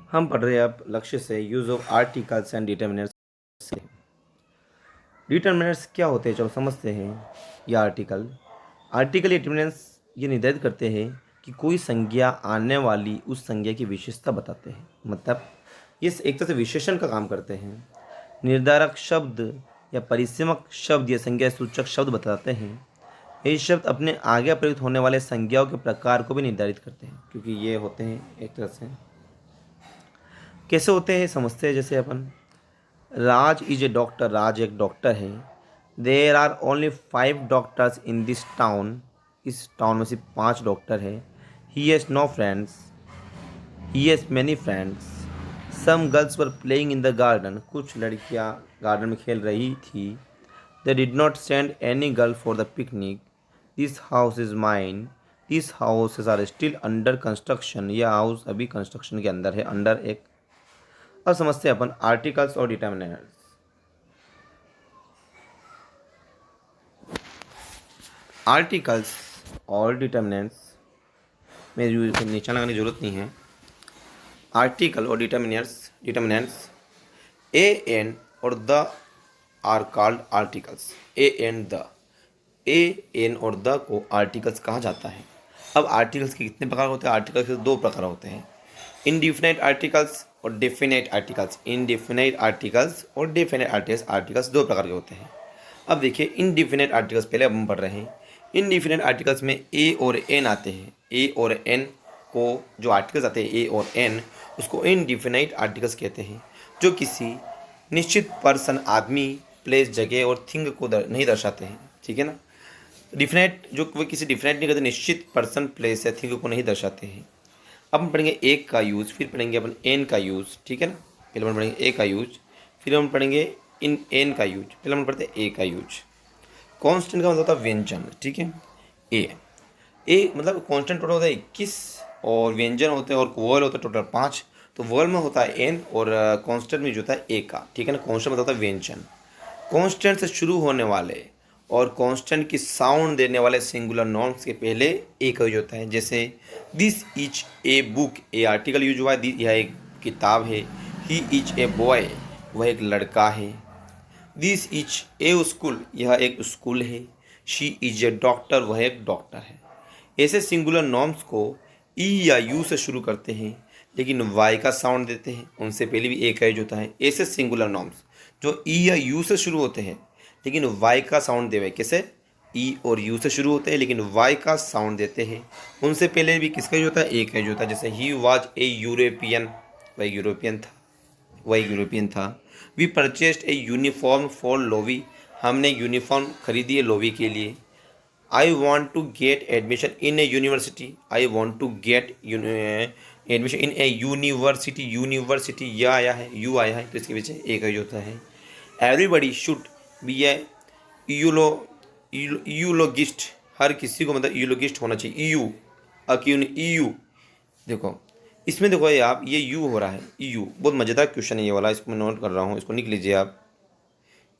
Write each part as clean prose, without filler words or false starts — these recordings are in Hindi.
हम पढ़ रहे हैं अब लक्ष्य से use of articles and determiners. Determiners क्या होते हैं चलो समझते हैं। या आर्टिकल डिटर्मिनर्स ये निर्धारित करते हैं कि कोई संज्ञा आने वाली उस संज्ञा की विशेषता बताते हैं। मतलब ये एक तरह से विशेषण का काम करते हैं। निर्धारक शब्द या परिसीमक शब्द या संज्ञा सूचक शब्द बताते हैं। ये शब्द अपने आगे प्रयुक्त होने वाले संज्ञाओं के प्रकार को भी निर्धारित करते हैं, क्योंकि ये होते हैं एक तरह से कैसे होते हैं समझते हैं। जैसे अपन राज इज ए डॉक्टर, राज एक डॉक्टर है। There are only 5 doctors in this town, इस टाउन में सिर्फ 5 डॉक्टर है। He has no friends, he has many friends. Some girls were playing in the garden, कुछ लड़कियां गार्डन में खेल रही थी। They did not send any girl for the picnic. This house is mine, this houses are still under construction, यह हाउस अभी कंस्ट्रक्शन के अंदर है, अंडर एक। अब समझते हैं अपन आर्टिकल्स और डिटर्मिनर्स। आर्टिकल्स और डिटर्मिनेंट्स में निशान लगाने की जरूरत नहीं है। आर्टिकल और डिटर्मिनेंट्स ए एन और the are called articles. A an और द को आर्टिकल्स कहा जाता है। अब आर्टिकल्स के कितने प्रकार होते हैं? आर्टिकल्स के 2 प्रकार होते हैं, इनडिफिनाइट आर्टिकल्स और डेफिनाइट आर्टिकल्स। इनडिफिनाइट आर्टिकल्स और डेफिनाइट आर्टिकल्स 2 प्रकार के होते हैं। अब देखिए इनडिफिनाइट आर्टिकल्स पहले अब हम पढ़ रहे हैं। इनडिफिनाइट आर्टिकल्स में ए और एन आते हैं। ए और एन को जो आर्टिकल्स आते हैं ए और एन, उसको इनडिफिनाइट आर्टिकल्स कहते हैं, जो किसी निश्चित पर्सन, आदमी, प्लेस, जगह और थिंग को नहीं दर्शाते हैं। ठीक है ना। डिफिनाइट जो वो किसी डिफिनाइट नहीं करते, निश्चित पर्सन, प्लेस या थिंग को नहीं दर्शाते हैं। अब हम पढ़ेंगे एक का यूज़, फिर पढ़ेंगे अपन एन का यूज़। ठीक है ना। पहले हम पढ़ेंगे ए का यूज, फिर हम पढ़ेंगे इन एन का यूज। पहले हम पढ़ते हैं ए का यूज। कांस्टेंट का मतलब होता है व्यंजन। ठीक है। ए मतलब कांस्टेंट टोटल होता है 21 और व्यंजन होते हैं और वॉल होता है टोटल 5। तो वॉल में होता है एन और कांस्टेंट में जो होता है ए का। ठीक है ना। कांस्टेंट मतलब होता है व्यंजन। कांस्टेंट से शुरू होने वाले और कांस्टेंट की साउंड देने वाले सिंगुलर नाउन्स के पहले ए का यूज होता है। जैसे this is a book, A article use हुआ है, यह एक किताब है। ही इज ए बॉय, वह एक लड़का है। दिस इज ए स्कूल, यह एक स्कूल है। शी इज ए डॉक्टर, वह एक डॉक्टर है। ऐसे सिंगुलर नॉर्म्स को ई या यू से शुरू करते हैं लेकिन वाई का साउंड देते हैं, उनसे पहले भी ए का यूज होता है। ऐसे सिंगुलर नॉर्म्स जो ई या यू से शुरू होते हैं लेकिन वाई का साउंड देवे, कैसे ई और यू से शुरू होते हैं लेकिन वाई का साउंड देते हैं, उनसे पहले भी किसका यूज होता है? ए का यूज होता है। जैसे ही वॉज ए यूरोपियन, वह यूरोपियन था। We purchased a uniform for लोवी, हमने यूनिफॉर्म खरीदी है लोवी के लिए। I want to get admission in a university, I want to get admission in a university, university यह आया है, यू आया है, तो इसके पीछे ए का यूज होता है। एवरीबडी शुड बी ए यूलोगिस्ट, हर किसी को मतलब यूलोगिस्ट होना चाहिए। ईयू देखो इसमें देखो ये आप, ये यू हो रहा है, यू। बहुत मज़ेदार क्वेश्चन है ये वाला, इसको मैं नोट कर रहा हूँ, इसको लिख लीजिए आप।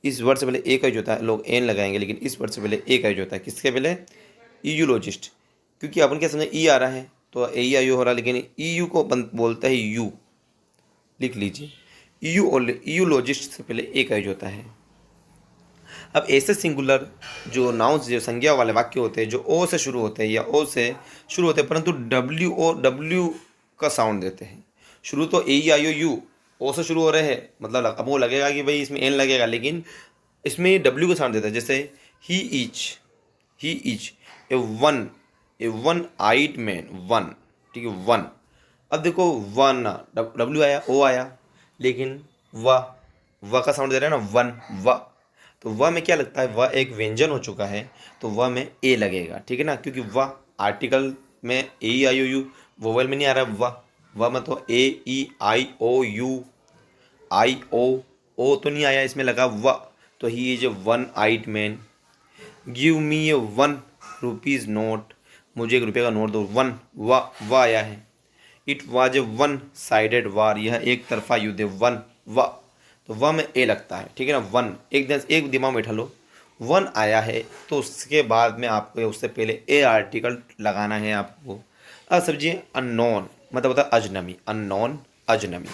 इस वर्ड से पहले ए का यूज होता है, लोग एन लगाएंगे, लेकिन इस वर्ड से पहले ए का यूज होता है। किसके पहले? ईयूलॉजिस्ट, क्योंकि अपन क्या समझे ई आ रहा है तो ए या यू हो रहा है, लेकिन ईयू को बोलता है यू, लिख लीजिए। ईयूलॉजिस्ट से पहले ए का यूज होता है। अब ऐसे सिंगुलर जो नाउन्स, जो संज्ञा वाले वाक्य होते हैं जो ओ से शुरू होते हैं या ओ से शुरू होते हैं परंतु डब्ल्यू का साउंड देते हैं। शुरू तो ए आई ओ यू ओ से शुरू हो रहे हैं, मतलब अब वो लगेगा कि भाई इसमें एन लगेगा, लेकिन इसमें डब्ल्यू का साउंड देता है। जैसे he is a one eyed man, one. ठीक है, वन। अब देखो वन, डब्ल्यू आया, ओ आया, लेकिन व का साउंड दे रहा है ना, वन, व। तो वह में क्या लगता है? वह एक व्यंजन हो चुका है, तो वह में ए लगेगा। ठीक है ना, क्योंकि वह आर्टिकल में ए आई ओ यू, वोवेल में नहीं आ रहा है। वह में तो ए ई आई ओ यू, आई ओ तो नहीं आया, इसमें लगा वह। तो he is a one eyed man. Give me a ₹1 note, मुझे ₹1 का नोट दो, वन, वह आया है। It was a one sided war, यह एक तरफा युद्ध है, वन, वह। तो वह में ए लगता है। ठीक है ना, वन। एक दिमाग में बैठा लो, वन आया है तो उसके बाद में आपको उससे पहले ए आर्टिकल लगाना है आपको। अब समझिए अननोन मतलब होता है अजनबी, अननोन, अजनबी।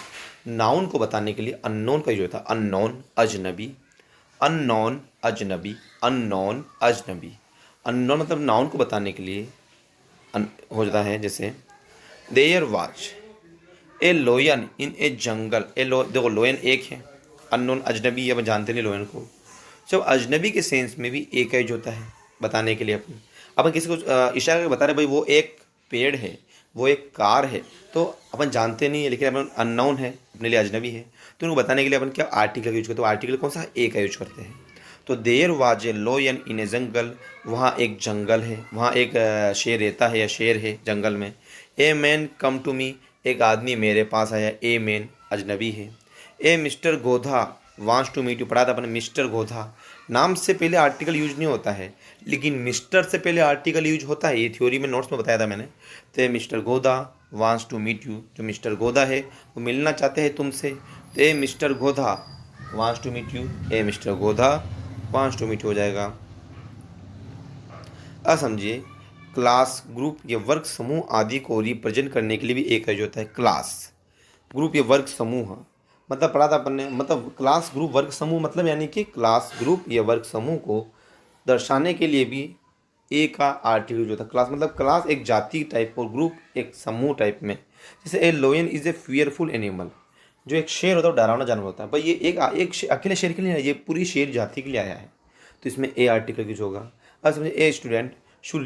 नाउन को बताने के लिए अननोन का यूज होता है, अननोन अजनबी, अननोन अजनबी, अननोन अजनबी। अननोन मतलब नाउन को बताने के लिए हो जाता है, जैसे देयर वाच ए लोयन इन ए जंगल। देखो लोयन एक है, अननोन अजनबी, अब जानते नहीं लोयन को। जब अजनबी के सेंस में भी एक यूज होता है बताने के लिए। अपन किसी को इशारा करके बता रहे भाई वो एक पेड़ है, वो एक कार है, तो अपन जानते नहीं है, लेकिन अपन अननोन है, अपने लिए अजनबी है, तो उनको बताने के लिए अपन क्या आर्टिकल का यूज करते हैं। तो आर्टिकल कौन सा, ए का यूज करते हैं। तो देयर वाज ए लोयन इन ए जंगल, वहाँ एक जंगल है, वहाँ एक शेर रहता है या शेर है जंगल में। A man come to me, एक आदमी मेरे पास आया, ए मैन अजनबी है। A Mr Godha wants to meet you, पढ़ा था अपने मिस्टर गोधा। नाम से पहले आर्टिकल यूज नहीं होता है, लेकिन मिस्टर से पहले आर्टिकल यूज होता है, ये थ्योरी में नोट्स में बताया था मैंने। तो Mr Godha wants to meet you, जो मिस्टर गोधा है वो मिलना चाहते हैं तुमसे। तो a Mr Godha wants to meet you, a Mr Godha wants to meet हो जाएगा। अब समझिए, क्लास, ग्रुप या वर्ग समूह आदि को रिप्रेजेंट करने के लिए भी एक यूज होता है, क्लास, ग्रुप या वर्ग समूह। मतलब पढ़ा था अपन ने, मतलब क्लास ग्रुप वर्ग समूह, मतलब यानी कि क्लास ग्रुप या वर्ग समूह को दर्शाने के लिए भी ए का आर्टिकल यूज होता है। क्लास मतलब क्लास एक जाति टाइप और ग्रुप एक समूह टाइप में। जैसे a lion is a fearful animal, जो एक शेर होता है वो डरावना जानवर होता है, पर ये अकेले शेर के लिए नहीं, ये पूरी शेर जाति के लिए आया है, तो इसमें ए आर्टिकल यूज होगा। अब समझिए, a student should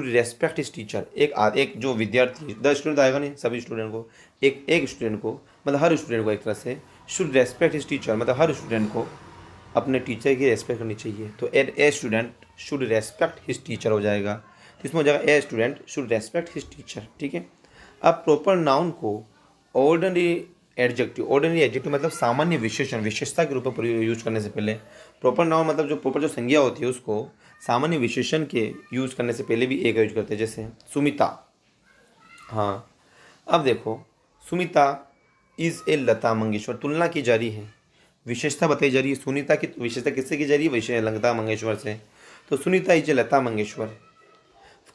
respect his teacher, एक जो विद्यार्थी, द स्टूडेंट आएगा नहीं, सभी स्टूडेंट को, एक स्टूडेंट को, मतलब हर स्टूडेंट को एक तरह से शुड रेस्पेक्ट हिज टीचर, मतलब हर स्टूडेंट को अपने टीचर की रेस्पेक्ट करनी चाहिए। तो a student should respect his teacher हो जाएगा, तो इसमें हो जाएगा a student should respect his teacher. ठीक है। अब प्रॉपर नाउन को ऑर्डिनरी एडजेक्टिव मतलब सामान्य विशेषण, विशेषता के रूप में यूज करने से पहले, प्रॉपर नाउन मतलब जो प्रॉपर जो संज्ञा होती है उसको सामान्य विशेषण के यूज करने से पहले भी एक यूज करते हैं। जैसे सुमिता, हाँ, अब देखो सुमिता इज़ ए लता मंगेशकर, तुलना की जा रही है, विशेषता बताई जा रही है। सुनीता की विशेषता किससे की जा रही है, विषय लता मंगेशकर से। तो Sunita is a Lata Mangeshkar.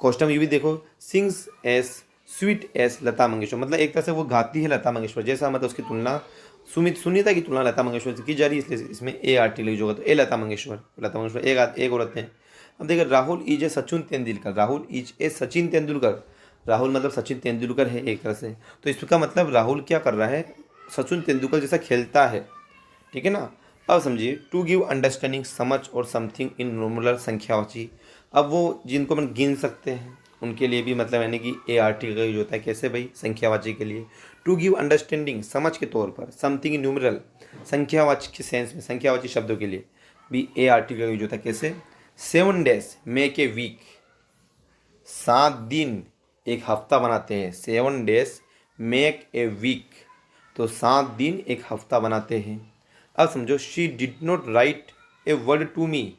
Question ये भी देखो, sings S sweet S Lata Mangeshkar, मतलब एक तरह से वो गाती है लता मंगेशकर जैसा, मतलब उसकी तुलना सुनीता की तुलना लता मंगेशकर से की जा रही है, इसलिए इसमें ए आर्टिकल यूज होगा। तो ए लता मंगेशकर एक औरत है। अब देखिए, Rahul is a Sachin Tendulkar, Rahul is a Sachin Tendulkar, Rahul मतलब सचिन तेंदुलकर है एक तरह से, तो इसका मतलब राहुल क्या कर रहा है, सचिन तेंदुलकर जैसा खेलता है। ठीक है ना। अब समझिए, टू गिव अंडरस्टैंडिंग, समझ और समथिंग इन न्यूमरल, संख्यावाची। अब वो जिनको अपन गिन सकते हैं उनके लिए भी मतलब यानी कि ए आर्टिकल का यूज होता है। कैसे भाई, संख्यावाची के लिए टू गिव अंडरस्टैंडिंग, समझ के तौर पर, समथिंग इन न्यूमरल, संख्यावाची के सेंस में, संख्यावाची शब्दों के लिए भी ए आर्टिकल का यूज होता है। कैसे, 7 days मेक ए वीक, 7 दिन एक हफ्ता बनाते हैं, 7 days मेक ए वीक, तो 7 दिन एक हफ्ता बनाते हैं। अब समझो, she did not write a word to me,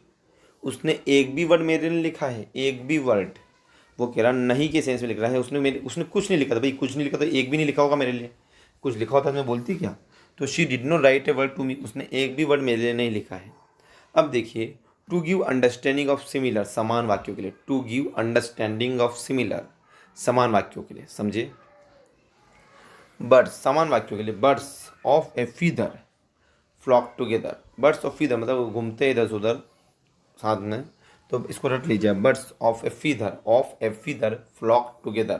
उसने एक भी वर्ड मेरे लिए लिखा है, एक भी वर्ड, वो कह रहा नहीं के सेंस में लिख रहा है, उसने कुछ नहीं लिखा था भाई, कुछ नहीं लिखा तो एक भी नहीं लिखा होगा मेरे लिए, कुछ लिखा होता तो मैं बोलती क्या। तो she did not write a word to me, उसने एक भी वर्ड मेरे लिए नहीं लिखा है। अब देखिए, to give understanding of similar, समान वाक्यों के लिए, to give understanding of similar, समान वाक्यों के लिए। समझे, बर्ड्स, समान वाक्यों के लिए, birds of a feather flock together, birds of feather मतलब घूमते इधर उधर साथ में, तो इसको रट लीजिए, birds of a feather flock together.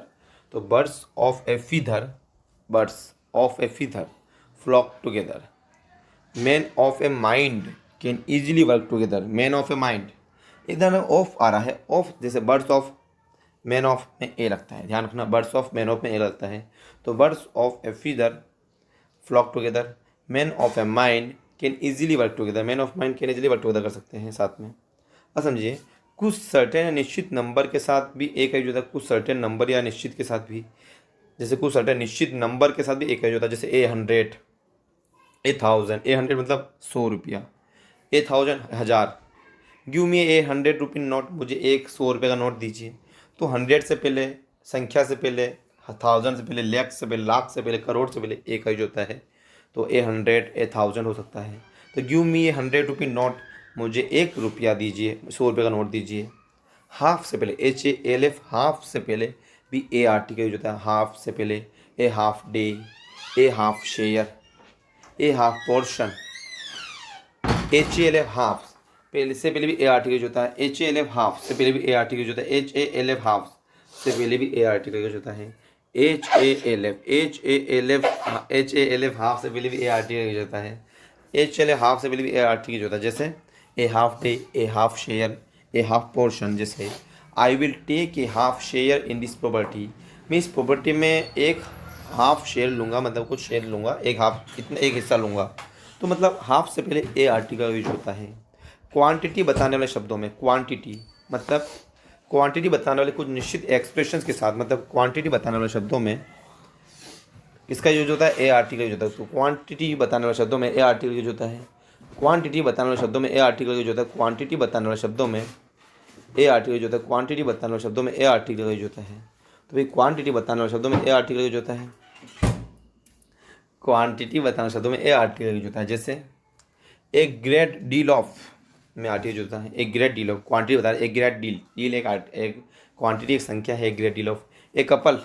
तो birds of a feather flock together. Man of a mind can easily work together, man of a mind, इधर ऑफ आ रहा है, ऑफ जैसे बर्ड्स ऑफ मैन ऑफ में ए लगता है, ध्यान रखना, बर्ड्स ऑफ मैन ऑफ में ए लगता है। तो birds of a feather flock together, man of a mind can easily work together, man of mind can easily work together कर सकते हैं साथ में। अब समझिए, कुछ सर्टेन निश्चित नंबर के साथ भी एक यूज होता है, कुछ सर्टेन नंबर या निश्चित के साथ भी, जैसे कुछ सर्टेन निश्चित नंबर के साथ भी एक यूज होता है, जैसे A100, A1000, A100 मतलब 100 रुपया, A1000 1000, गिव मी ₹100 नोट, मुझे एक 100 रुपये का नोट दीजिए। तो 100 से पहले, संख्या से पहले, 1000 से पहले, लाख से पहले, लाख से पहले, करोड़ से पहले एक यूज होता है, तो A100 A1000 हो सकता है। तो गिव मी ₹100 नोट, मुझे 1 रुपया दीजिए, 100 रुपये का नोट दीजिए। हाफ से पहले, HALF, हाफ से पहले भी ए आर्टिकल यूज होता है, हाफ से पहले, a half day, a half share, a half portion, H A L F half पहले भी ए आर्टिकल यूज होता है, H A L F half से पहले भी ए आर्टिकल यूज होता है, H A L F half से पहले भी ए आर्टिकल यूज होता है, H A L F half से पहले भी ए आर्टिकल यूज होता है, एच एल एफ हाफ से पहले भी ए आर्टिकल यूज होता है। जैसे a half day, a half share, a half portion. जैसे I will take a half share in this property, मैं इस प्रॉपर्टी में एक हाफ शेयर लूँगा, मतलब कुछ शेयर लूँगा, एक हाफ इतना एक हिस्सा लूँगा। तो मतलब हाफ से पहले ए आर्टिकल यूज होता है। क्वांटिटी बताने वाले शब्दों में, क्वांटिटी मतलब क्वांटिटी बताने वाले कुछ निश्चित एक्सप्रेशंस के साथ, मतलब क्वांटिटी बताने वाले शब्दों में किसका यूज होता है, ए आर्टिकल यूज होता है। तो क्वांटिटी बताने वाले शब्दों में ए आर्टिकल यूज होता है, क्वांटिटी बताने वाले शब्दों में ए आर्टिकल यूज होता है, क्वांटिटी बताने वाले शब्दों में ए आर्टिकल यूज होता है, क्वांटिटी बताने वाले शब्दों में ए आर्टिकल यूज होता है। तो भाई क्वांटिटी बताने वाले शब्दों में ए आर्टिकल यूज होता है, क्वांटिटी बताने वाले शब्दों में ए आर्टिकल यूज होता है। जैसे एक ग्रेट डील ऑफ में आर्टिकल यूज होता है, एक ग्रेट डील ऑफ क्वांटिटी बता रहे, एक ग्रेट डील, डील एक क्वांटिटी एक संख्या है, एक ग्रेट डील ऑफ। एक कपल,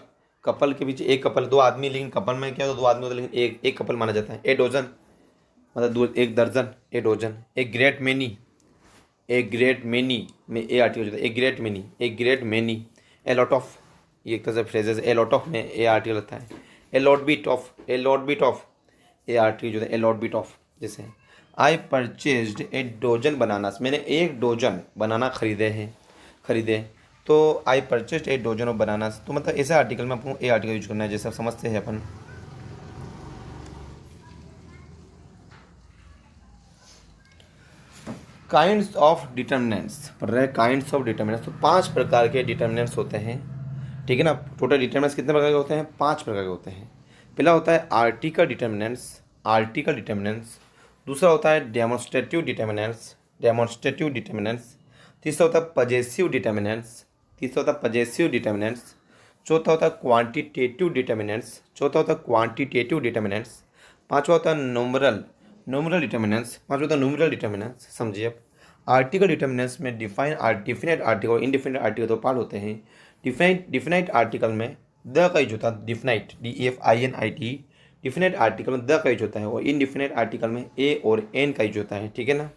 कपल के पीछे एक कपल, दो आदमी, लेकिन कपल में क्या हो, दो आदमी होता है लेकिन एक कपल माना जाता है। ए डोजन मतलब दो, एक दर्जन, ए डोजन। एक ग्रेट मेनी, एक ग्रेट मेनी में ए आर्टिकल होता है, एक ग्रेट मेनी, एक great many. A lot of, ये कैसे फ्रेजेस, ए लॉट ऑफ में ए आर्टिकल होता है। A lot bit of, a lot bit of a article होता है, ए लॉट बिट ऑफ। जैसे I purchased a dozen bananas, मैंने एक डोजन बनाना खरीदे। तो I purchased a dozen of bananas, तो मतलब ऐसे आर्टिकल में आपको ए आर्टिकल यूज करना है, जैसे आप समझते हैं अपन। काइंड्स ऑफ डिटर्मिनेंट्स पढ़ रहे हैं, काइंड्स ऑफ डिटर्मिनेंट्स। तो 5 प्रकार के डिटर्मिनेंट्स होते हैं, ठीक है ना। टोटल डिटर्मिनेंट्स कितने प्रकार के होते हैं, 5 प्रकार के होते हैं। पहला होता है आर्टिकल डिटर्मिनेंट्स, आर्टिकल डिटर्मिनेंट्स। दूसरा होता है डेमोन्स्ट्रेटिव डिटर्मिनेंट्स, डेमोन्स्ट्रेटिव डिटर्मिनेंट्स। तीसरा होता है पजेसिव डिटर्मिनेंट्स, तीसरा होता है पजेसिव डिटर्मिनेंट्स। चौथा होता है क्वांटिटेटिव डिटर्मिनेंट्स, चौथा होता है क्वांटिटेटिव डिटर्मिनेंट्स। पांचवा होता है नंबरल, नंबरल डिटर्मिनेंट्स, पांचवा होता है नंबरल डिटर्मिनेंट्स। समझिए अब आर्टिकल डिटर्मिनेंट्स में डिफिनाइट आर्टिकल और इनडिफिनाइट आर्टिकल तो पार्ट होते हैं। डिफिनाइट आर्टिकल में द का यूज होता है, डिफिनाइट DEFINIT, डिफिनाइट आर्टिकल में द का यूज होता है, और इनडिफिनाइट आर्टिकल में ए और एन का यूज होता है, ठीक है ना।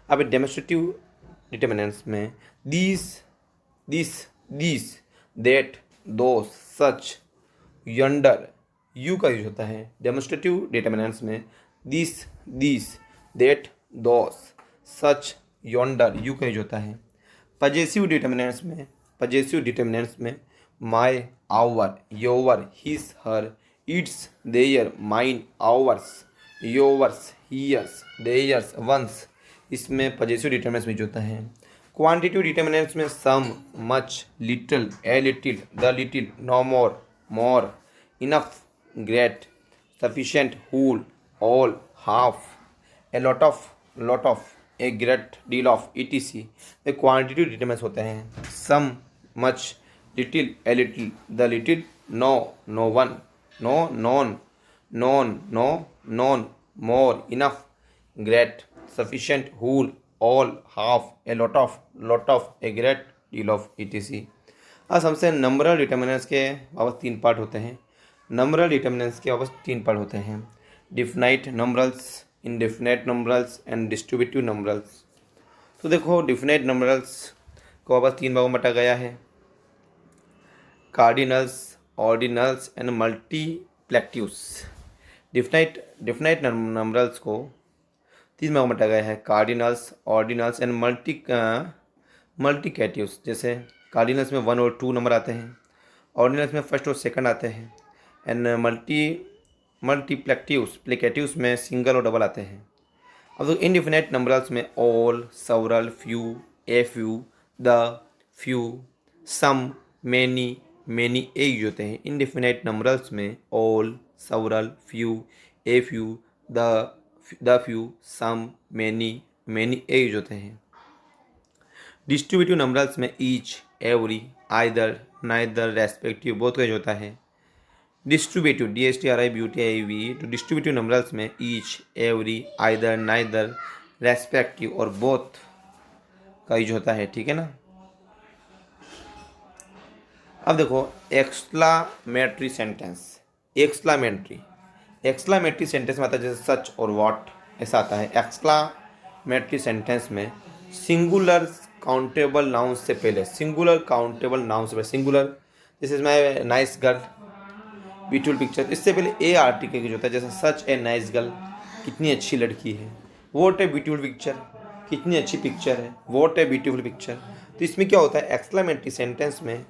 अब डेमोन्स्ट्रेटिव डिटर्मिनेंट्स में this that those such yonder you का यूज होता है। डेमोन्स्ट्रेटिव डिटर्मिनेंट्स में this that those such yonder you का यूज होता है। पजेसिव डिटर्मिनेंट्स में my, our, your, his, her, its, their, mine, ours, yours, hers, theirs, ones, इसमें पजेसिव डिटर्मिनेंट्स में यूज होता है। क्वांटिटिव डिटर्मिनेंट्स में some, much, little, a little, the little, no more, more, enough, great, sufficient, whole, all, half, a lot of, a great deal of, ETC। ये क्वांटिटिव डिटर्मिनेंट्स होते हैं। Some, much, little, a little, the little, no, no one, no, none, none, more, enough, great, sufficient, whole, all, half, a lot of, a great deal of, ETC। आज हमसे नंबरल डिटर्मिनेंट्स के वापस 3 पार्ट होते हैं। नंबरल डिटर्मिनेंट्स के वापस 3 पार्ट होते हैं, डिफिनाइट नंबरल्स, इंडेफिनाइट नंबरल्स एंड डिस्ट्रीब्यूटिव नंबरल्स। तो देखो डिफिनाइट नंबरल्स को वापस 3 भागों में बांटा गया है, कार्डिनल्स, ऑर्डिनल्स एंड मल्टीप्लेक्टिव्स। डिफिनाइट नंबरल्स को 3 भागों में बांटा गया है, कार्डिनल्स, ऑर्डिनल्स एंड मल्टीप्लिकेटिव्स। जैसे कार्डिनल्स में 1 और 2 नंबर आते हैं, ऑर्डिनल्स में फर्स्ट और सेकंड आते हैं, एंड मल्टीप्लिकेटिव्स में सिंगल और डबल आते हैं। अब तो इनडिफिनाइट नंबरल्स में all, several, few, a few, the few, some, many a use होते हैं। इनडिफिनाइट नंबरल्स में all, several, few, a few, the few, some, many a use होते हैं। डिस्ट्रीब्यूटिव नंबरल्स में each, every, either, neither, respective, both का यूज होता है। डिस्ट्रीब्यूटिव DSTRIBUTIV, तो डिस्ट्रीब्यूटिव नंबरल्स में each, every, either, neither, respective और बोथ का यूज होता है, ठीक है ना। अब देखो exclamatory sentence, exclamatory exclamatory sentence में आता है जैसे सच और व्हाट, ऐसा आता है। एक्सक्लामेटरी सेंटेंस में सिंगुलर काउंटेबल नाउन से पहले, सिंगुलर काउंटेबल नाउन से पहले, सिंगुलर जैसे इसमें नाइस गर्ल, ब्यूटीफुल पिक्चर, इससे पहले ए आर्टिकल की जो होता है, जैसे सच ए नाइस गर्ल, कितनी अच्छी लड़की है। वॉट ए ब्यूटीफुल पिक्चर, कितनी अच्छी पिक्चर है। What a beautiful picture. तो इसमें क्या होता है, एक्सक्लामेटरी सेंटेंस में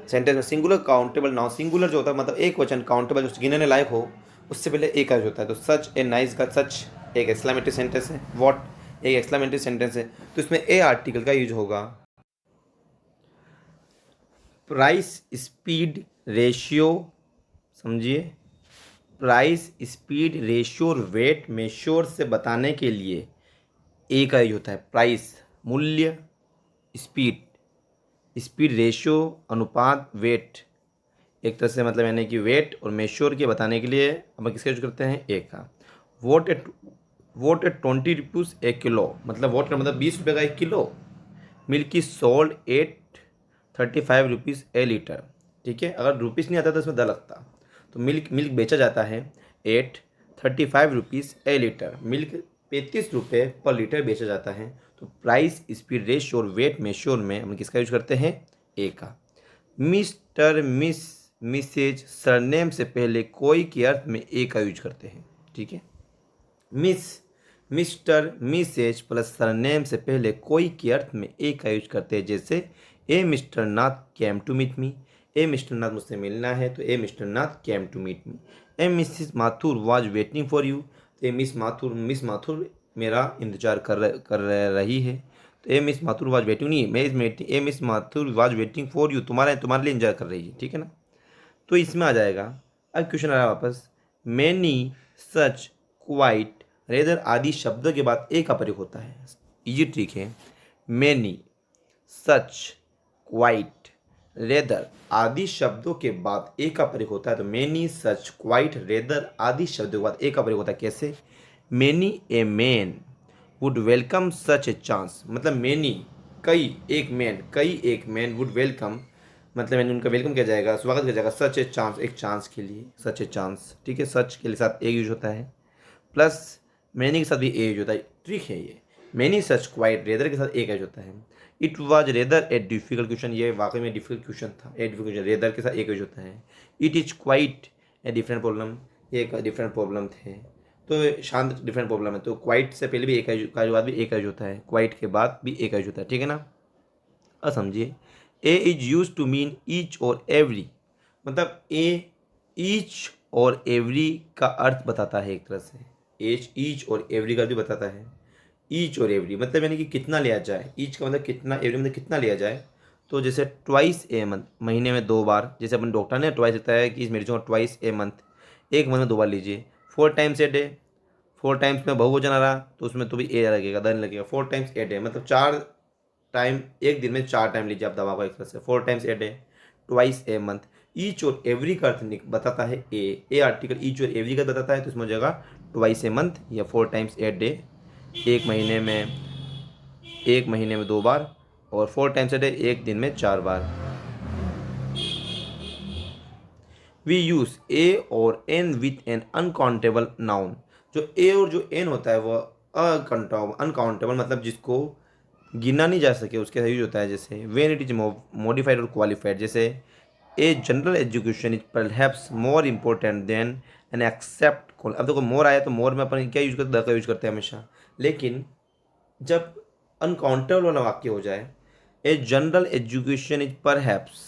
सिंगुलर काउंटेबल नाउन, सिंगुलर जो होता है मतलब एक वचन, काउंटेबल जो गिनने लायक हो, उससे पहले एक अर्ज होता है। तो सच ए नाइस गर्ल, सच एक एक्सक्लामेटरी सेंटेंस है, वॉट एक एक्सक्लामेटरी सेंटेंस है, तो इसमें ए आर्टिकल का यूज होगा। प्राइस स्पीड रेशियो, समझिए, प्राइस स्पीड रेशियो और वेट मेश्योर से बताने के लिए ए का यूज होता है। प्राइस मूल्य, स्पीड स्पीड रेशियो अनुपात, वेट एक तरह से मतलब यानी कि वेट और मेश्योर के बताने के लिए हम किसका यूज करते हैं, ए का। Vote at 20 rupees A kilo, मतलब वोट का मतलब 20 रुपये का 1 किलो। मिल्क की sold at 35 rupees A litre, ठीक है। अगर रुपीज़ नहीं आता तो इसमें द लगता। तो मिल्क बेचा जाता है एट 35 रुपीज़ ए लीटर, मिल्क 35 रुपये पर लीटर बेचा जाता है। तो प्राइस स्पीड रेशियो और वेट मेश्योर में हम किसका यूज करते हैं, ए का। मिस्टर मिस मिसेज सरनेम से पहले कोई के अर्थ में ए का यूज करते हैं, ठीक है। मिस्टर मिसेज प्लस सरनेम से पहले कोई के अर्थ में ए का यूज करते हैं, जैसे a Mr Nath came to meet me, a Mr Nath मुझसे मिलना है, तो a Mr Nath came to meet me. A Mrs Mathur was waiting for you, तो ए मिस माथुर मेरा इंतजार कर रही है। तो a Miss Mathur was waiting नहीं, a Miss Mathur was waiting for you, तुम्हारे लिए इंतजार कर रही है, ठीक है ना। तो इसमें आ जाएगा। अब क्वेश्चन आ रहा है वापस, मैनी, सच, क्वाइट, रेदर आदि शब्दों के बाद ए का प्रयोग होता है। इजी ट्रिक है, मैनी, सच, क्वाइट, रेदर आदि शब्दों के बाद ए का प्रयोग होता है। तो मैनी, सच, क्वाइट, रेदर आदि शब्दों के बाद ए का प्रयोग होता है। कैसे, many a man would welcome such a chance, मतलब मैनी कई एक मैन वुड वेलकम, मतलब मैंने उनका वेलकम किया जाएगा, स्वागत किया जाएगा, सच ए चांस एक चांस के लिए, सच ए चांस, ठीक है। सच के लिए साथ ए यूज होता है, प्लस मैनी के साथ भी ए यूज होता है। ट्रिक है ये, मैनी, सच, क्वाइट, रेदर के साथ ए का यूज होता है। It was rather a difficult question, ये वाकई में डिफिकल्ट क्वेश्चन था, ए डिफिकल्ट क्वेश्चन, रेदर के साथ ए का यूज होता है। It is quite a different problem, ये एक डिफरेंट प्रॉब्लम थे, तो शांत डिफरेंट प्रॉब्लम है। तो क्वाइट से पहले भी ए का बाद भी ए का यूज होता है, क्वाइट के बाद भी ए का यूज होता है, ठीक है ना। अब समझिए, a is use to mean each और एवरी, मतलब ए ईच और एवरी का अर्थ बताता है एक तरह से। ईच और एवरी का भी बताता है। ईच और एवरी मतलब यानी कि कितना लिया जाए, ईच का मतलब कितना, एवरी मतलब कितना लिया जाए। तो जैसे ट्वाइस ए मंथ, महीने में 2 बार, जैसे अपन डॉक्टर ने ट्वाइस लिखता है कि इस मेडिसिन को ट्वाइस ए मंथ, एक मंथ में 2 बार लीजिए। 4 टाइम्स ए डे, 4 टाइम्स में बहुवचन आ रहा तो उसमें तो भी ए लगेगा, देन लगेगा। 4 टाइम्स ए डे मतलब 4 टाइम, एक दिन में 4 टाइम लीजिए आप दवा को एक तरह से। 4 times a day, twice a month. Each और एवरी का अर्थ बताता है ए आर्टिकल ईच और एवरी का बताता है, तो इसमें हो जाएगा ट्वाइस ए मंथ या 4 टाइम्स ए डे, एक महीने में 2 बार, और 4 टाइम्स ए डे एक दिन में 4 बार। वी यूज ए और an with an uncountable noun, जो ए और जो एन होता है वो अनकाउंटेबल मतलब जिसको गिना नहीं जा सके उसके यूज होता है। जैसे वेन इट इज मॉडिफाइड और क्वालिफाइड, जैसे a general education is perhaps more important than an except call. अब देखो मोर आया तो मोर में अपन क्या यूज करते हैं, द का यूज करते हैं हमेशा। लेकिन जब अनकाउंटेबल वाला वाक्य हो जाए, ए जनरल एजुकेशन इज परहैप्स,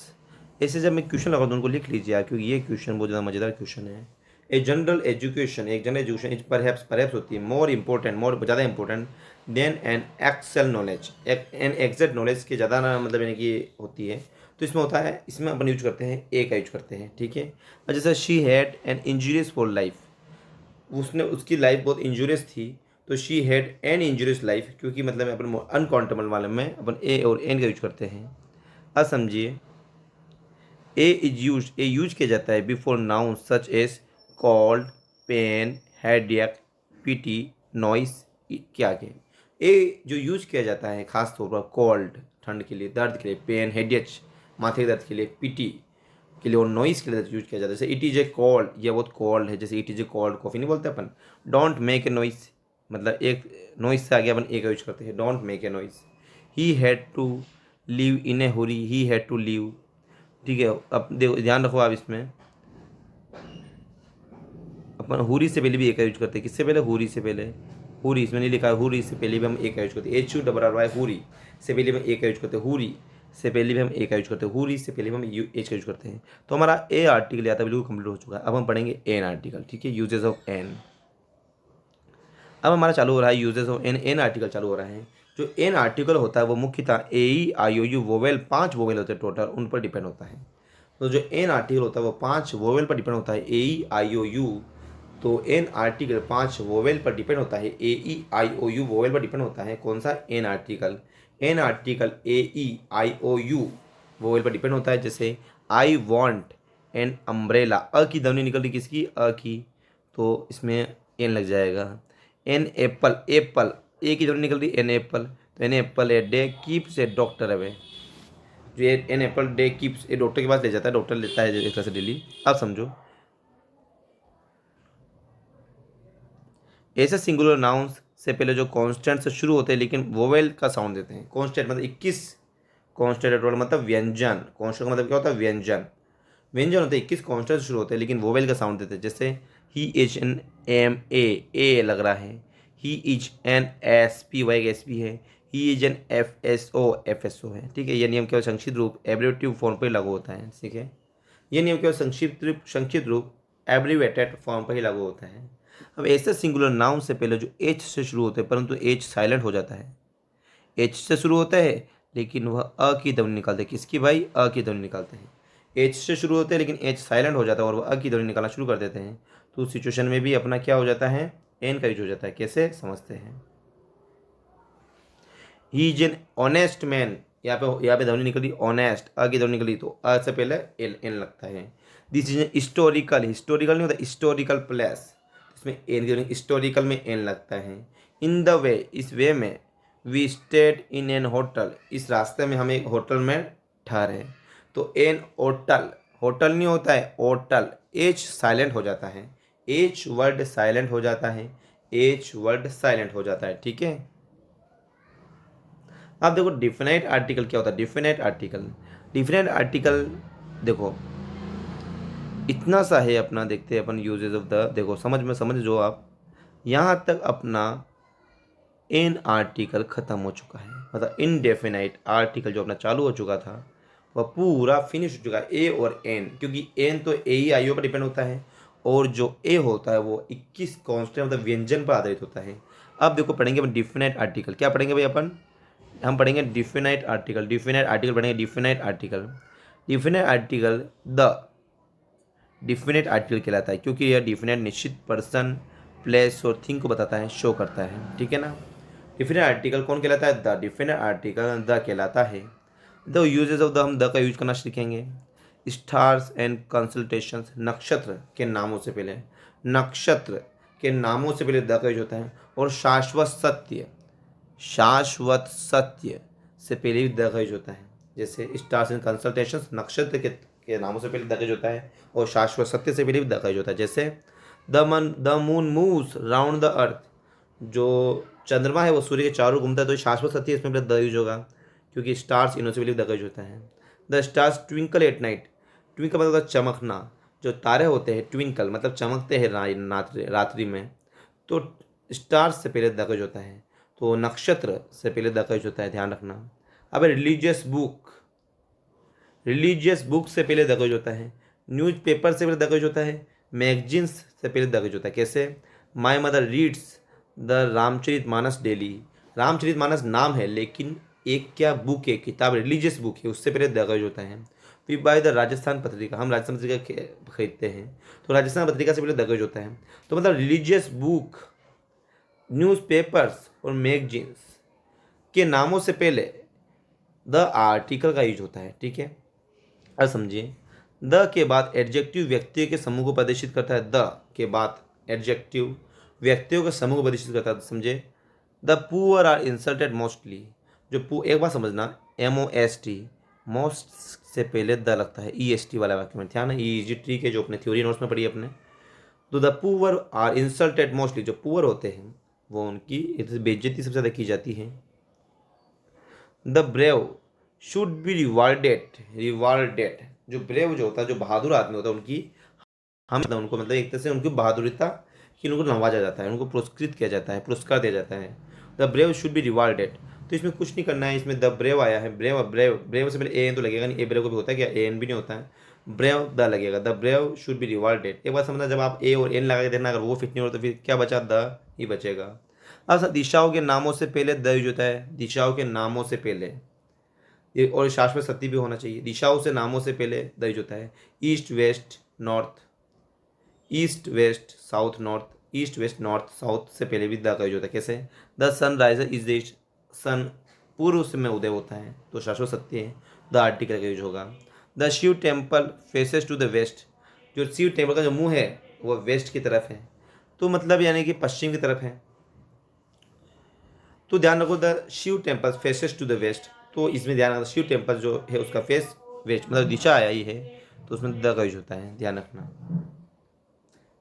ऐसे जब मैं क्वेश्चन लगा दूँ उनको लिख लीजिए यार, क्योंकि ये क्वेश्चन बहुत ज़्यादा मज़ेदार क्वेश्चन है। ए जनरल एजुकेशन, एक जनरल एजुकेशन इज परहैप्स होती है मोर इंपॉर्टेंट, मोर ज़्यादा important than an exact knowledge, an exact knowledge के ज़्यादा ना मतलब यानी कि होती है। तो इसमें होता है, इसमें अपन यूज करते हैं ए का यूज करते हैं, ठीक है। और जैसे she had an injurious for life, उसकी लाइफ बहुत इंजूरियस थी, तो she had an injurious life, क्योंकि मतलब अपन अनकाउंटेबल वाले में अपन ए और एन का यूज करते हैं। अब समझिए, ए यूज किया जाता है before noun such as cold, pain, headache, pity, noise के आगे। ए जो यूज किया जाता है खास तौर पर कॉल्ड ठंड के लिए, दर्द के लिए, पेन हेडेक माथे के दर्द के लिए, पीटी के लिए और नॉइस के लिए यूज किया जाता है। जैसे इट इज़ ए कोल्ड, ये बहुत कोल्ड है, जैसे it is a cold coffee नहीं बोलते अपन। डोंट मेक ए नॉइस, मतलब एक नॉइस से आगे अपन ए का यूज करते हैं, don't make a noise. He had to leave in a hurry, he had to leave, ठीक है। अब देखो ध्यान रखो आप इसमें, अपन हुरी से पहले भी ए का यूज करते हैं, किससे पहले, हुरी से पहले। हुरी इसमें नहीं लिखा है, हुरी से पहले भी हम ए का यूज करते हैं, H U double R Y, hurry से पहले भी हम ए का यूज करते हैं, हुरी से पहले भी हम ए का यूज करते हैं, हुरी से पहले भी हम एच का यूज करते हैं। तो हमारा ए आर्टिकल या था बिल्कुल कंप्लीट हो चुका है। अब हम पढ़ेंगे एन आर्टिकल, ठीक है, यूजेस ऑफ एन। अब हमारा चालू हो रहा है uses of an, an article चालू हो रहा है। जो एन आर्टिकल होता है वो मुख्यतः ए E I O U vowel, 5 vowel होते हैं टोटल, उन पर डिपेंड होता है। तो जो एन आर्टिकल होता है वो 5 वोवेल पर डिपेंड होता है, A E I O U. तो एन आर्टिकल 5 वोवेल पर डिपेंड होता है, A E I O U vowel पर डिपेंड होता है। कौन सा, an article. An article A E I O U vowel पर डिपेंड होता है। जैसे आई वॉन्ट एन अम्ब्रेला, अ की ध्वनि निकल रही किसकी, अ की, तो इसमें एन लग जाएगा। एन एप्पल, एप्पल ए की ध्वनि निकल रही एन एप्पल, तो an apple a day keeps a doctor away. जो an apple day keeps a doctor के पास ले जाता है, डॉक्टर लेता है एक तरह से डेली। अब समझो, ऐसे सिंगुलर नाउन्स से पहले जो कॉन्स्टेंट से शुरू होते हैं लेकिन वोवेल का साउंड देते हैं। कॉन्स्टेंट मतलब 21 कॉन्स्टेंट मतलब व्यंजन, कॉन्स्टेंट का मतलब क्या होता है, व्यंजन। व्यंजन होते हैं 21 कॉन्स्टेंट से शुरू होते हैं लेकिन वोवेल का साउंड देते हैं। जैसे he is an M A लग रहा है, he is an S P Y S P है, he is an F S O है, ठीक है। यह नियम केवल संक्षिप्त रूप एब्रिवेटिव फॉर्म पर लागू होता है, ठीक है। यह नियम केवल संक्षिप्त रूप एब्रिवेटेड फॉर्म पर ही लागू होता है। अब ऐसे सिंगुलर नाउन से पहले जो एच से शुरू होते हैं परंतु एच साइलेंट हो जाता है, एच से शुरू होता है लेकिन वह अ की ध्वनि निकालते हैं, किसकी भाई, अ की ध्वनि निकालते हैं। एच से शुरू होते हैं लेकिन एच साइलेंट हो जाता है और वह अ की ध्वनि निकालना शुरू कर देते हैं। तो उस सिचुएशन में भी अपना क्या हो जाता है, एन का यूज हो जाता है। कैसे समझते हैं, ही इज एन ऑनेस्ट मैन, यहाँ पे ध्वनि निकली ऑनेस्ट, अ की ध्वनि निकली तो अ से पहले एल एन लगता है। This is an historical, historical नहीं होता, हिस्टोरिकल प्लेस, इसमें एन की ध्वनि हिस्टोरिकल में एन लगता है। इन द वे, इस वे में, we stayed in an hotel, इस रास्ते में हम एक होटल में ठहरे। तो एन होटल, होटल नहीं होता है, होटल, एच साइलेंट हो जाता है, एच वर्ड साइलेंट हो जाता है, एच वर्ड साइलेंट हो जाता है, ठीक है। अब देखो डिफिनाइट आर्टिकल क्या होता है, डिफिनाइट आर्टिकल, डिफिनाइट आर्टिकल देखो इतना सा है अपना, देखते हैं अपन यूजेज ऑफ द, देखो समझ जो आप, यहाँ तक अपना एन आर्टिकल ख़त्म हो चुका है, मतलब इनडेफिनाइट आर्टिकल जो अपना चालू हो चुका था वह पूरा फिनिश हो चुका है। ए और एन, क्योंकि एन तो ए ई आई ओ पर डिपेंड होता है और जो ए होता है वो 21 कॉन्स्टेंट मतलब व्यंजन पर आधारित होता है। अब देखो पढ़ेंगे अपन डिफिनाइट आर्टिकल, क्या पढ़ेंगे भाई अपन, हम पढ़ेंगे डिफिनाइट आर्टिकल, डिफिनाइट आर्टिकल पढ़ेंगे, definite article. Definite article the definite article कहलाता है क्योंकि यह डिफिनाइट निश्चित पर्सन, प्लेस और थिंग को बताता है, शो करता है, ठीक है ना। डिफिनाइट आर्टिकल कौन कहलाता है, द, डिफिनाइट आर्टिकल द कहलाता है। द यूजेस ऑफ द, हम द का यूज करना सीखेंगे। स्टार्स एंड कंसल्टेशंस, नक्षत्र के नामों से पहले, नक्षत्र के नामों से पहले द का यूज होता है। और शाश्वत सत्य, शाश्वत सत्य से पहले भी द का यूज होता है। जैसे स्टार्स एंड कंसल्टेशंस, नक्षत्र के नामों से पहले द का यूज होता है और शाश्वत सत्य से पहले भी द का यूज होता है। जैसे the moon moves round the earth, जो चंद्रमा है वो सूर्य के चारों घूमता है, तो शाश्वत सत्य इसमें द यूज होगा क्योंकि स्टार्स इनों से पहले द का यूज होता है। The stars twinkle at night, twinkle मतलब होता है चमकना, जो तारे होते हैं ट्विंकल मतलब चमकते हैं रात्रि में, तो स्टार्स से पहले द का यूज होता है। तो नक्षत्र से पहले द का यूज होता है, ध्यान रखना। अब रिलीजियस बुक, रिलीजियस बुक से पहले द का यूज होता है। न्यूज़पेपर से पहले द का यूज होता है। मैगजीन्स से पहले द का यूज होता है। कैसे, my mother reads the Ramcharit Manas daily, Ramcharit Manas नाम है लेकिन एक क्या बुक है, किताब, रिलीजियस बुक है, उससे पहले द का यूज होता है। We by the Rajasthan Patrika, हम राजस्थान पत्रिका खरीदते हैं तो राजस्थान पत्रिका से पहले द का यूज होता है। तो मतलब रिलीजियस बुक, न्यूज़पेपर्स और मैगजीन्स के नामों से पहले द आर्टिकल का यूज होता है, ठीक है। अब समझिए, द के बाद एडजेक्टिव व्यक्तियों के समूह को प्रदर्शित करता है, द के बाद एडजेक्टिव व्यक्तियों के समूह को प्रदर्शित करता है। समझे, the poor are insulted mostly, जो एक बार समझना, MOST मोस्ट से पहले द लगता है EST वाला वाक्य में, ध्यान है EG ट्री के जो अपने थ्योरी नोट्स में पढ़ी अपने। तो the poor are insulted mostly, जो पुअर होते हैं वो उनकी बेइज्जती सबसे ज़्यादा की जाती है। The brave should be rewarded, जो ब्रेव जो होता है, जो बहादुर आदमी होता है, उनकी हम मतलब उनको मतलब एक तरह से उनकी बहादुरिता कि उनको नवाजा जाता है, उनको पुरस्कृत किया जाता है, पुरस्कार दिया जाता है। The brave should be rewarded, तो इसमें कुछ नहीं करना है, इसमें द ब्रेव आया है, ब्रेव ब्रेव ब्रेव से पहले एन तो लगेगा नहीं, ए ब्रेव को भी होता है क्या, एन भी नहीं होता है, ब्रेव द लगेगा, the brave should be rewarded. एक बात समझना, जब आप ए और एन लगा के देखना, अगर वो फिट नहीं हो रहा तो फिर क्या बचा, द ही बचेगा। अब दिशाओं के नामों से पहले द यूज होता है, दिशाओं के नामों से पहले, ये और शाश्वत सत्य भी होना चाहिए, दिशाओं से नामों से पहले द यूज होता है। East west north, east west south north, east west north south से पहले भी द का यूज होता है। कैसे, the sun riser is the east, sun पूर्व से में उदय होता है, तो शाश्वत सत्य है, द आर्टिकल का यूज होगा। The Shiva temple faces to the west, जो शिव टेम्पल का जो मुंह है वो वेस्ट की तरफ है, तो मतलब यानी कि पश्चिम की तरफ है। तो ध्यान रखो, the Shiva temple faces to the west, तो इसमें ध्यान रखना शिव टेम्पल जो है उसका फेस वेस्ट, मतलब दिशा आया ही है, तो उसमें द का यूज होता है, ध्यान रखना,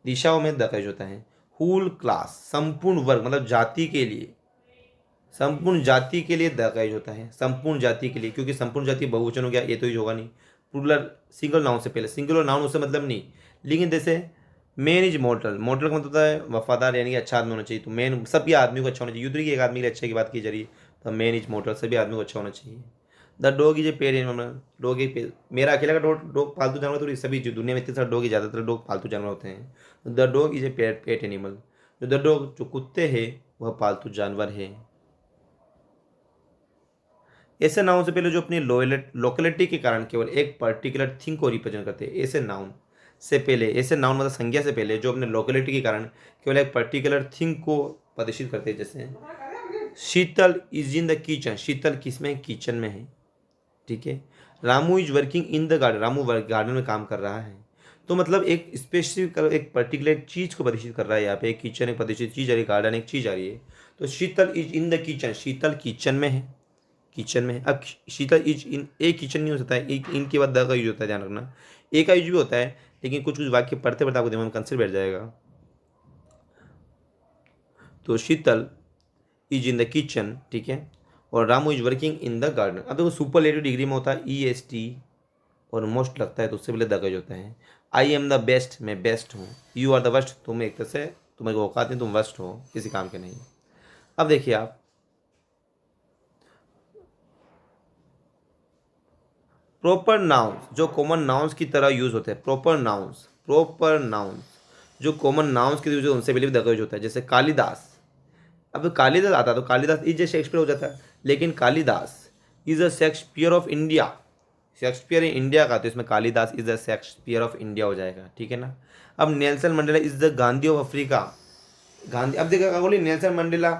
दिशाओं में द का यूज होता है। होल क्लास, संपूर्ण वर्ग मतलब जाति के लिए, संपूर्ण जाति के लिए द का यूज होता है, संपूर्ण जाति के लिए, क्योंकि संपूर्ण जाति बहुवचन हो गया, ये तो यूज होगा नहीं। प्लूरल सिंगल नाउन से पहले, सिंगल और नाउन उससे मतलब नहीं, लेकिन जैसे मैन इज मॉडल, मॉडल का मतलब होता है वफादार, यानी कि अच्छा आदमी होना चाहिए, तो मैन सभी आदमी को अच्छा होना चाहिए, युद्ध की एक आदमी के लिए अच्छे की बात की जा रही है, तो मैन इज मॉडल, सभी आदमी को अच्छा होना चाहिए। The dog is a pet animal, dog एक मेरा अकेला का डॉग पालतू जानवर थोड़ी, सभी जो दुनिया में इतने सारे डॉग ही, ज़्यादातर डॉग पालतू जानवर होते हैं। The dog is a pet animal, जो द डॉग जो कुत्ते हैं वह पालतू जानवर है। ऐसे नाउन से पहले जो अपनी लोकेलिटी के कारण केवल एक पर्टिकुलर थिंग को रिप्रेजेंट करते हैं, ऐसे नाउन से पहले, ऐसे नाउन मतलब संज्ञा से पहले जो अपने लोकेलिटी के कारण केवल एक पर्टिकुलर थिंग को प्रदर्शित करते हैं, जैसे शीतल इज इन द किचन, शीतल किसमें, किचन में है, ठीक है। Ramu is working in the garden, Ramu garden में काम कर रहा है, तो मतलब एक स्पेसिफिक एक पर्टिकुलर चीज़ को प्रदर्शित कर रहा है, यहाँ पे एक किचन एक प्रदर्शित चीज़ आ रही है, गार्डन एक चीज़ आ रही है, तो Sheetal is in the kitchen, Sheetal kitchen में है, किचन में है। अब शीतल इज इन ए किचन नहीं हो सकता है, एक इन के बाद द का यूज होता है, ध्यान रखना, ए का यूज भी होता है, लेकिन कुछ कुछ वाक्य पढ़ते पढ़ते आपको दिमाग में कंसेप्ट बैठ जाएगा। तो Sheetal is in the kitchen, ठीक है, और Ramu is working in the garden. अब देखो सुपरलेटिव डिग्री में होता है EST और मोस्ट लगता है, तो उससे पहले द का यूज होता है। आई एम द बेस्ट, मैं बेस्ट हूँ, यू आर द वर्स्ट, तुम एक तरह से तुम्हें औकात नहीं, तुम वर्स्ट हो, किसी काम के नहीं। अब देखिए आप, प्रॉपर नाउन्स जो कॉमन नाउन्स की तरह यूज होते हैं, प्रॉपर नाउन्स जो कॉमन नाउन्स की यूज होते हैं, उनसे पहले भी द का यूज होता है, जैसे कालिदास। अब कालिदास आता तो कालिदास इज ए शेक्सपियर हो जाता है, लेकिन Kalidas is a Shakespeare of India, Shakespeare India का, तो इसमें Kalidas is the Shakespeare of India हो जाएगा, ठीक है ना। अब Nelson Mandela is the Gandhi of Africa, Gandhi, अब देखा क्या बोली, Nelson Mandela,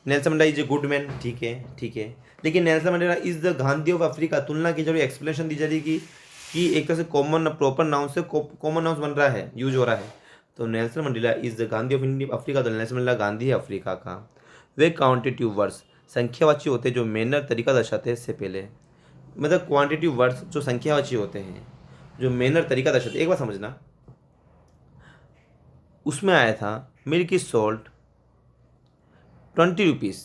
Nelson Mandela is a good man, ठीक है, ठीक है, लेकिन Nelson Mandela is the Gandhi of Africa, तुलना की जरूरी, एक्सप्लेनेशन दी जा रही कि एक तरह से कॉमन प्रॉपर नाउन से कॉमन नाउन बन रहा है, यूज हो रहा है, तो Nelson Mandela is the Gandhi of India Africa, तो नेल्सन मंडेला गांधी है अफ्रीका का। वे क्वांटिटिव वर्ड्स संख्यावाची होते हैं जो मैनर तरीका दर्शाते हैं, इससे पहले मतलब क्वांटिटिव वर्ड्स जो संख्यावाची होते हैं जो मैनर तरीका दर्शाते, एक बार समझना, उसमें आया था milk is sold 20 rupees,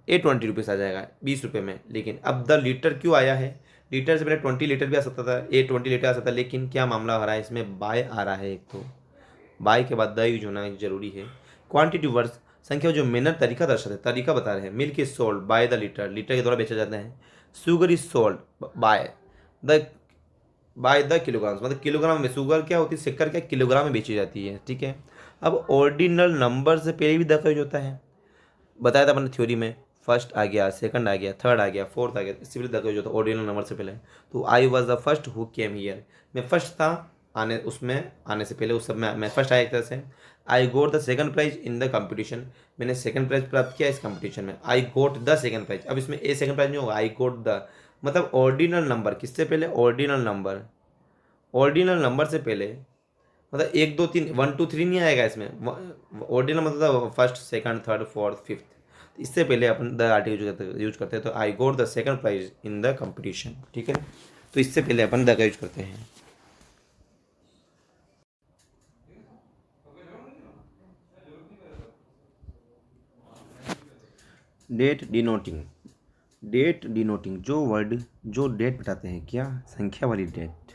a 20 rupees आ जाएगा 20 रुपये में, लेकिन अब द लीटर क्यों आया है, लीटर से पहले 20 लीटर भी आ सकता था, ए 20 लीटर आ सकता है, लेकिन क्या मामला आ रहा है इसमें, बाय आ रहा है, एक तो बाय के बाद द यूज होना जरूरी है। क्वांटिटी वर्ड्स संख्या जो मैनर तरीका दर्शाते, तरीका बता रहे हैं, milk is sold by the litre, litre के द्वारा बेचा जाता है। Sugar is sold the by the kilogram, मतलब किलोग्राम में, शुगर क्या होती है, शक्कर क्या किलोग्राम में बेची जाती है, ठीक है। अब ऑर्डिनल नंबर से पहले भी द का यूज होता है, बताया था अपने थ्योरी में, फर्स्ट आ गया, सेकंड आ गया, थर्ड आ गया, फोर्थ आ गया, इससे पहले द का यूज होता है ऑर्डिनल नंबर से पहले। तो I was the first who came here, मैं फर्स्ट था आने, उसमें आने से पहले, उस सब में मैं फर्स्ट आया एक तरह से। I got the second prize in the competition, मैंने सेकंड प्राइज प्राप्त किया इस कंपटीशन में। I got the second prize, अब इसमें ए सेकंड प्राइज नहीं होगा, आई गोट द, मतलब ऑर्डिनल नंबर किससे पहले, ऑर्डिनल नंबर, ऑर्डिनल नंबर से पहले, मतलब 1 2 3 1 2 3 नहीं आएगा इसमें, ऑर्डिनल मतलब first second third fourth fifth, इससे पहले अपन द आर्टिकल यूज करते हैं, तो I got the second prize in the competition, ठीक है ना। तो इससे पहले अपन द का यूज करते हैं। डेट डिनोटिंग, डेट डिनोटिंग जो वर्ड जो डेट बताते हैं, क्या संख्या वाली डेट,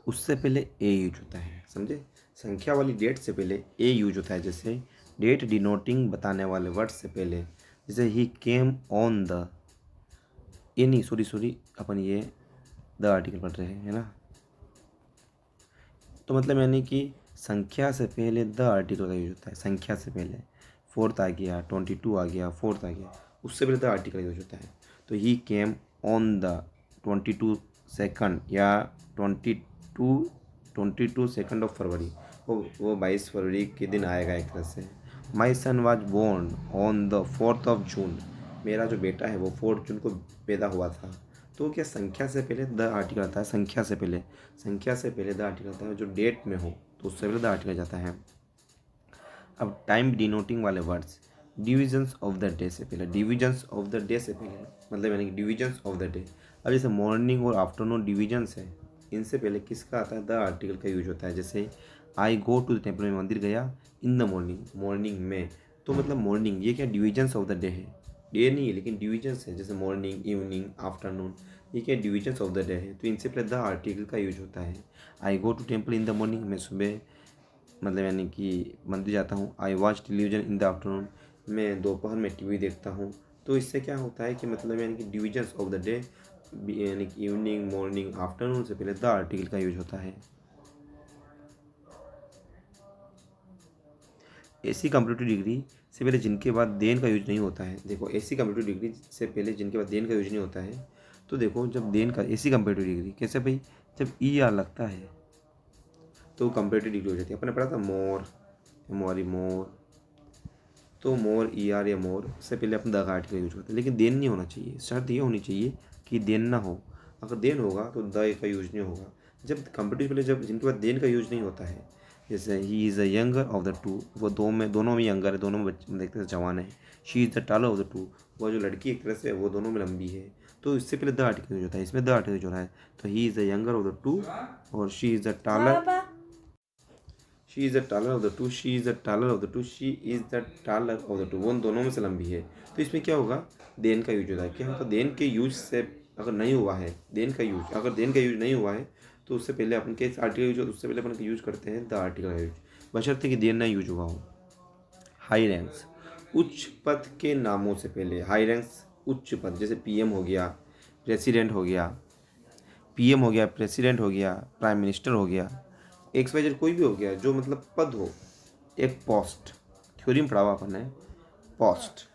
उससे पहले ए यूज होता है, समझे। संख्या वाली डेट से पहले ए यूज होता है। जैसे डेट डिनोटिंग बताने वाले वर्ड से पहले, जैसे ही केम ऑन द, ये नहीं, सॉरी अपन ये द आर्टिकल पढ़ रहे हैं, है ना। तो मतलब यानी कि संख्या से पहले द आर्टिकल का यूज होता है। संख्या से पहले फोर्थ आ गया, 22 आ गया, फोर्थ आ गया, उससे पहले द आर्टिकल यूज होता है। तो ही केम ऑन द 22 सेकंड या 22 सेकंड ऑफ फरवरी, वो 22 फरवरी के दिन आएगा एक तरह से। My son was born on the 4th of June, मेरा जो बेटा है वो 4 जून को पैदा हुआ था। तो क्या संख्या से पहले द आर्टिकल आता है, संख्या से पहले, संख्या से पहले द आर्टिकल आता है। जो डेट में हो तो उससे पहले द आर्टिकल जाता है। अब टाइम डिनोटिंग वाले words, divisions of the day से पहले, डिविजन्स ऑफ द डे से पहले मतलब यानी कि डिविजन्स ऑफ द डे। अब जैसे मॉर्निंग और आफ्टरनून डिविजन्स है, इनसे पहले किसका आता है, द आर्टिकल का यूज होता है। जैसे आई गो टू द टेम्पल, में मंदिर गया, इन द मॉर्निंग, मॉर्निंग में। तो मतलब मॉर्निंग ये क्या डिविजन्स ऑफ द डे है, डे नहीं है लेकिन डिविजन्स है। जैसे मॉर्निंग, इवनिंग, आफ्टरनून, ये क्या डिविजन्स ऑफ द डे है। तो इनसे पहले द आर्टिकल का यूज होता है। I go to temple in the morning, मैं सुबह मतलब यानी कि मंदिर जाता हूँ। I watch television in the afternoon, मैं दोपहर में टीवी देखता हूँ। तो इससे क्या होता है कि मतलब यानी कि डिविजन्स ऑफ द डे, यानी कि इवनिंग, मॉर्निंग, आफ्टरनून से पहले द आर्टिकल का यूज होता है। ऐसी कंप्यूटर डिग्री से पहले जिनके बाद देन का यूज नहीं होता है, देखो ऐसी कंप्यूटर डिग्री से पहले जिनके बाद देन का यूज नहीं होता है, तो देखो जब देन का, ऐसी कंप्यूटर डिग्री कैसे भाई, जब ई आर लगता है तो कंप्यूटर डिग्री हो जाती है। अपने पढ़ा था मोर, मोरी मोर, तो मोर ई आर या मोर से पहले अपन द का आर्टिकल यूज करते हैं। लेकिन देन नहीं होना चाहिए, शर्त ये होनी चाहिए कि देन ना हो। अगर देन होगा तो द का यूज नहीं होगा। जब कंप्यूटर पहले, जब जिनके बाद देन का यूज नहीं होता है, जैसे ही is the younger of the two, वो दोनों में यंगर है, दोनों में बच्चे देखते हैं जवान है। She is the taller of the two, वो जो लड़की एक तरह से वो दोनों में लंबी है। तो इससे पहले द आर्टिकल यूज होता है, इसमें द आर्टिकल यूज हो रहा है। तो he is the younger of the two और she is the taller, she is the taller of the two, she is the taller of the two, she is the taller of the two, वो उन दोनों में से लंबी है। तो इसमें क्या होगा, देन का यूज होता है। क्या होता है, देन के यूज से अगर नहीं हुआ है, देन का यूज, अगर देन का यूज नहीं हुआ है तो उससे पहले अपन के आर्टिकल यूज, उससे पहले अपन यूज करते हैं द आर्टिकल का यूज, बशर्ते कि देन ना यूज हुआ हो। हाई रैंक्स, उच्च पद के नामों से पहले, हाई रैंक्स उच्च पद, जैसे पीएम हो गया, प्रेसिडेंट हो गया, पीएम हो गया, प्रेसिडेंट हो गया, प्राइम मिनिस्टर हो गया, एक्स वाई जेड कोई भी हो गया जो मतलब पद हो। एक पोस्ट, थ्योरी में पढ़ा हुआ अपन ने, पोस्ट,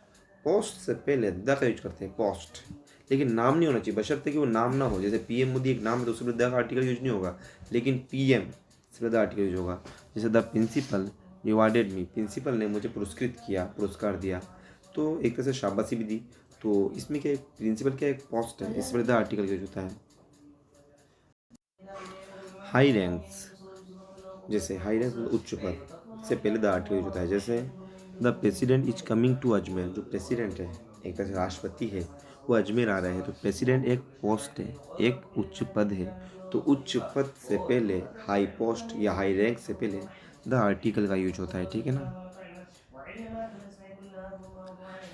पोस्ट से पहले द का यूज करते हैं, पोस्ट। लेकिन नाम नहीं होना चाहिए, बशर्ते कि वो नाम ना हो। जैसे पीएम मोदी एक नाम है तो उसमें द का आर्टिकल यूज नहीं होगा, लेकिन पीएम से द आर्टिकल यूज होगा। जैसे the principal rewarded me, principal ने मुझे पुरस्कृत किया, पुरस्कार दिया, तो एक तरह से शाबाशी भी दी। तो इसमें क्या, प्रिंसिपल क्या एक पोस्ट है, इस पर द आर्टिकल यूज होता है। हाई रैंक्स, जैसे हाई रैंक मतलब उच्च पद से पहले द आर्टिकल यूज होता है। जैसे the president is coming to Ajmer, जो प्रेसिडेंट है एक तरह से राष्ट्रपति है, वो अजमेर आ रहे हैं। तो प्रेसिडेंट एक पोस्ट है, एक उच्च पद है। तो उच्च पद से पहले, हाई पोस्ट या हाई रैंक से पहले द आर्टिकल का यूज होता है, ठीक है ना।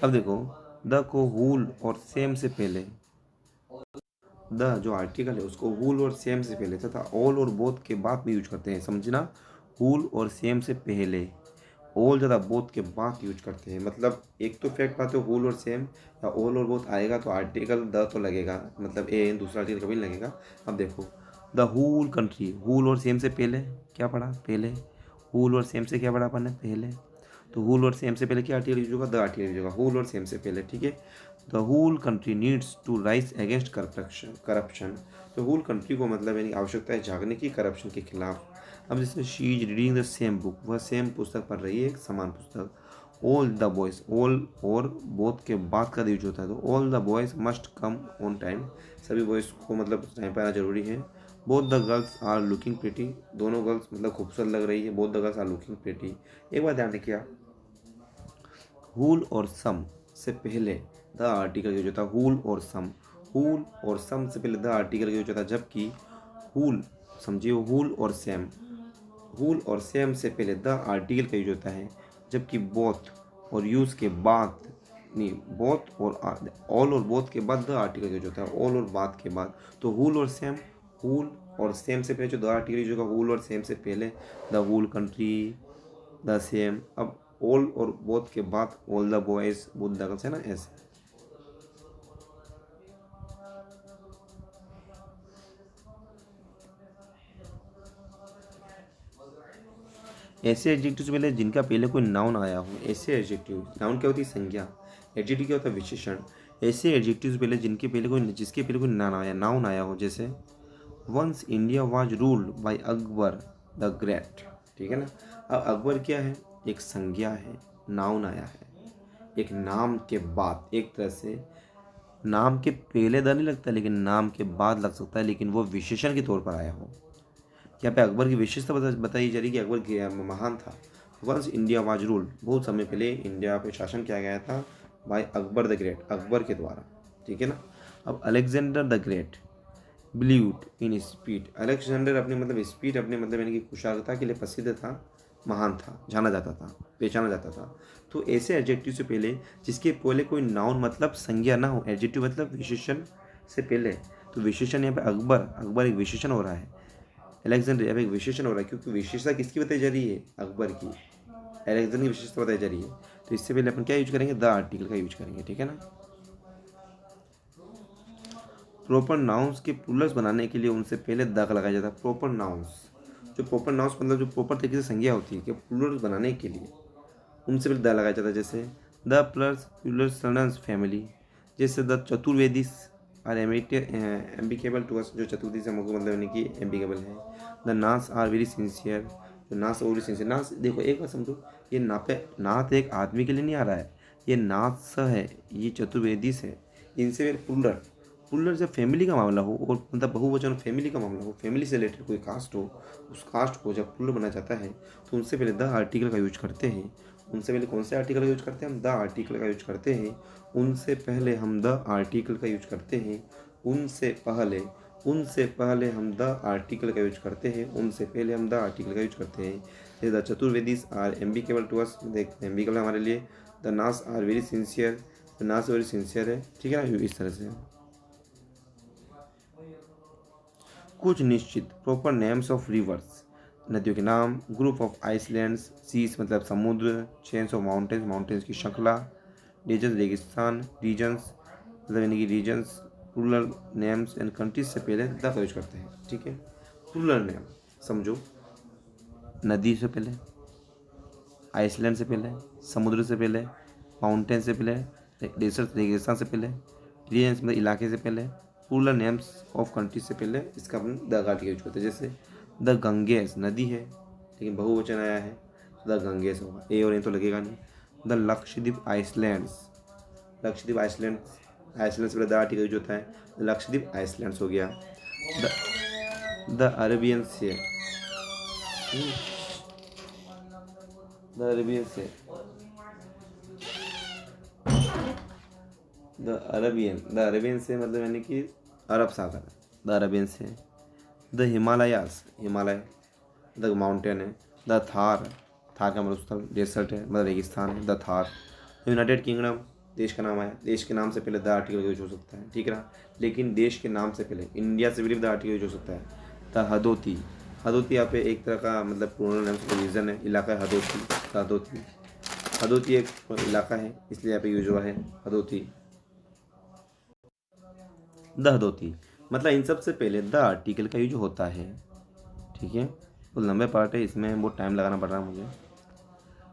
अब देखो, द को हुल और सेम से पहले, द जो आर्टिकल है उसको हुल और सेम से पहले तथा ऑल और बोथ के बाद में यूज करते हैं, समझना। हुल और सेम से पहले, ऑल तथा बोथ के बाद यूज करते हैं। मतलब एक तो फैक्ट बात है, हुल और सेम या ऑल और बोथ आएगा तो आर्टिकल द तो लगेगा, मतलब ए, दूसरा आर्टिकल कभी नहीं लगेगा। अब देखो, द होल कंट्री, हुल और सेम से पहले क्या पढ़ा, पहले हुल और सेम से क्या पढ़ा अपन ने, पहले। तो हुल और सेम से पहले क्या आर्टिकल यूज होगा, द आर्टिकल यूज होगा, हुल और सेम से पहले, ठीक है। The whole country needs to rise against corruption, तो होल कंट्री को मतलब यानी आवश्यकता है जागने की करप्शन के खिलाफ। अब जैसे she is reading the same book, वह सेम पुस्तक पढ़ रही है, एक समान पुस्तक। ऑल द बॉयज़, ऑल और बोथ के बाद का यूज होता है, तो all the boys must come on time, सभी बॉयज़ को मतलब टाइम पर आना जरूरी है। Both the girls are looking pretty, दोनों गर्ल्स मतलब खूबसूरत लग रही है, both the girls are looking pretty. एक बार ध्यान रखिए, हुल और सम से पहले द आर्टिकल का यूज होता है हुल और सम। हुल और सम से पहले द आर्टिकल का यूज होता है, जबकि हुल, समझिए, हुल और सेम से पहले द आर्टिकल का यूज होता है, जबकि बोथ और यूज के बाद, नहीं, बोथ और ऑल और बोथ के बाद द आर्टिकल का यूज होता है, ऑल और बाद के बाद। तो हुल और सेम से पहले जो द आर्टिकल यूज होगा, हुल और सेम से पहले the whole country, the same. अब ऑल और बोथ के बाद all the boys, both the girls, है ना, ऐसे। ऐसे एडजेक्टिव से पहले जिनका पहले कोई नाउन आया हो, ऐसे एडजेक्टिव, नाउन क्या होती है, संज्ञा, एडजेक्टिव क्या होता है, विशेषण। ऐसे एडजेक्टिव से पहले जिसके पहले कोई नाउन आया हो, जैसे once India was ruled by Akbar the great, ठीक है ना। अब अकबर क्या है, एक संज्ञा है, नाउन आया है, एक नाम के बाद, एक तरह से नाम के पहले द नहीं लगता, लेकिन नाम के बाद लग सकता है, लेकिन वो विशेषण के तौर पर आया हो। यहाँ पे अकबर की विशेषता बताई जा रही कि अकबर महान था। वंस इंडिया वाज रूल्ड, बहुत समय पहले इंडिया पे शासन किया गया था by Akbar the great, Akbar के द्वारा, ठीक है ना। अब Alexander the great believed in speed, Alexander अपने मतलब स्पीड, अपने मतलब यानी कि कुशाग्रता के लिए प्रसिद्ध था, महान था, जाना जाता था, पहचाना जाता था। तो ऐसे एडजेक्टिव से पहले जिसके पहले कोई नाउन मतलब संज्ञा ना हो, एडजेक्टिव मतलब विशेषण से पहले, तो विशेषण यहाँ पे अकबर एक विशेषण हो रहा है, अलेक्जेंडर अब एक विशेषण हो रहा है, क्योंकि विशेषता किसकी बताई जा रही है, अकबर की, अलेक्जेंडर की विशेषता बताई जा रही है। तो इससे पहले अपन क्या यूज करेंगे, द आर्टिकल का यूज करेंगे, ठीक है ना। प्रॉपर नाउन्स के प्लूरल्स बनाने के लिए उनसे पहले द का लगाया जाता है। प्रॉपर नाउन्स, जो प्रॉपर नाउन्स मतलब जो प्रॉपर तरीके से संज्ञा होती है, कि प्लूरल्स बनाने के लिए उनसे पहले द लगाया जाता है। जैसे the plus plurals sons family, जैसे the Chaturvedi are amicable to us, जो चतुर्वेदी से हमको मतलब यानी कि एम्बिकेबल है। द नास आर वेरी सिंसियर, जो नास वेरी सिंसियर, नास देखो एक बार समझो, ये नात एक आदमी के लिए नहीं आ रहा है, ये नास है, ये चतुर्वेदी है, इनसे प्लूरल, प्लूरल जब फैमिली का मामला हो, और मतलब बहुवचन फैमिली का मामला हो, फैमिली से रिलेटेड कोई कास्ट हो, उस कास्ट को जब प्लूरल बनाया जाता है, तो उनसे पहले द आर्टिकल का यूज करते हैं। उनसे पहले कौन से आर्टिकल का यूज करते हैं, हम द आर्टिकल का यूज करते हैं। उनसे पहले हम द आर्टिकल का यूज करते हैं। उनसे पहले हम द आर्टिकल का यूज करते हैं। उनसे पहले हम द आर्टिकल का यूज करते हैं। द चतुर्वेदीज आर एम्बिकेबल टू अस, एम्बिकेबल हमारे लिए। द नास आर वेरी सिंसियर, द नास वेरी सिंसियर है, ठीक है ना, इस तरह से। कुछ निश्चित प्रॉपर नेम्स ऑफ रिवर्स, नदियों के नाम, ग्रुप ऑफ आइसलैंड्स, सीज मतलब समुद्र, चेन्स ऑफ माउंटेन्स, माउंटेन्स की श्रृंखला, डेजर्ट रेगिस्तान, रीजन्स मतलब यानी कि regions, rural names and countries से पहले द का यूज करते हैं, ठीक है। रूरल नेम समझो, नदी से पहले, आइसलैंड से पहले, समुद्र से पहले, माउंटेन से पहले, डेजर्ट रेगिस्तान से पहले, रीजन्स मतलब इलाके से पहले, रूरल नेम्स ऑफ कंट्रीज से पहले इसका अपन द का यूज करते हैं। जैसे द गंगेस नदी है, लेकिन बहुवचन आया है, द गंगेस होगा, ए और ए तो लगेगा नहीं। The Lakshadweep islands, Lakshadweep island से पहले द आर्टिकल यूज होता है, लक्षद्वीप आइसलैंड्स हो गया। The Arabian sea, the Arabian sea, the Arabian से मतलब यानी कि अरब सागर, the Arabian sea. The Himalayas, Himalaya, the mountain है। द थार, थार का मरुस्थल, डेसर्ट है मतलब रेगिस्तान है, द थार। यूनाइटेड किंगडम, देश का नाम आया, देश के नाम से पहले द आर्टिकल यूज हो सकता है, ठीक है। लेकिन देश के नाम से पहले इंडिया से भी द आर्टिकल यूज हो सकता है। द हदोती, हदोती यहाँ पे एक तरह का मतलब प्लूरल नेम से रीजन है, इलाका है हदोती, हदोती, हदोती एक इलाका है, इसलिए यहाँ पे यूज हुआ है हदोती। द हदोती मतलब इन सब से पहले द आर्टिकल का यूज होता है, ठीक है। तो लंबे पार्ट है, इसमें बहुत टाइम लगाना पड़ रहा है मुझे।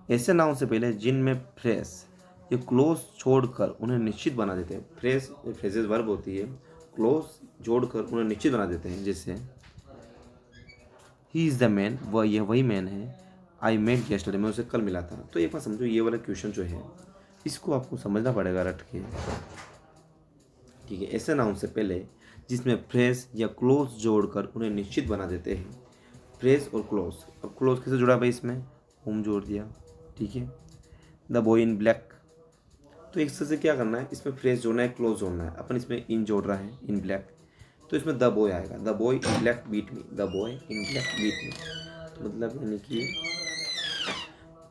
ऐसे नाउन से पहले जिनमें फ्रेस ये क्लोज छोड़कर उन्हें निश्चित बना देते हैं, फ्रेस फ्रेजेस वर्ब होती है, क्लोज जोड़कर उन्हें निश्चित बना देते हैं। जैसे ही इज़ द मैन, वह यह वही मैन है, आई मेट येस्टरडे, मैं उसे कल मिला था। तो एक बात समझो, ये वाला क्वेश्चन जो है इसको आपको समझना पड़ेगा रट के, ठीक है। ऐसे नाउन से पहले जिसमें फ्रेस या क्लोज जोड़कर उन्हें निश्चित बना देते हैं, फ्रेस और क्लोज। अब क्लोज कैसे जुड़ा भाई, इसमें होम जोड़ दिया, ठीक है। द बॉय इन ब्लैक, तो एक से क्या करना है, इसमें फ्रेज जोड़ना है, क्लोज जोड़ना है। अपन इसमें इन जोड़ रहा है, इन ब्लैक, तो इसमें द बॉय आएगा, the boy in black beat me, the boy in black beat me. तो मतलब यानी कि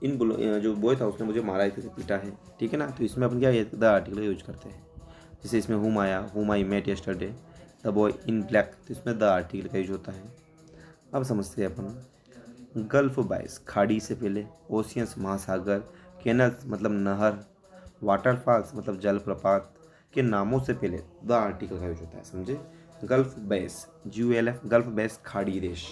जो बॉय था उसने मुझे मारा है, किसी पीटा है, ठीक है ना। तो इसमें अपन क्या द आर्टिकल यूज करते हैं। जैसे इसमें हुम आया, whom I met yesterday, the boy in black, तो इसमें द आर्टिकल का यूज होता है। अब समझते हैं अपन गल्फ बाइस, खाड़ी से पहले, ओशियंस महासागर, कैनल्स मतलब नहर, वाटरफॉल्स मतलब जलप्रपात के नामों से पहले द आर्टिकल का यूज होता है, समझे। Gulf base, GULF, gulf base खाड़ी देश,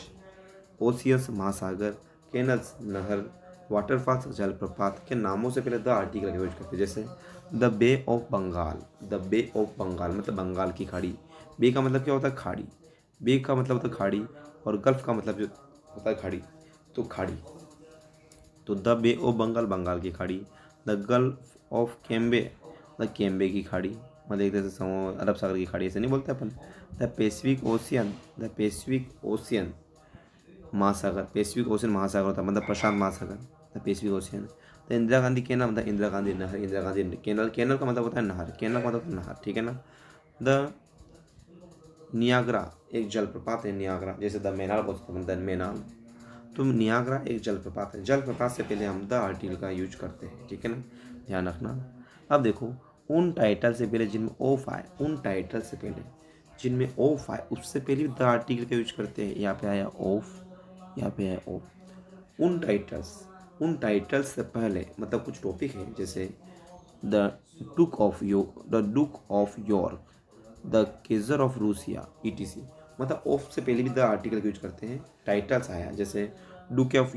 ओशियंस महासागर, कैनल्स नहर, वाटरफॉल्स जलप्रपात के नामों से पहले द आर्टिकल का यूज करते हैं। जैसे the bay of Bengal, the bay of Bengal मतलब बंगाल की खाड़ी। बे का मतलब क्या होता है, खाड़ी। बे का मतलब होता है खाड़ी, और गल्फ का मतलब जो होता है खाड़ी, तो खाड़ी। तो the bay of Bengal, Bengal की खाड़ी। The gulf of Cambay, the Cambay की खाड़ी, मतलब एक तरह से अरब सागर की खाड़ी, ऐसे नहीं बोलते अपन। The Pacific Ocean, the Pacific Ocean महासागर, पैसिफिक ओशियन महासागर होता है मतलब प्रशांत महासागर, the Pacific Ocean. The Indira Gandhi Canal मतलब इंदिरा गांधी नहर, इंदिरा गांधी कैनल, कैनल का मतलब होता है नहर, कैनल का मतलब होता है नहर, ठीक है ना। द नियाग्रा एक जलप्रपात है, नियाग्रा, जैसे द मेनाल बोलते हैं, द मेनाल। तो नियाग्रा एक जलप्रपात है, जलप्रपात से पहले हम द आर्टिकल का यूज करते हैं, ठीक है ना, ध्यान रखना। अब देखो उन टाइटल से पहले जिनमें ऑफ आए, उन टाइटल से पहले जिनमें ऑफ आए उससे पहले द आर्टिकल का यूज करते हैं। यहाँ पे आया ऑफ, यहाँ पे आया ऑफ। उन टाइटल्स से पहले मतलब कुछ टॉपिक है, जैसे the duke of York, the Kjær of Russia, ETC। मतलब ऑफ से पहले भी द आर्टिकल यूज करते हैं, टाइटल्स आया। जैसे डुक ऑफ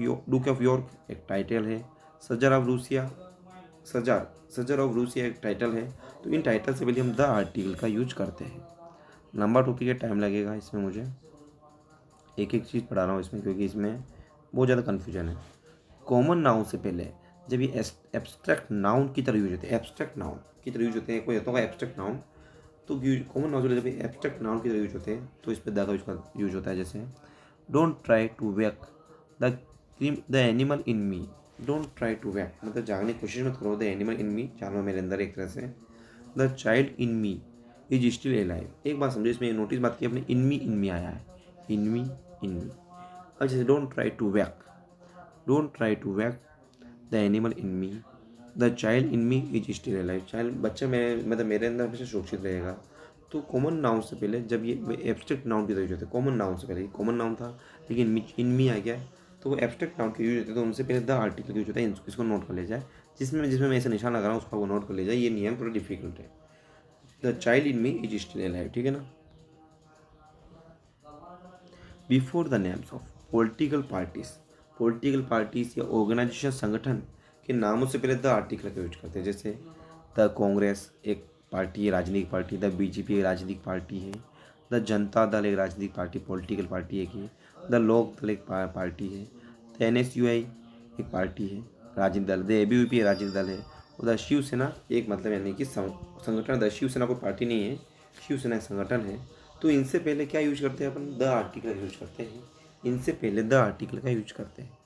यॉर्क एक टाइटल है, Sajar of Russia, Sajar of Russia एक टाइटल है। तो इन टाइटल से पहले हम द आर्टिकल का यूज करते हैं। लंबा टॉपिक है, टाइम लगेगा इसमें, मुझे एक एक चीज़ पढ़ा रहा हूँ इसमें क्योंकि इसमें बहुत ज़्यादा कन्फ्यूजन है। कॉमन नाउन से पहले जब ये एब्स्ट्रैक्ट नाउन की तरह यूज होते हैं, एब्स्ट्रैक्ट नाउन की तरह यूज होते हैं, कोई होता होगा एब्स्ट्रैक्ट नाउन, तो कॉमन नाउन जब एब्स्ट्रैक्ट नाउन की तरह यूज होते हैं तो इस पर द का यूज होता है। जैसे don't try to wake the animal in me, don't try to wake मतलब जागने की कोशिश मत करो, द एनिमल इन मी जानवर मेरे अंदर, एक तरह से the child in me is still alive. एक बात समझो इसमें, नोटिस बात की अपने इन मी आया है, इन मी। अब जैसे don't try to wake the animal in me, the child in me is still alive, child बच्चा मेरे मतलब मेरे अंदर हमेशा सुरक्षित रहेगा। तो कॉमन नाउन से पहले जब ये एब्स्ट्रैक्ट नाउन की तरह यूज होते हैं, कॉमन नाउन से पहले कॉमन नाउन था लेकिन इन मी आ गया, तो वो एब्स्ट्रैक्ट नाउन के यूज होते हैं, तो उनसे पहले द आर्टिकल यूज होता है। इसको नोट कर ले जाए, जिसमें जिसमें मैं ऐसे निशान लगा रहा हूँ उसको वो नोट कर ले जाए, ये नियम थोड़ा डिफिकल्ट है। The child in me is still alive, ठीक है ना। Before the names of political parties या ऑर्गेनाइजेशन संगठन के नामों से पहले द आर्टिकल का यूज करते हैं। जैसे द कांग्रेस एक पार्टी है, राजनीतिक पार्टी, द BJP एक राजनीतिक पार्टी है, द जनता दल एक राजनीतिक पार्टी, पॉलिटिकल पार्टी एक है, द लोक दल एक पार्टी है, द NSUI एक पार्टी है, राजनीतिक दल, द ABVP राजनीतिक दल है, और द शिवसेना एक मतलब यानी कि संगठन। द शिवसेना कोई पार्टी नहीं है, शिवसेना एक संगठन है। तो इनसे पहले क्या यूज करते हैं अपन, द आर्टिकल यूज करते हैं, इनसे पहले द आर्टिकल का यूज करते हैं।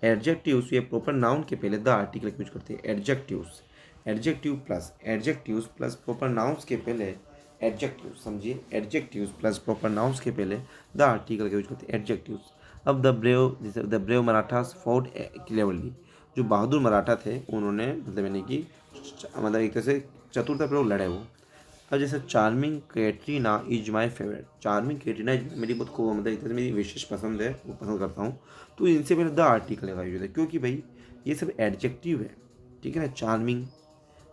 एडजेक्टिव्स ये प्रॉपर नाउन के पहले द आर्टिकल का यूज करते हैं। एडजेक्टिव्स प्लस प्रॉपर नाउन्स के पहले एडजेक्टिव्स, समझिए, एडजेक्टिव्स प्लस प्रॉपर नाउन्स के पहले द आर्टिकल का यूज करते हैं, एडजेक्टिव्स। अब the brave Marathas fought cleverly, जो बहादुर मराठा थे उन्होंने मतलब यानी कि मतलब एक तरह से चतुरतापूर्वक लड़े वो। अब जैसे charming Katrina is my favourite, charming Katrina मेरी बहुत को मतलब एक तरह से मेरी विशेष पसंद है, वो पसंद करता हूँ। तो इनसे पहले द आर्टिकल लगा यूज है, क्योंकि भाई ये सब एडजेक्टिव है, ठीक है ना। चार्मिंग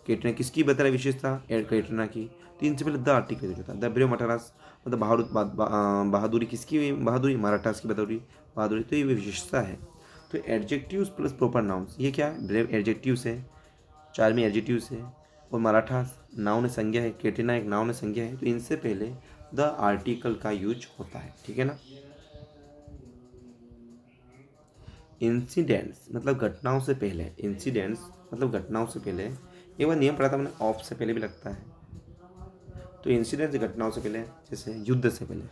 कैटरीना किसकी बता रहा विशेषता, कैटरीना की, तो इनसे पहले द आर्टिकल यूज होता है। द ब्रेव मराठास मतलब बहादुरी किसकी, बहादुरी मराठास की बहादुरी, तो ये विशेषता है। तो एडजेक्टिव्स प्लस प्रॉपर नाउन्स, ये क्या है, ब्रेव एडजेक्टिव्स है, चार्मिंग एडजेक्टिव्स है, और मराठा नाउन संज्ञा है, कैटरीना एक नाउन संज्ञा है। तो इनसे पहले द आर्टिकल का यूज होता है, ठीक है ना। इंसिडेंट्स मतलब घटनाओं से पहले, इंसिडेंट्स मतलब घटनाओं से पहले, ये वह नियम पढ़ा था मैंने, ऑफ से पहले भी लगता है। तो इंसिडेंट्स घटनाओं से पहले, जैसे युद्ध से पहले,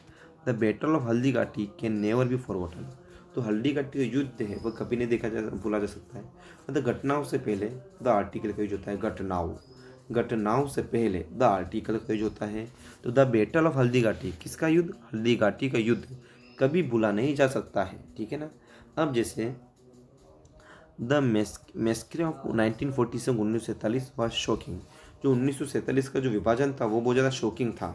the battle of Haldi Ghati can never be forgotten, तो हल्दी घाटी का युद्ध है वह कभी नहीं भूला जा सकता है। मतलब घटनाओं से पहले द आर्टिकल का यूज होता है, घटनाओं से पहले द आर्टिकल का यूज होता है। तो the battle of Haldi Ghati, किसका युद्ध? हल्दी घाटी का युद्ध कभी भूला नहीं जा सकता है, ठीक है ना। अब जैसे द मैस्क्रे ऑफ 1947 1947 वॉज शॉकिंग, जो 1947 का जो विभाजन था वो बहुत ज़्यादा शॉकिंग था।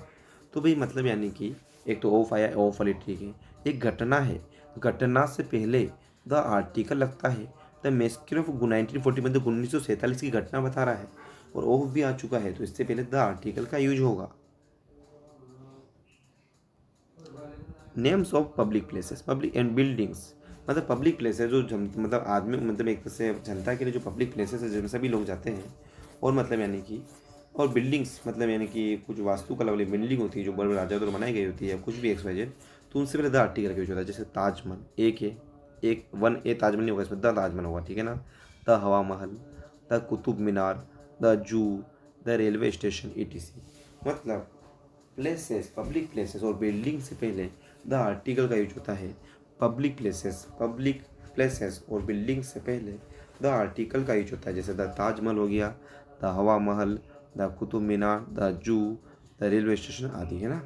तो भाई मतलब यानी कि एक तो ऑफ आया, ऑफ वाली ठीक है, एक घटना है, घटना से पहले द आर्टिकल लगता है। द मैस्क्रे ऑफ 1940 मतलब 1947 की घटना बता रहा है और ऑफ भी आ चुका है, तो इससे पहले द आर्टिकल का यूज होगा। Names of public places, public and buildings, मतलब पब्लिक प्लेस है जो मतलब आदमी मतलब एक तरह से जनता के लिए जो पब्लिक प्लेसेस है जिनमें सभी लोग जाते हैं, और मतलब यानी कि और बिल्डिंग्स मतलब यानी कि कुछ वास्तुकला वाली बिल्डिंग होती है जो बड़े बड़े राजाओं द्वारा बनाई गई होती है, कुछ भी XYZ, तो उनसे पहले द आर्टिकल का यूज होता है। जैसे ताजमहल, एक है, एक 1A ताजमहल नहीं होगा, इसमें द ताजमहल होगा, ठीक है ना। द हवा महल, the Qutub Minar, the zoo, the railway station ETC। मतलब प्लेसेस, पब्लिक प्लेसेस और बिल्डिंग से पहले द आर्टिकल का यूज होता है। पब्लिक प्लेसेस और बिल्डिंग से पहले द आर्टिकल का यूज होता है। जैसे द ताजमहल हो गया, द हवा महल, the Qutub Minar, the zoo, the railway station आदि, है ना।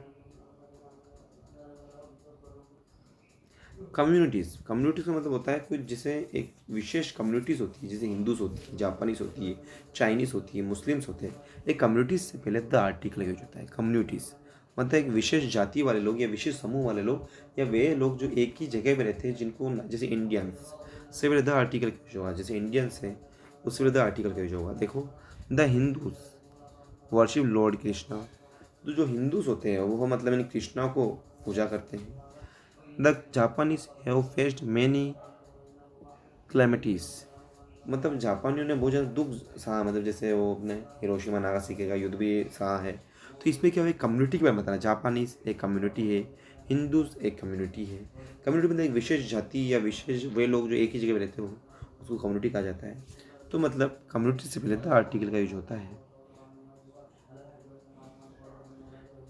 कम्युनिटीज़ का मतलब होता है कुछ जैसे एक विशेष कम्युनिटीज़ होती है, जैसे हिंदूज होती है, जापानीज होती है, चाइनीज़ होती है, मुस्लिम्स होते हैं। एक कम्युनिटीज़ से पहले द आर्टिकल यूज होता है। कम्युनिटीज़ मतलब एक विशेष जाति वाले लोग या विशेष समूह वाले लोग या वे लोग जो एक ही जगह पे रहते हैं, जिनको जैसे इंडियंस से पहले द आर्टिकल का यूज होगा। जैसे इंडियंस है उससे पहले द आर्टिकल का यूज होगा। देखो, the Hindus worship Lord Krishna, तो जो हिंदूज होते हैं वो मतलब यानी कृष्णा को पूजा करते हैं। The Japanese have faced many calamities, मतलब जापानियों ने बहुत ज़्यादा दुख सहा, मतलब जैसे वो अपने हिरोशिमा नागासाकी का युद्ध भी सहा है। तो इसमें क्या हुआ, कम्युनिटी के बारे में बताना। जापानीज एक कम्युनिटी है, हिंदूज एक कम्युनिटी है। कम्युनिटी मतलब एक विशेष जाति या विशेष वे लोग जो एक ही जगह पे रहते हो उसको कम्युनिटी कहा जाता है। तो मतलब कम्युनिटी से पहले द आर्टिकल का यूज होता है।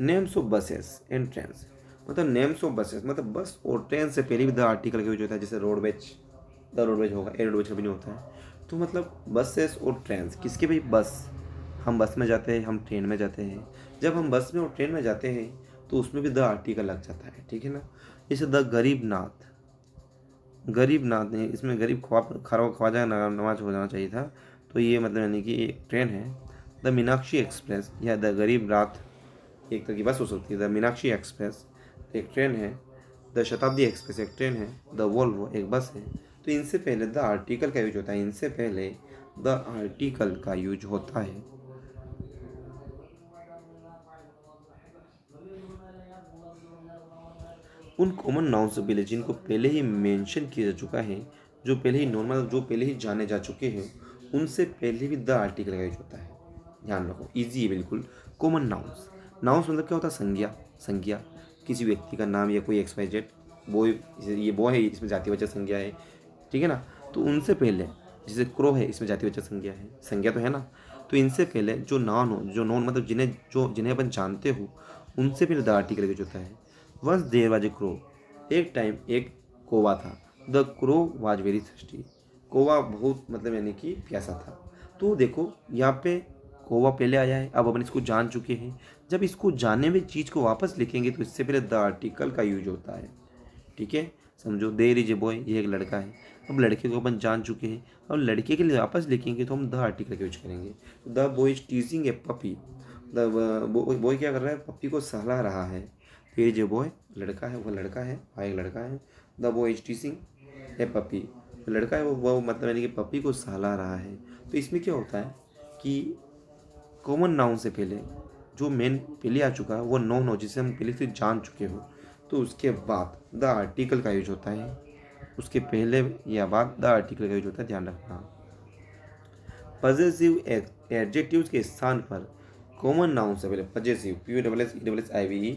Names of buses and trains, मतलब नेम्स ऑफ बसेस मतलब बस और ट्रेन से पहले भी द आर्टिकल का यूज होता है। जैसे रोडवेज, द रोडवेज होगा, ए रोडवेज कभी नहीं होता है। तो मतलब बसेस और ट्रेन किसके भाई, बस हम बस में जाते हैं, हम ट्रेन में जाते हैं। जब हम बस में और ट्रेन में जाते हैं तो उसमें भी द आर्टिकल लग जाता है, ठीक है ना। जैसे द गरीब नाथ ने, इसमें गरीब ख्वाजा नवाज हो जाना चाहिए था। तो ये मतलब यानी कि एक ट्रेन है। द मीनाक्षी एक्सप्रेस या द गरीब रात एक तरह की बस हो सकती है। द मीनाक्षी एक्सप्रेस एक ट्रेन है। द शताब्दी एक्सप्रेस एक ट्रेन है। द वोल्वो एक बस है। तो इनसे पहले द आर्टिकल का यूज होता है, इनसे पहले द आर्टिकल का यूज होता है। उन कॉमन नाउन से पहले जिनको पहले ही मेंशन किया जा चुका है, जो पहले ही नॉर्मल, जो पहले ही जाने जा चुके हैं, उनसे पहले भी द आर्टिकल का यूज होता है। ध्यान रखो, इजी है बिल्कुल। कॉमन नाउन्स, नाउन्स मतलब क्या होता है, संज्ञा किसी व्यक्ति का नाम या कोई XYZ, बॉय, ये बॉय है इसमें जातिवाचक संज्ञा है, ठीक है ना। तो उनसे पहले जैसे क्रो है इसमें जातिवाचक संज्ञा है, संज्ञा तो है ना। तो इनसे पहले जो नाउन हो, जो नॉन मतलब जिन्हें अपन जानते हो, उनसे पहले द आर्टिकल यूज होता है। Once there was a crow, एक टाइम एक कौवा था। The crow was very thirsty, कौवा बहुत मतलब यानी कि प्यासा था। तो देखो यहाँ पे कौवा पहले आया है, अब अपन इसको जान चुके हैं। जब इसको जानने में चीज़ को वापस लिखेंगे तो इससे पहले द आर्टिकल का यूज होता है, ठीक है। समझो, देयर इज ए बॉय, ये एक लड़का है। अब लड़के को अपन जान चुके हैं, अब लड़के के लिए वापस लिखेंगे तो हम द आर्टिकल का यूज करेंगे। The boy is टीजिंग A puppy, the boy क्या कर रहा है, पपी को सहला रहा है। फिर जो बॉय लड़का है, वो लड़का है, भाई लड़का है। The boy is टीजिंग A puppy, लड़का है वो मतलब यानी कि पपी को सहला रहा है। तो इसमें क्या होता है कि कॉमन नाउन से पहले जो मेन पहले आ चुका है वो नॉन हो, जिसे हम पहले से जान चुके हो, तो उसके बाद द आर्टिकल का यूज होता है। उसके पहले या बाद द आर्टिकल का यूज होता है, ध्यान रखना। पजेसिव एडजेक्टिव्स के स्थान पर कॉमन नाउन से पहले possessive, POSSIVE,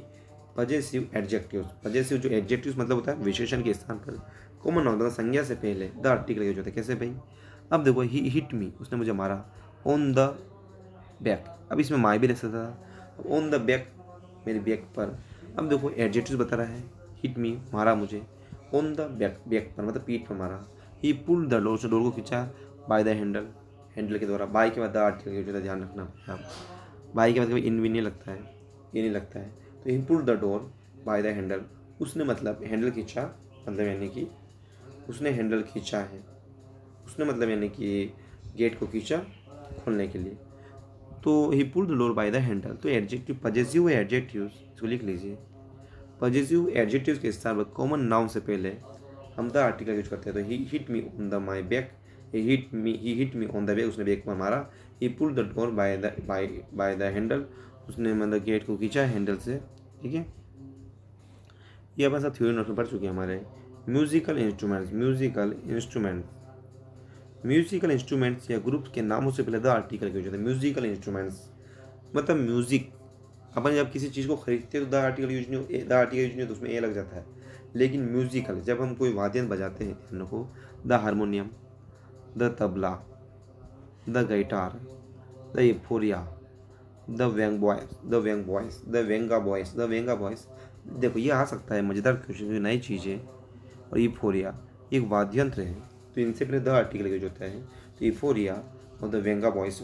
possessive adjectives, possessive जो एडजेक्टिव्स मतलब होता है विशेषण के स्थान पर कॉमन नाउन मतलब संज्ञा से पहले द आर्टिकल का यूज होता है। कैसे भाई, अब देखो, ही हिट मी, उसने मुझे मारा। ऑन द बैक, अब इसमें माई भी रख सकता था। ऑन द बैक, मेरी बैक पर। अब देखो एडजेक्टिव बता रहा है, हिट मी मारा मुझे, ऑन द बैक, बैक पर मतलब पीठ पर मारा। ही पुल द डोर, से डोर को खींचा बाय द हैंडल, हैंडल के द्वारा। बाय के बाद द आर्टिकल यूज होता है, ध्यान रखना आप। बाय के बाद कभी इन भी नहीं लगता है, ये नहीं लगता है। तो he pull the door by the handle, उसने मतलब हैंडल खींचा, मतलब यानी कि उसने हैंडल खींचा है, उसने मतलब यानी कि गेट को खींचा खोलने के लिए। तो he pull the door by the handle. तो एडजेक्टिव पजेसिव एडजेक्टिव, इसको लिख लीजिए। पजेसिव एडजेक्टिव के स्थान पर कॉमन नाउन से पहले हम द आर्टिकल यूज करते हैं। तो he hit me on the my back, he hit me on the back, उसने बैक पर मारा। He pull the door by the handle, उसने मतलब गेट को खींचा हैंडल से। ठीक है, ये अपन सब थ्योरी नोट में पढ़ चुके हैं हमारे। म्यूजिकल इंस्ट्रूमेंट्स, म्यूजिकल इंस्ट्रूमेंट्स या ग्रुप के नामों से पहले द आर्टिकल यूज होता है। म्यूजिकल इंस्ट्रूमेंट्स मतलब म्यूजिक, अपन जब किसी चीज़ को खरीदते हैं तो द आर्टिकल यूज नहीं, द आर्टिकल यूज नहीं तो उसमें ए लग जाता है। लेकिन म्यूजिकल जब हम कोई वाद्य बजाते हैं इन को, the harmonium, the tabla, the guitar, the Euphoria, the Vengaboys. देखो ये आ सकता है मज़ेदार क्वेश्चन, नई चीज़ है। और ईफोरिया एक वाद्य यंत्र है, तो इनसे पहले द आर्टिकल यूज होता है। तो ईफोरिया और the Vengaboys,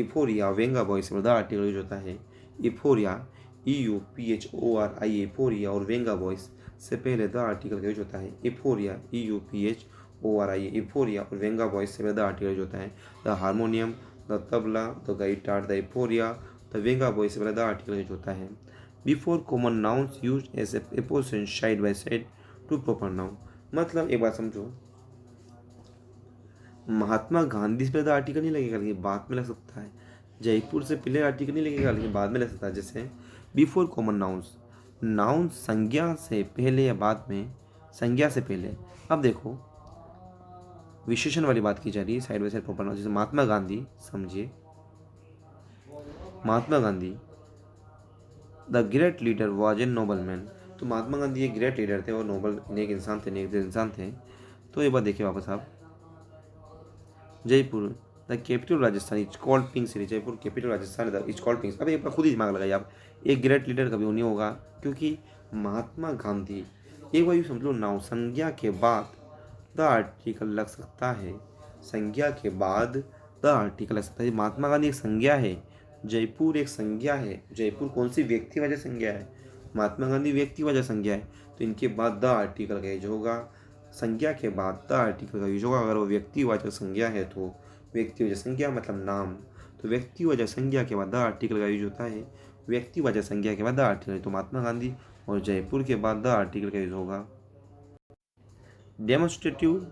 Euphoria Vengaboys में द आर्टिकल यूज होता है। ईफोरिया EUPHORIA, एफोरिया और वेंगा वॉइस से पहले द आर्टिकल यूज होता है। एफोरिया EUPHORIA, एफोरिया और वेंगा वॉइस से पहले द आर्टिकल यूज होता है। The harmonium, the tabla, the guitar, the Euphoria, the Vengaboys से पहले द आर्टिकल यूज होता है। Before common nouns use as a preposition side by side to proper noun. मतलब एक बात समझो, महात्मा गांधी से पहले तो आर्टिकल नहीं लगेगा, लेकिन बाद में लग सकता है। जयपुर से पहले आर्टिकल नहीं लगेगा, लेकिन बाद में लग सकता है। जैसे बिफोर कॉमन नाउन्स, नाउन संज्ञा से पहले या बाद में, संज्ञा से पहले। अब देखो विशेषण वाली बात की जा रही है, side by side proper noun. जैसे महात्मा गांधी, समझिए Mahatma Gandhi the great leader was a noble man. तो महात्मा गांधी एक ग्रेट लीडर थे और नोबल नेक इंसान थे, नेक इंसान थे। तो एक बार देखिए वापस आप, Jaipur the capital Rajasthan is called pink city, Jaipur capital Rajasthan is called pink. अब एक बार खुद ही दिमाग लगाइए आप, एक ग्रेट लीडर कभी नहीं होगा, क्योंकि महात्मा गांधी, एक बार यूँ समझ लो नाउ संज्ञा के बाद द आर्टिकल लग सकता है, संज्ञा के बाद द आर्टिकल लग सकता है। महात्मा गांधी एक संज्ञा है, जयपुर एक संज्ञा है। जयपुर कौन सी व्यक्तिवाचक संज्ञा है, महात्मा गांधी व्यक्तिवाचक संज्ञा है। तो इनके बाद द आर्टिकल का यूज होगा, संज्ञा के बाद द आर्टिकल का यूज होगा। अगर वो व्यक्तिवाचक संज्ञा है तो व्यक्तिवाचक संज्ञा मतलब नाम, तो व्यक्तिवाचक संज्ञा के बाद द आर्टिकल का यूज होता है। व्यक्तिवाचक संज्ञा के बाद द आर्टिकल, तो महात्मा गांधी और जयपुर के बाद द आर्टिकल का यूज होगा। डेमोन्स्ट्रेटिव,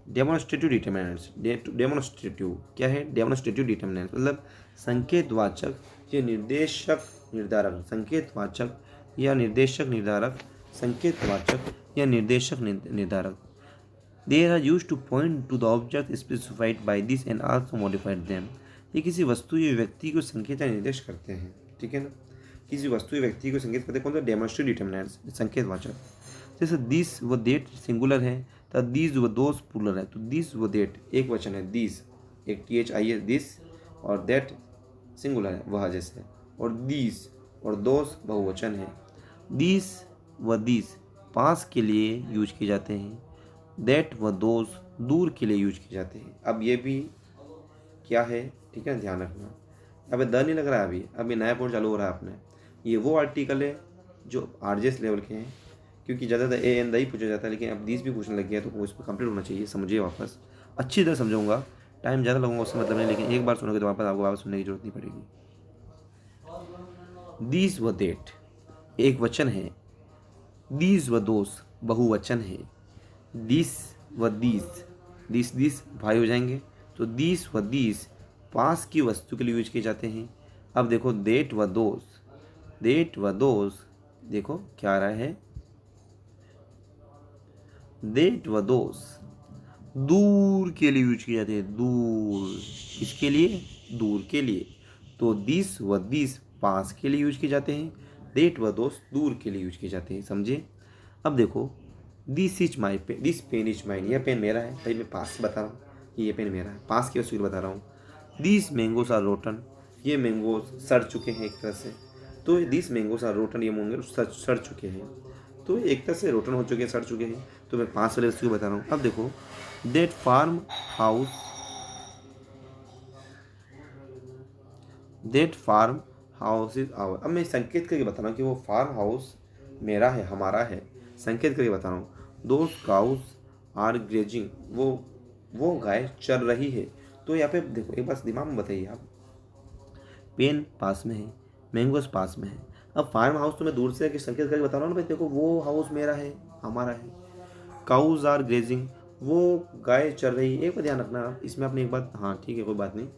डेमोन्स्ट्रेटिव डिटर्मिनेंट्स, डेमोन्स्ट्रेटिव क्या है, डेमोन्स्ट्रेटिव डिटर्मिनेंट्स मतलब संकेतवाचक या निर्देशक निर्धारक, संकेतवाचक या निर्देशक निर्धारक, संकेतवाचक या निर्देशक निर्धारक। They are use to point to the object specified by this and also modified them. ये किसी वस्तु या व्यक्ति को संकेत या निर्देश करते हैं, ठीक है ना, किसी वस्तु या व्यक्ति को संकेत करते हैं। कौन सा, डेमोन्स्ट्रेटिव डिटर्मिनेंट्स, संकेतवाचक। जैसे दिस व देट सिंगुलर है, तो दीज व दोस प्लूरल है। तो दिस व देट एक वचन है, दिस एक THI है, दिस, और देट सिंगुलर है वह जैसे, और दीज और दोस बहुवचन है। दिस व दिस पास के लिए यूज किए जाते हैं, देट व दोस दूर के लिए यूज किए जाते हैं। अब ये भी क्या है, ठीक है, ध्यान रखना। अब द नहीं लग रहा है अभी, अभी नया पॉइंट चालू हो रहा है आपने। ये वो आर्टिकल है जो RJS लेवल के हैं, क्योंकि ज़्यादातर AN द ही पूछा जाता है, लेकिन अब दिस भी पूछने लग गया, तो वो इस पर कंप्लीट होना चाहिए। समझिए वापस, अच्छी तरह समझाऊंगा, टाइम ज़्यादा लगूंगा उससे मतलब नहीं, लेकिन एक बार सुनोगे तो वापस आपको वापस सुनने की जरूरत नहीं पड़ेगी। दीज व देट एक वचन है, दीज व दोस बहुवचन है, दिस व दिस भाई हो जाएंगे। तो दिस व दिस पास की वस्तु के लिए यूज किए जाते हैं। अब देखो देट व दोस देखो क्या आ रहा है, देट व दोस दूर के लिए यूज किए जाते हैं, दूर, इसके लिए, दूर के लिए। तो दिस व दिस पास के लिए यूज किए जाते हैं, देट व दोस दूर के लिए यूज किए जाते हैं, समझे। अब देखो this is my pen is mine, यह पेन मेरा है भाई, मैं पास से बता रहा हूँ, ये पेन मेरा है, पास की वस्तु बता रहा हूँ। दीज मैंगोज आर रोटन, ये मैंगो सड़ चुके हैं एक तरह से। तो दीज मैंगोज आर रोटन, ये मैंगो सड़ चुके हैं। तो एक तरह से रोटन हो चुके हैं, सड़ चुके हैं। तो मैं 5 वाले उसको बता रहा हूँ। अब देखो, that farm house, that farm house is our. अब मैं संकेत करके बता रहा हूँ कि वो फार्म हाउस मेरा है, हमारा है। संकेत करके बता रहा हूँ। दोज काउज आर ग्रेजिंग, वो गाय चर रही है। तो यहाँ पे देखो, एक बात दिमाग में बताइए आप, पेन पास में है, मैंगोस पास में है। अब फार्म हाउस तो मैं दूर से संकेत करके बता रहा हूँ ना भाई, देखो वो हाउस मेरा है, हमारा है। काउज आर ग्रेजिंग, वो गाय चर रही है। एक बात ध्यान रखना आप इसमें, आपने एक बात, हाँ ठीक है कोई बात नहीं,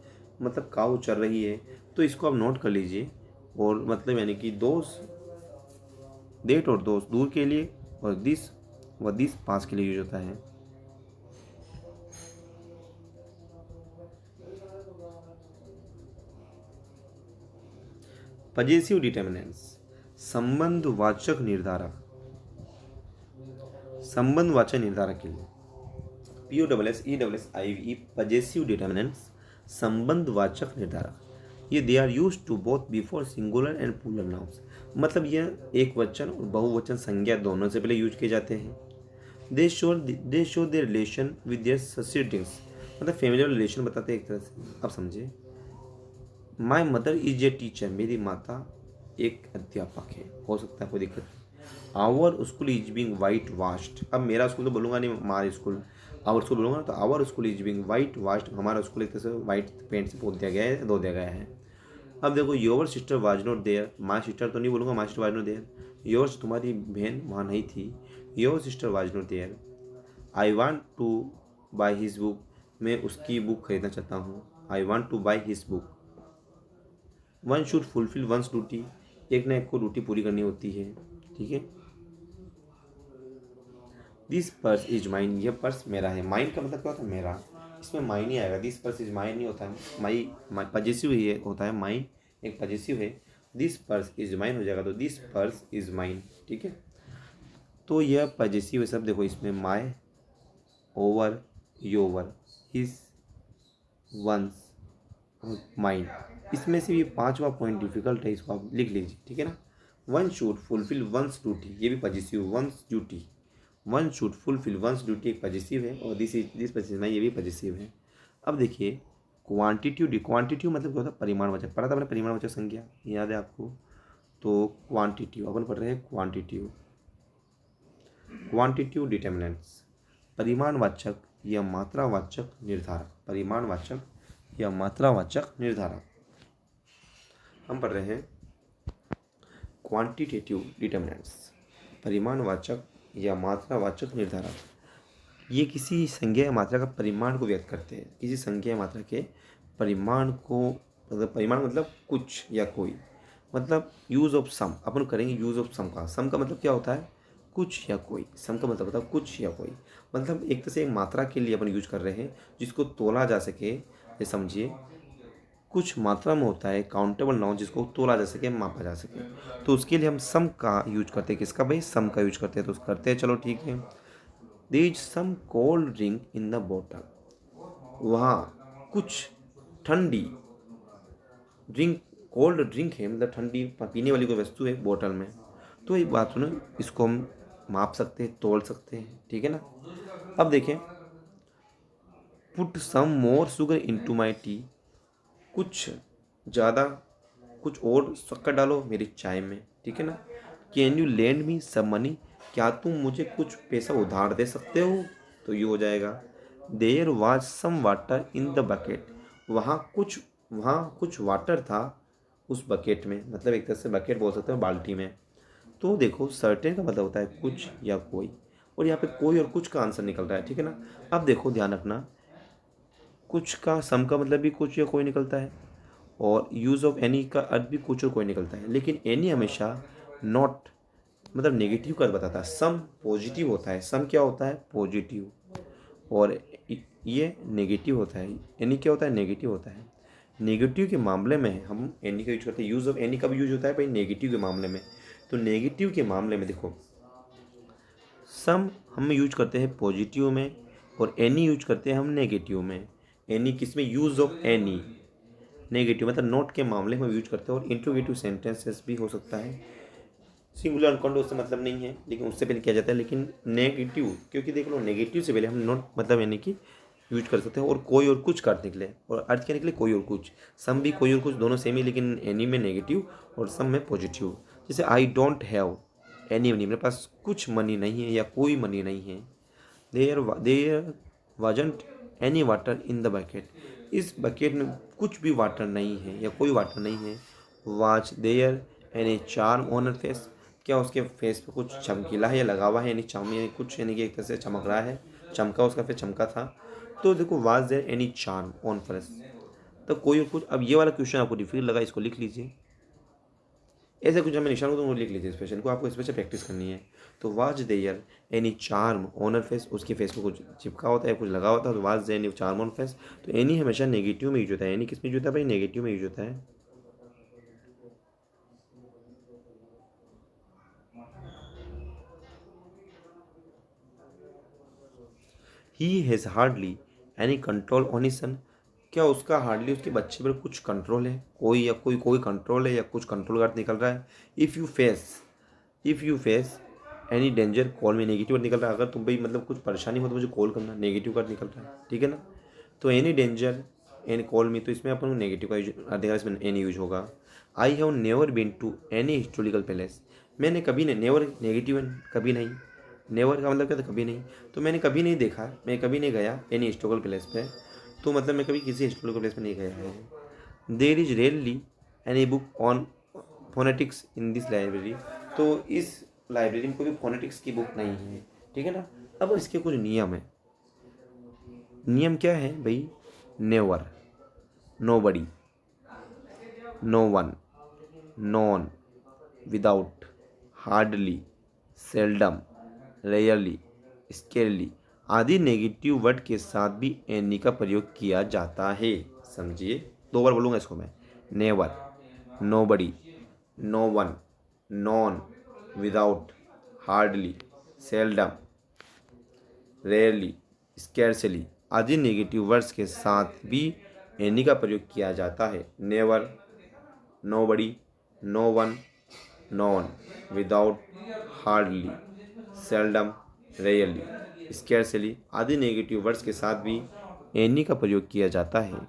मतलब काऊ चर रही है, तो इसको आप नोट कर लीजिए। और मतलब यानी कि दोस्त, देट और दोस्त दूर के लिए, और दिस व दिस पास के लिए यूज होता है। पजेसिव डिटर्मिनेंट्स, संबंधवाचक निर्धारक, संबंधवाचक निर्धारक के लिए POSSESSIVE, पजेसिव डिटर्मिनेंट्स, संबंधवाचक निर्धारक। ये they are use to both before singular and plural nouns, मतलब यह एक वचन और बहुवचन संज्ञा दोनों से पहले यूज किए जाते हैं। They show their relation with their succeedings, मतलब फैमिली रिलेशन बताते हैं एक तरह से। अब समझे, my mother is a teacher, मेरी माता एक अध्यापक है, हो सकता है कोई दिक्कत नहीं। Our school is being white washed, अब मेरा स्कूल तो बोलूँगा नहीं, हमारा स्कूल, आवर स्कूल बोलूँगा ना, तो our school is being white washed, हमारा स्कूल एक तरह से वाइट पेंट से पोत दिया गया है, धो दिया गया है। अब देखो, your sister was not there, my sister तो नहीं बोलूँगा, my sister was not there. Yours, तुम्हारी बहन वहाँ नहीं थी, your sister was not there. I want to buy his book, मैं उसकी बुक खरीदना चाहता हूँ। I want to buy his book. One should fulfil one's duty, एक ना एक को ड्यूटी पूरी करनी होती है, ठीक है। दिस पर्स इज माइन, यह पर्स मेरा है। माइन का मतलब क्या होता है, मेरा। इसमें माइन ही आएगा, दिस पर्स इज माइन नहीं होता है, माई पजेसिव ही होता है, माइन एक पजेसिव है। दिस पर्स इज माइन हो जाएगा, तो दिस पर्स इज माइन, ठीक है। तो यह पजेसिव है सब। देखो इसमें my, our, your, his, ones, mine, इसमें से ये 5वां पॉइंट डिफिकल्ट है, इसको आप लिख लीजिए, ठीक है ना। One should fulfil one's duty, ये भी possessive, once duty, one should fulfil one's duty एक पजेसिव है, और दिस पजेसिव में ये भी पजेसिव है। अब देखिए, क्वांटिट्यूड, क्वांटिट्यूड मतलब क्या होता है, परिमाणवाचक। पढ़ा था मैंने परिमाणवाचक संज्ञा, याद है आपको। तो क्वांटिट्यूड अपन पढ़ रहे हैं, क्वांटिट्यूड, क्वांटिट्यूड डिटर्मिनेंट्स, परिमाणवाचक या मात्रावाचक निर्धारक, परिमाणवाचक या मात्रावाचक निर्धारक। हम पढ़ रहे हैं क्वांटिटेटिव डिटर्मिनेंट्स, परिमाणवाचक या मात्रावाचक निर्धारक। ये किसी संज्ञा या मात्रा का परिमाण को व्यक्त करते हैं, किसी संज्ञा या मात्रा के परिमाण को, मतलब परिमाण मतलब कुछ या कोई, मतलब यूज ऑफ सम, अपन करेंगे यूज ऑफ सम का। सम का मतलब क्या होता है, कुछ या कोई। सम का मतलब होता है कुछ या कोई, मतलब एक तरह से एक मात्रा के लिए अपन यूज कर रहे हैं जिसको तोला जा सके। ये समझिए, कुछ मात्रा में होता है काउंटेबल नाउन जिसको तोला जा सके, मापा जा सके, तो उसके लिए हम सम का यूज करते हैं। किसका भाई, सम का यूज करते हैं, तो करते हैं, चलो ठीक है। There is some cold drink in the bottle, वहाँ कुछ ठंडी ड्रिंक, कोल्ड ड्रिंक है, मतलब ठंडी पीने वाली कोई वस्तु है बोतल में। तो एक बात सुनो, इसको हम माप सकते हैं, तोल सकते हैं, ठीक है ना। अब देखें, put some more sugar into my tea, कुछ ज़्यादा, कुछ और शक्कर डालो मेरी चाय में, ठीक है ना। Can you lend me some money, क्या तुम मुझे कुछ पैसा उधार दे सकते हो, तो ये हो जाएगा। There was some water in the bucket, वहाँ कुछ वाटर था उस बकेट में, मतलब एक तरह से बकेट बोल सकते हो, बाल्टी में। तो देखो, सर्टेन का मतलब होता है कुछ या कोई, और यहाँ पे कोई और कुछ का आंसर निकल रहा है, ठीक है ना। अब देखो ध्यान रखना, कुछ का, सम का मतलब भी कुछ या कोई निकलता है, और यूज़ ऑफ एनी का अर्थ भी कुछ और कोई निकलता है, लेकिन एनी हमेशा नॉट, मतलब नेगेटिव का अर्थ बताता है। सम पॉजिटिव होता है, सम क्या होता है, पॉजिटिव, और ये नेगेटिव होता है। एनी क्या होता है, नेगेटिव होता है। नेगेटिव के मामले में हम एनी का यूज करते हैं। यूज़ ऑफ एनी का भी यूज होता है भाई नेगेटिव के मामले में। तो नेगेटिव के मामले में देखो, सम हम यूज करते हैं पॉजिटिव में, और एनी यूज करते हैं हम नेगेटिव में। एनी किस में, यूज ऑफ एनी, नेगेटिव मतलब नोट के मामले में यूज करते हैं, और इंट्रोगेटिव सेंटेंसेस भी हो सकता है। सिंगुलर अनकाउंटेबल उससे मतलब नहीं है, लेकिन उससे पहले किया जाता है। लेकिन नेगेटिव, क्योंकि देख लो नेगेटिव से पहले हम नॉट मतलब यानी कि यूज कर सकते हैं, और कोई और कुछ काट निकले, और अर्थ क्या निकले, कोई और कुछ। सम भी कोई और कुछ दोनों सेम ही, लेकिन एनी में नेगेटिव और सम में पॉजिटिव। जैसे I don't have any money, मेरे पास कुछ मनी नहीं है या कोई मनी नहीं है। There wasn't any water in the bucket, इस बकेट में कुछ भी वाटर नहीं है या कोई वाटर नहीं है। Was there any charm on her face, क्या उसके फेस पे कुछ चमकीला है या लगा हुआ है, यानी चार्म यानी कुछ, यानी कि एक तरह से चमक रहा है, चमका उसका फेस चमका था। तो देखो was there any charm on face, तो कोई और कुछ। अब ये वाला क्वेश्चन आपको डिफिकल्ट लगा, इसको लिख लीजिए। ऐसे कुछ हमें निशान को तो लिख लीजिए, इस क्वेश्चन को आपको इस पर से प्रैक्टिस करनी है। तो was there any charm on her face, उसके फेस पे कुछ चिपका होता है, कुछ लगा होता है, तो was there any charm on face. तो एनी हमेशा नेगेटिव में यूज होता है, एनी किस में यूज होता है भाई, नेगेटिव में यूज होता है। He has hardly any control on his son, क्या उसका हार्डली उसके बच्चे पर कुछ कंट्रोल है, कोई या कोई कंट्रोल है या कुछ कंट्रोल कार्ड निकल रहा है। If you face any danger call में, नेगेटिव कार्ड निकल रहा है। अगर तुम भाई मतलब कुछ परेशानी हो तो मुझे कॉल करना, नेगेटिव कार्ड निकल रहा है, ठीक है ना। तो एनी डेंजर एनी कॉल मी, तो इसमें अपन नेगेटिव का यूज देखा, इसमें एनी यूज होगा। I have never been to any historical palace, मैंने कभी नहीं, नेवर नेगेटिव है, कभी नहीं। नेवर का मतलब क्या था, कभी नहीं। तो मैंने कभी नहीं देखा, मैं कभी नहीं गया एनी हिस्टोरिकल प्लेस पे, तो मतलब मैं कभी किसी हिस्टोरिकल प्लेस पे नहीं गया है। There is rarely any book on phonetics in this library, तो इस लाइब्रेरी में कोई भी फोनेटिक्स की बुक नहीं है, ठीक है ना। अब इसके कुछ नियम है। नियम क्या है भाई, never, nobody, no one, none, without, hardly, seldom, rarely, scarcely आदि नेगेटिव वर्ड के साथ भी एनी का प्रयोग किया जाता है। समझिए, दो बार बोलूँगा इसको मैं। Never, nobody, no one, none, without, hardly, seldom, rarely, scarcely आदि नेगेटिव वर्ड्स के साथ भी एनी का प्रयोग किया जाता है। Never, nobody, no one, none, without, hardly, seldom, rarely, scarcely आदि नेगेटिव वर्ड्स के साथ भी एनी का प्रयोग किया जाता है।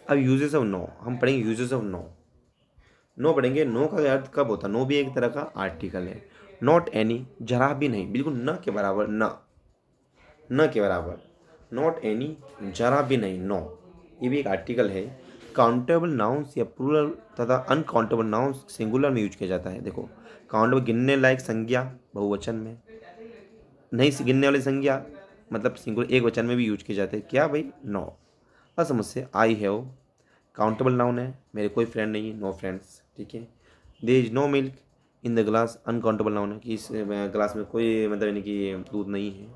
अब यूजेस ऑफ नो हम पढ़ेंगे, यूजेस ऑफ नो। नो पढ़ेंगे, नो का अर्थ कब होता है, नो भी एक तरह का आर्टिकल है। नॉट एनी, जरा भी नहीं, बिल्कुल न के बराबर, न के बराबर। नॉट एनी, जरा भी नहीं, नो, ये भी एक आर्टिकल है। काउंटेबल नाउन्स या प्लूरल तथा अनकाउंटेबल नाउन्स सिंगुलर में यूज किया जाता है। देखो, काउंटेबल गिनने लायक संज्ञा बहुवचन में, नहीं गिनने वाली संज्ञा मतलब सिंगुलर एक वचन में भी यूज किए जाते हैं। क्या भाई, नो। और समझ आई हैव काउंटेबल नाउन है, मेरे कोई फ्रेंड नहीं है, नो फ्रेंड्स, ठीक है। There is no milk in the glass, uncountable noun है कि इस ग्लास में कोई मतलब यानी कि दूध नहीं है।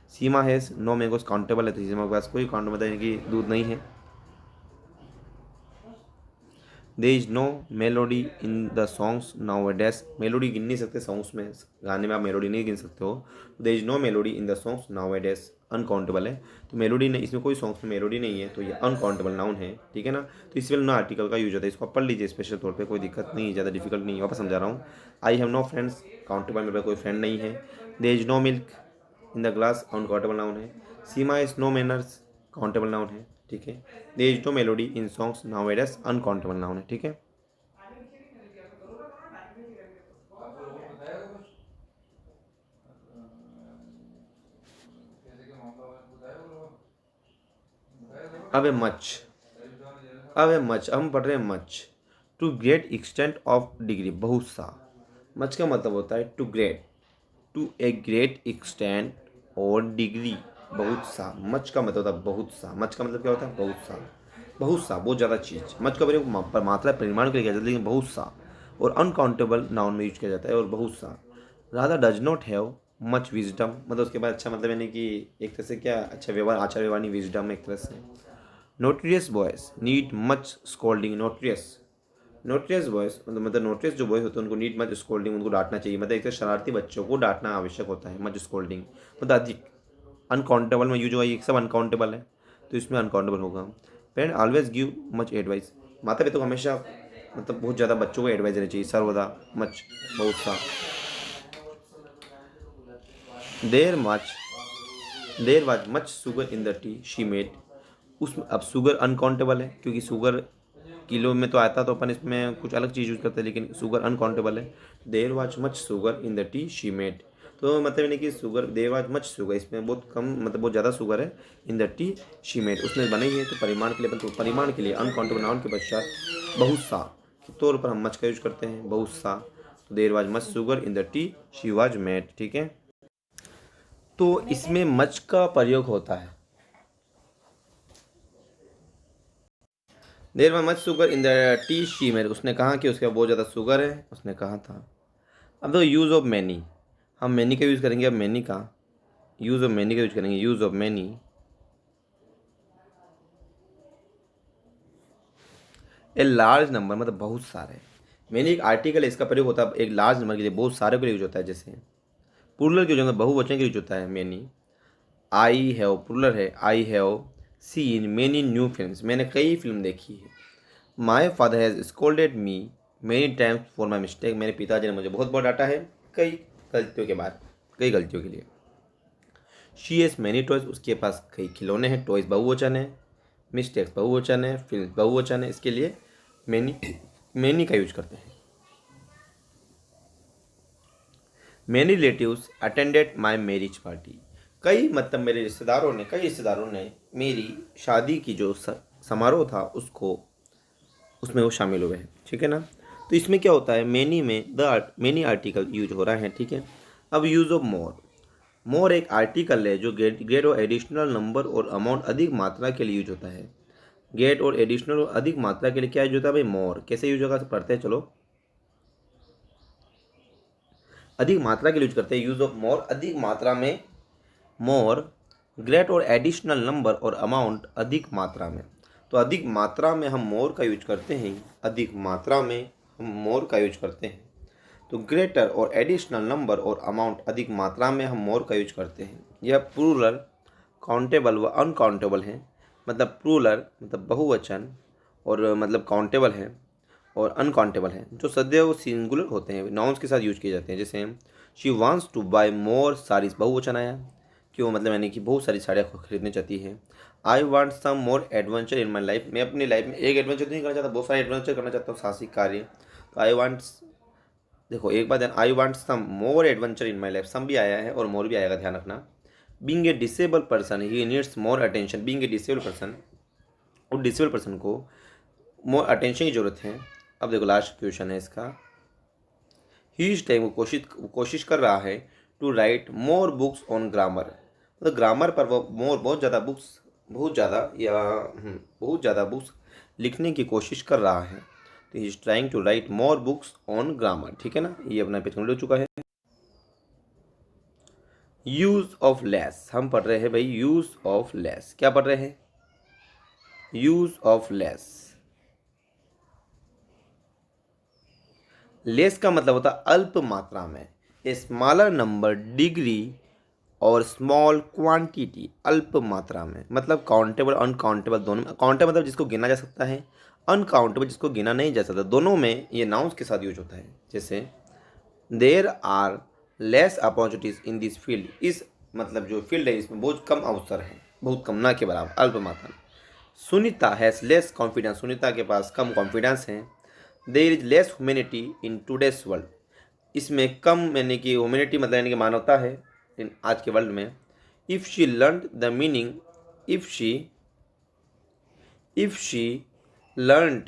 सीमा हैज़ नो मैंगोज, काउंटेबल है, तो सीमा के पास कोई काउंट मतलब यानी कि दूध नहीं है। There is no melody in the songs nowadays, melody गिन नहीं सकते सॉन्ग्स में, गाने में आप मेलोडी नहीं गिन सकते हो। There is no melody in the songs nowadays, uncountable है, तो मेलोडी नहीं, इसमें कोई सॉन्ग्स में मेलोडी नहीं है, तो ये अनकाउंटेबल नाउन है, ठीक है ना। तो इस वाले ना आर्टिकल का यूज होता है, इसको आप पढ़ लीजिए स्पेशल तौर पे, कोई दिक्कत नहीं है, ज़्यादा डिफिकल्ट नहीं है, वापस समझा रहा हूँ। I have no friends, countable, मेरे पास कोई फ्रेंड नहीं है। There is no milk in the glass, uncountable noun है। Seema is no manners, countable noun है, ठीक है। There is no melody in songs nowadays, uncountable noun है, ठीक है। अब है मच, अब है मच, हम पढ़ रहे हैं much. To great extent of degree, बहुत सा। मच का मतलब होता है to great, to a great extent और डिग्री, बहुत सा। मच का मतलब होता है बहुत सा, मच का मतलब क्या होता है, बहुत सा, बहुत सा, बहुत ज़्यादा चीज़। मच का प्रयोग मात्रा परिमाण के लिए किया जाता है, लेकिन बहुत सा और अनकाउंटेबल नाउन में यूज किया जाता है, और बहुत सा। Radha does not have much wisdom, मतलब उसके बाद अच्छा मतलब यानी कि एक तरह से क्या, अच्छा व्यवहार, आचार व्यवहार नहीं, विजडम एक तरह से। Notorious boys need much scolding, notorious notorious boys मतलब नोटरियस जो बॉयज होते हैं उनको नीड मच स्कोल्डिंग, उनको डांटना चाहिए। मतलब एक तो शरारती बच्चों को डांटना आवश्यक होता है, मच स्कोल्डिंग। मतलब अधिक अनकाउंटेबल में यूज हुआ, ये सब अनकाउंटेबल है तो इसमें अनकाउंटेबल होगा। Parent always give much advice, माता पिता को हमेशा मतलब बहुत ज़्यादा बच्चों को एडवाइस देनी चाहिए, सर्वदा, मच, बहुत सा। There much there was much sugar in the tea she made, उसमें अब शुगर अनकाउंटेबल है क्योंकि शुगर किलो में तो आता तो अपन इसमें कुछ अलग चीज़ यूज़ करते हैं, लेकिन शुगर अनकाउंटेबल है। देर was much sugar in the tea she made, तो मतलब नहीं कि sugar, there was much sugar, इसमें बहुत कम मतलब बहुत ज़्यादा शुगर है। In the tea she made, उसने बनाई है, तो परिमाण के लिए, तो परिमाण के लिए अनकाउंटेबल नाउन के पश्चात बहुत सा के तौर पर हम मच का यूज करते हैं, बहुत सा। तो देर was much sugar in the tea she was made, ठीक है। तो इसमें मच का प्रयोग होता है। देर में much sugar in the tea she made, उसने कहा कि उसके बहुत ज़्यादा शुगर है, उसने कहा था। अब तो यूज़ ऑफ मैनी, हम मैनी का यूज़ करेंगे। अब मैनी का यूज़ ऑफ मैनी का यूज़ करेंगे। Use of many, A large number मतलब बहुत सारे। मैनी एक आर्टिकल है, इसका प्रयोग होता है एक लार्ज नंबर के लिए, बहुत सारे के लिए यूज होता है। जैसे प्लूरल के यूज होता है, बहुवचन के यूज होता है मैनी। आई हैव प्लूरल है, I have seen many new films, मैंने कई फिल्म देखी है। My father has scolded me many times for my mistake, मेरे पिताजी ने मुझे बहुत बहुत डांटा है कई गलतियों के बाद, कई गलतियों के लिए। शी हैज़ मैनी टॉयज, उसके पास कई खिलौने हैं। टॉयज बहुवचन है, मिस्टेक्स बहुवचन है, फिल्म बहुवचन है, इसके लिए मैनी मैनी का यूज करते हैं। Many relatives attended my marriage party, कई मतलब मेरे रिश्तेदारों ने, कई रिश्तेदारों ने मेरी शादी की जो समारोह था उसको, उसमें वो शामिल हुए हैं, ठीक है ना। तो इसमें क्या होता है, मैनी में मैनी आर्टिकल यूज हो रहा है, ठीक है। अब यूज ऑफ मोर, मोर एक आर्टिकल है जो गेट और एडिशनल नंबर और अमाउंट अधिक मात्रा के लिए यूज होता है। गेट और एडिशनल और अधिक मात्रा के लिए क्या यूज होता है भाई, मोर। कैसे यूज होगा पढ़ते हैं, चलो। अधिक मात्रा के लिए यूज करते हैं, यूज ऑफ मोर, अधिक मात्रा में मोर। ग्रेट और एडिशनल नंबर और अमाउंट अधिक मात्रा में, तो अधिक मात्रा में हम मोर का यूज करते हैं, अधिक मात्रा में हम मोर का यूज करते हैं। तो ग्रेटर और एडिशनल नंबर और अमाउंट, अधिक मात्रा में हम मोर का यूज करते हैं। यह प्लूरल, काउंटेबल व अनकाउंटेबल है। मतलब प्लूरल मतलब बहुवचन, और मतलब काउंटेबल है और अनकाउंटेबल है, जो सदैव सिंगुलर होते हैं, नाउन्स के साथ यूज किए जाते हैं। जैसे शी वांट्स टू बाय मोर साड़ीज, बहुवचन आया, क्यों मतलब यानी कि बहुत सारी साड़ियाँ खरीदना चाहती है। I want some more adventure in my life, मैं अपनी लाइफ में एक एडवेंचर नहीं करना चाहता, बहुत सारे एडवेंचर करना चाहता हूँ, साहसिक कार्य। तो आई वांट, देखो एक बात है, I want some more adventure in my life, some भी आया है और मोर भी आएगा, ध्यान रखना। Being a disable person he needs more attention, being a disable person, और डिसेबल पर्सन को मोर अटेंशन की जरूरत है। अब देखो लास्ट क्वेश्चन है इसका, ही इस टाइम कोशिश कर रहा है to write more books on grammar, मतलब ग्रामर पर वो मोर बहुत ज़्यादा बुक्स, बहुत ज़्यादा या बहुत ज़्यादा बुक्स लिखने की कोशिश कर रहा है। तो he is trying to write more books on grammar, ठीक है ना। ये अपना पेज कंप्लीट हो चुका है। यूज ऑफ लेस, हम पढ़ रहे हैं भाई यूज ऑफ लेस, क्या पढ़ रहे हैं, यूज ऑफ लेस। लेस का मतलब होता है अल्प मात्रा में, ए स्मॉलर नंबर, डिग्री और स्मॉल क्वांटिटी, अल्प मात्रा में। मतलब काउंटेबल अनकाउंटेबल दोनों में, काउंटेबल मतलब जिसको गिना जा सकता है, अनकाउंटेबल जिसको गिना नहीं जा सकता, दोनों में ये नाउन्स के साथ यूज होता है। जैसे there are less opportunities in this field, इस मतलब जो फील्ड है इसमें बहुत कम अवसर हैं, बहुत कम, ना के बराबर, अल्प मात्रा में। Sunita has less confidence, Sunita के पास कम कॉन्फिडेंस है। There is less humanity in today's world, इसमें कम यानी कि ह्यूमैनिटी मतलब यानी कि मानवता है इन आज के वर्ल्ड में। If she learn the meaning, if she if she learn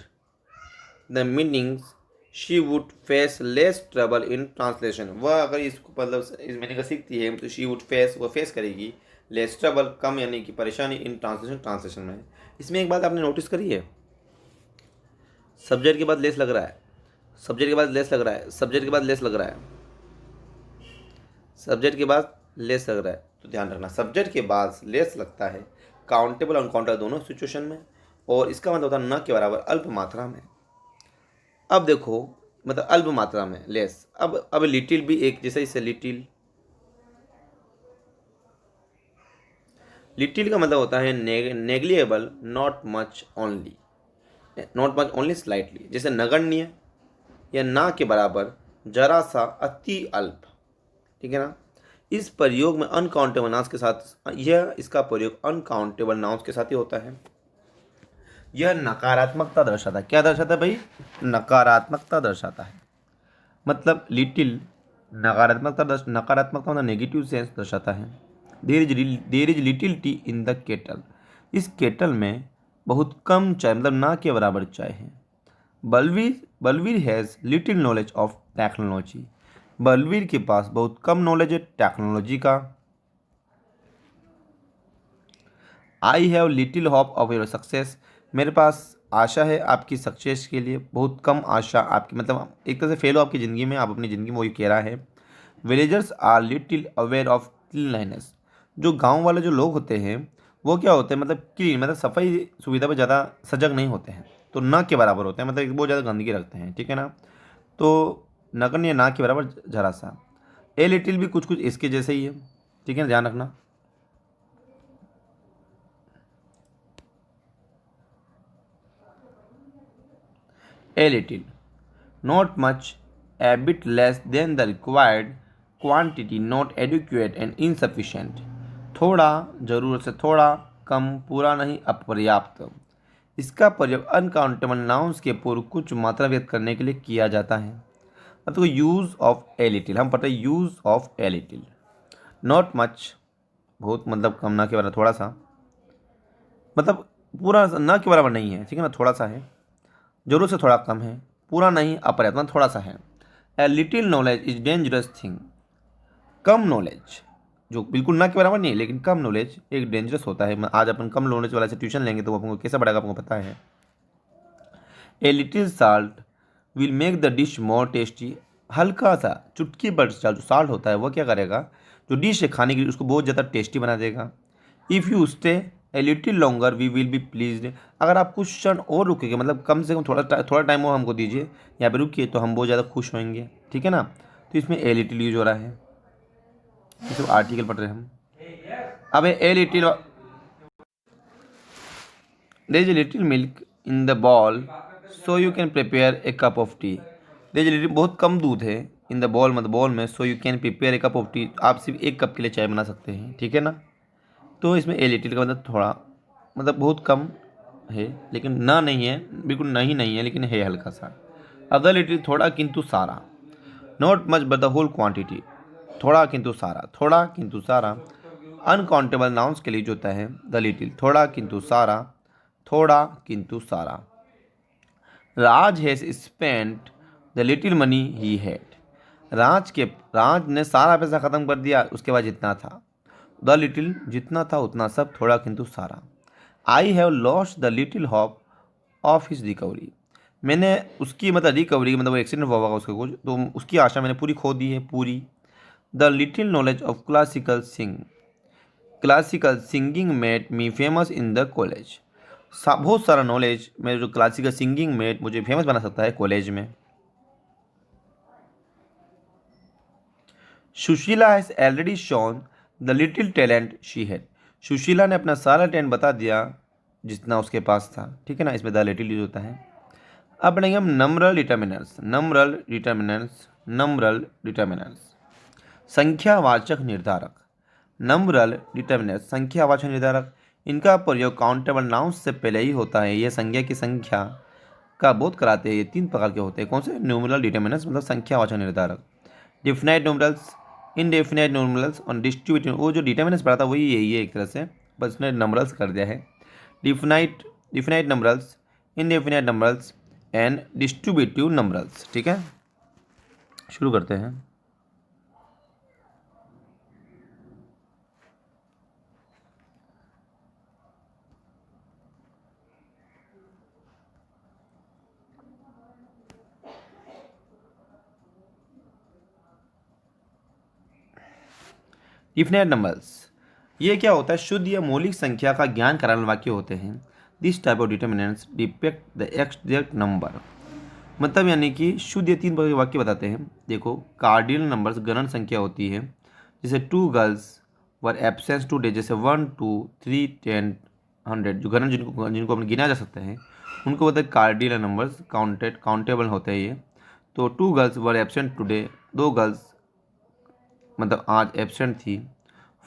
the meanings she would face less trouble in translation, वह अगर इसको मतलब इस मीनिंग का सीखती है तो शी वुड फेस, वह फेस करेगी लेस ट्रबल, कम यानी कि परेशानी, इन ट्रांसलेशन, ट्रांसलेशन में। इसमें एक बात आपने नोटिस करी है, सब्जेक्ट के बाद लेस लग रहा है, सब्जेक्ट के बाद लेस लग रहा है, सब्जेक्ट के बाद लेस लग रहा है, सब्जेक्ट के बाद लेस लग रहा है। तो ध्यान रखना, सब्जेक्ट के बाद लेस लगता है काउंटेबल अनकाउंटेबल दोनों सिचुएशन में, और इसका मतलब होता है न के बराबर, अल्प मात्रा में। अब देखो मतलब अल्प मात्रा में लेस। अब लिटिल भी एक जैसे, इसे लिटिल, लिटिल का मतलब होता है negligible, not much only, not much only slightly, जैसे नगण्य या ना के बराबर, जरा सा, अति अल्प। ठीक है ना। इस प्रयोग में अनकाउंटेबल नाउंस के साथ, यह इसका प्रयोग अनकाउंटेबल नाउंस के साथ ही होता है। यह नकारात्मकता दर्शाता है। क्या दर्शाता है भाई? नकारात्मकता दर्शाता है। मतलब लिटिल नकारात्मकता मतलब नेगेटिव सेंस दर्शाता है। There is little T in the kettle, इस केटल में बहुत कम चाय, मतलब ना के बराबर चाय है। Balvir has little knowledge of technology, Balvir के पास बहुत कम नॉलेज है टेक्नोलॉजी का। I have little hope of your success, मेरे पास आशा है आपकी सक्सेस के लिए, बहुत कम आशा आपकी, मतलब एक तरह से फेल हो आपकी ज़िंदगी में, आप अपनी ज़िंदगी में वही कह रहा है। Villagers are little aware of cleanliness, जो गांव वाले जो लोग होते हैं वो क्या होते हैं, मतलब क्लीन, मतलब सफाई सुविधा पर ज़्यादा सजग नहीं होते हैं, तो ना के बराबर होते हैं, मतलब बहुत ज़्यादा गंदगी रखते हैं। ठीक है ना। तो नगण्य ना के बराबर जरा सा। ए लिटिल भी कुछ कुछ इसके जैसे ही है। ठीक है ना, ध्यान रखना। A little, not much, a bit less than the required quantity, not adequate and insufficient, थोड़ा, जरूरत से थोड़ा, कम, पूरा नहीं, अपर्याप्त। इसका प्रयोग अनकाउंटेबल नाउंस के पूर्व कुछ मात्रा व्यक्त करने के लिए किया जाता है। अब तो यूज़ ऑफ ए लिटिल, हम पढ़ते हैं use of a little. Not much, बहुत, मतलब कम, ना के बराबर थोड़ा सा, मतलब पूरा ना के बराबर नहीं है। ठीक है ना, थोड़ा सा है। जरूरत से थोड़ा कम है, पूरा नहीं, अपर्याप्त, मतलब थोड़ा सा है। A little knowledge is dangerous thing, come knowledge, जो बिल्कुल ना के बराबर नहीं है लेकिन कम नॉलेज एक डेंजरस होता है। आज अपन कम नॉलेज वाला से ट्यूशन लेंगे तो आपको कैसे बढ़ेगा, आपको पता है। ए little salt will make the dish more tasty, हल्का सा, चुटकी भर जो साल्ट होता है वो क्या करेगा, जो डिश है खाने के लिए उसको बहुत ज़्यादा टेस्टी बना देगा। If you stay a little longer we will be pleased, अगर आप कुछ क्षण और रुकेंगे, मतलब कम से कम थोड़ा टाइम और हमको दीजिए, यहाँ पे रुकिए, तो हम बहुत ज़्यादा खुश होंगे। ठीक है ना। तो इसमें ए लिटिल यूज हो रहा है, ये सब आर्टिकल पढ़ रहे हैं हम। अब a little, there is a little milk in the bowl so you can prepare a cup of tea, there is little, बहुत कम दूध है, इन द बॉल, मतलब बॉल में, so you can prepare a cup of tea, आप सिर्फ एक कप के लिए चाय बना सकते हैं। ठीक है ना। तो इसमें ए लिटिल का मतलब थोड़ा, मतलब बहुत कम है, लेकिन ना नहीं है, बिल्कुल नहीं नहीं है, लेकिन है हल्का सा। अदर लिटिल, थोड़ा किंतु सारा, not much but the whole quantity, थोड़ा किंतु सारा, थोड़ा किंतु सारा। अनकाउंटेबल नाउंस के लिए जो होता है द लिटिल, थोड़ा किंतु सारा, थोड़ा किंतु सारा। Raj has spent the little money he had, Raj ने सारा पैसा ख़त्म कर दिया उसके बाद जितना था। द लिटिल, जितना था उतना सब, थोड़ा किंतु सारा। I have lost the little hop off his recovery, मैंने उसकी, मतलब रिकवरी, मतलब वो एक्सीडेंट हुआ होगा उसका कुछ, तो उसकी आशा मैंने पूरी खो दी है, पूरी। The little knowledge of classical singing made me famous in the college, बहुत सारा नॉलेज मेरे जो क्लासिकल सिंगिंग में मुझे फेमस बना सकता है कॉलेज में। Sushila has already shown the little talent she had, Sushila ने अपना सारा टैलेंट बता दिया जितना उसके पास था। ठीक है ना, इसमें द लिटिल यूज होता है। अब पढ़ेंगे हम नंबरल डिटर्मिनेंट्स, नंबरल डिटर्मिनेंट्स, संख्यावाचक निर्धारक। नंबरल डिटर्मिनेंट्स, संख्यावाचक निर्धारक, इनका प्रयोग काउंटेबल नाउंस से पहले ही होता है। यह संज्ञा की संख्या का बोध कराते हैं। ये तीन प्रकार के होते हैं। कौन से? न्यूमरल डिटर्मिनेंट्स, मतलब संख्यावाचक निर्धारक, डिफिनाइट न्यूमरल्स, इनडेफिनाइट न्यूमरल्स और डिस्ट्रीब्यूटिव। वो जो डिटर्मिनेंट्स पढ़ा था वही यही है एक तरह से, बस उसने नंबरल्स कर दिया है। Definite numerals, indefinite numerals and distributive numerals. ठीक है, शुरू करते हैं। डिफिनाइट नंबर्स, ये क्या होता है? शुद्ध या मौलिक संख्या का ज्ञान कराने वाले वाक्य होते हैं। This type of determinants depict the exact number, मतलब यानी कि शुद्ध ये 3 प्रकार के वाक्य बताते हैं। देखो, कार्डिनल नंबर्स गणन संख्या होती है, जैसे 2 गर्ल्स वर एब्सेंस टुडे, जैसे 1 2 3 10 100, जो गणन जिनको जिनको अपन गिना जा सकता है उनको बोलते हैं कार्डिनल नंबर्स, काउंटेबल होते हैं ये। तो 2 girls were absent today, 2 girls मतलब आज एब्सेंट थी।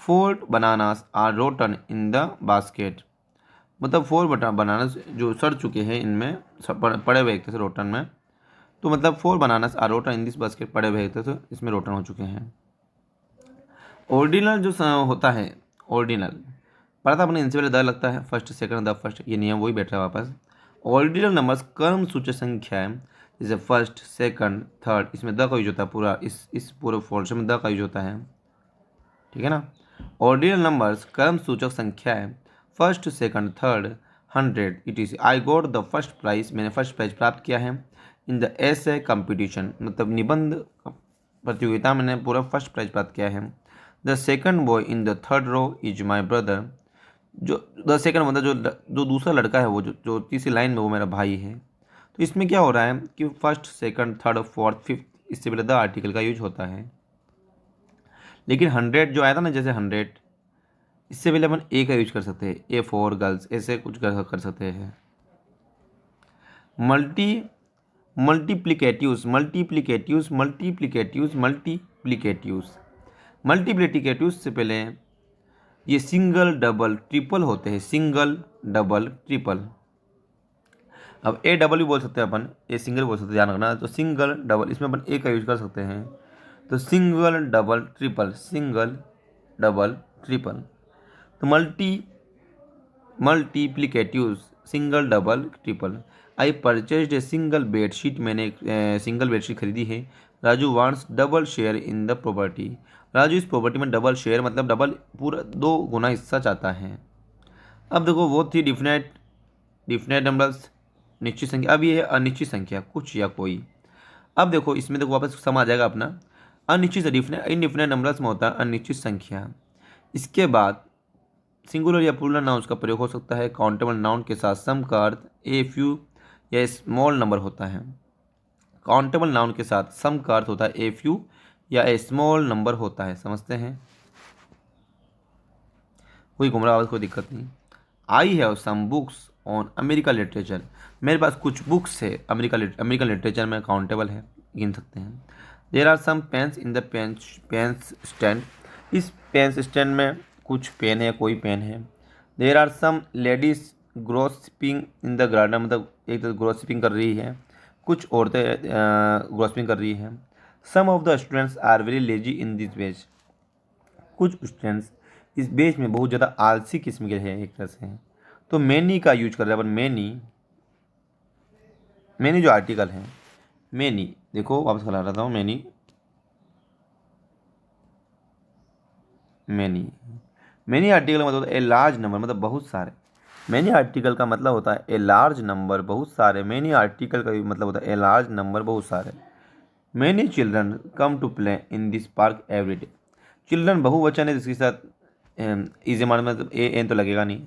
4 bananas are rotten in the basket, मतलब 4 बनानास जो सड़ चुके हैं इनमें, पड़े हुए एक तरह से रोटन में। तो मतलब 4 bananas are rotten in this basket, पड़े हुए एक तरह से इसमें रोटन हो चुके हैं। ऑर्डिनल जो होता है, ऑर्डिनल पढ़ा था अपने, इनसे पहले द लगता है, फर्स्ट सेकंड द फर्स्ट, ये नियम वही बैठ रहा है वापस। ऑर्डिनल नंबर्स क्रम सूचक संख्या है, जैसे फर्स्ट सेकंड थर्ड, इसमें द का यूज होता है पूरा, इस पूरे फोर्स में द का यूज होता है, ठीक है ना। ऑर्डिनल नंबर्स क्रम सूचक संख्या है, first second third 100 etc। I got the first prize, मैंने फर्स्ट प्राइज प्राप्त किया है। इन द एसे कंपटीशन, मतलब निबंध प्रतियोगिता मैंने पूरा फर्स्ट प्राइज प्राप्त किया है। The second boy in the third row is my brother, जो द सेकंड मतलब जो दूसरा लड़का है वो जो तीसरी लाइन में वो मेरा भाई है। तो इसमें क्या हो रहा है कि first second third fourth fifth, इससे पहले द आर्टिकल का यूज होता है। लेकिन 100 जो आया था ना, जैसे 100, इससे पहले अपन ए का यूज कर सकते हैं, ए फॉर गर्ल्स, ऐसे कुछ कर सकते हैं। मल्टी मल्टीप्लिकेटिव्स मल्टीप्लिकेटिव्स मल्टीप्लिकेटिव्स मल्टीप्लिकेटिव्स मल्टीप्लिकेटिव्स से पहले ये सिंगल डबल ट्रिपल होते हैं, सिंगल डबल ट्रिपल। अब ए डबल भी बोल सकते हैं अपन, ए सिंगल बोल सकते हैं, ध्यान रखना। तो सिंगल डबल, इसमें अपन ए का यूज कर सकते हैं। तो single double triple, single double triple. तो multiplicatives, single double triple. I purchase a single bedsheet, मैंने एक सिंगल बेडशीट खरीदी है। Raju wants double share in the property, Raju इस प्रॉपर्टी में डबल शेयर मतलब डबल पूरा 2 गुना हिस्सा चाहता है। अब देखो वो थी डिफिनेट डिफिनेट नंबर्स, निश्चित संख्या। अब ये है अनिश्चित संख्या, कुछ या कोई। अब देखो इसमें देखो वापस सम आ जाएगा अपना, अनिश्चित से डिफिनेट, इनडिफिनेट नंबर्स में होता है अनिश्चित संख्या। इसके बाद सिंगुलर या प्लूरल नाउन्स का प्रयोग हो सकता है। काउंटेबल नाउन के साथ सम का अर्थ ए फ्यू या स्मॉल नंबर होता है। काउंटेबल नाउन के साथ सम का अर्थ होता है ए फ्यू या ए स्मॉल नंबर होता है, समझते हैं। कोई घुमरा आवाज, कोई दिक्कत नहीं। I have some books on America literature, मेरे पास कुछ बुक्स है अमेरिकन लिटरेचर में, काउंटेबल है, गिन सकते हैं। There are some pens in the pens stand, इस पेन्स स्टैंड में कुछ पेन है, कोई पेन है। There are some ladies gossiping in the garden, मतलब एक तो ग्रोसिपिंग कर रही है, कुछ औरतें ग्रोसिपिंग कर रही है। Some of the students are very lazy in this batch, कुछ स्टूडेंट्स इस बेच में बहुत ज़्यादा आलसी किस्म के हैं एक तरह से। तो मैनी का यूज कर रहे हैं अपन, मैनी जो आर्टिकल है, मैनी देखो वापस खला रहा हूँ, मैनी मैनी आर्टिकल का मतलब होता है ए लार्ज नंबर, मतलब बहुत सारे। मैनी आर्टिकल का मतलब होता है ए लार्ज नंबर, बहुत सारे। मैनी आर्टिकल का मतलब होता है ए लार्ज नंबर, बहुत सारे। Many children come to play in this park every day, children बहुवचन है जिसके साथ इज मान मतलब ए एन तो लगेगा नहीं।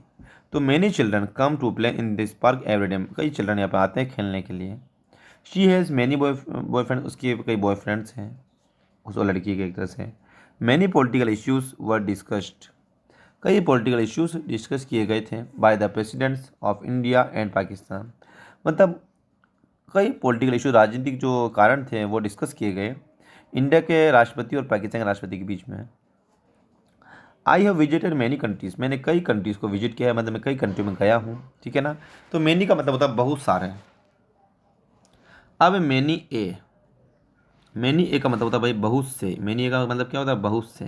तो many children come to play in this park every day, कई चिल्ड्रन यहाँ पे आते हैं खेलने के लिए। शी हैज़ मैनी बॉयफ्रेंड, उसके कई बॉयफ्रेंड्स हैं, उस लड़की के एक तरह से। Many political issues were discussed, कई पॉलिटिकल इश्यूज डिस्कस किए गए थे by the presidents of India and Pakistan, मतलब कई पॉलिटिकल इशू, राजनीतिक जो कारण थे वो डिस्कस किए गए इंडिया के राष्ट्रपति और पाकिस्तान के राष्ट्रपति के बीच में। I have visited many countries, मैंने कई कंट्रीज़ को विजिट किया है, मतलब मैं कई कंट्री में गया हूँ, ठीक है ना। तो मैनी का मतलब होता है बहुत सारे। अब मैनी ए का मतलब होता है भाई बहुत से, मैनी ए का मतलब क्या होता है बहुत से।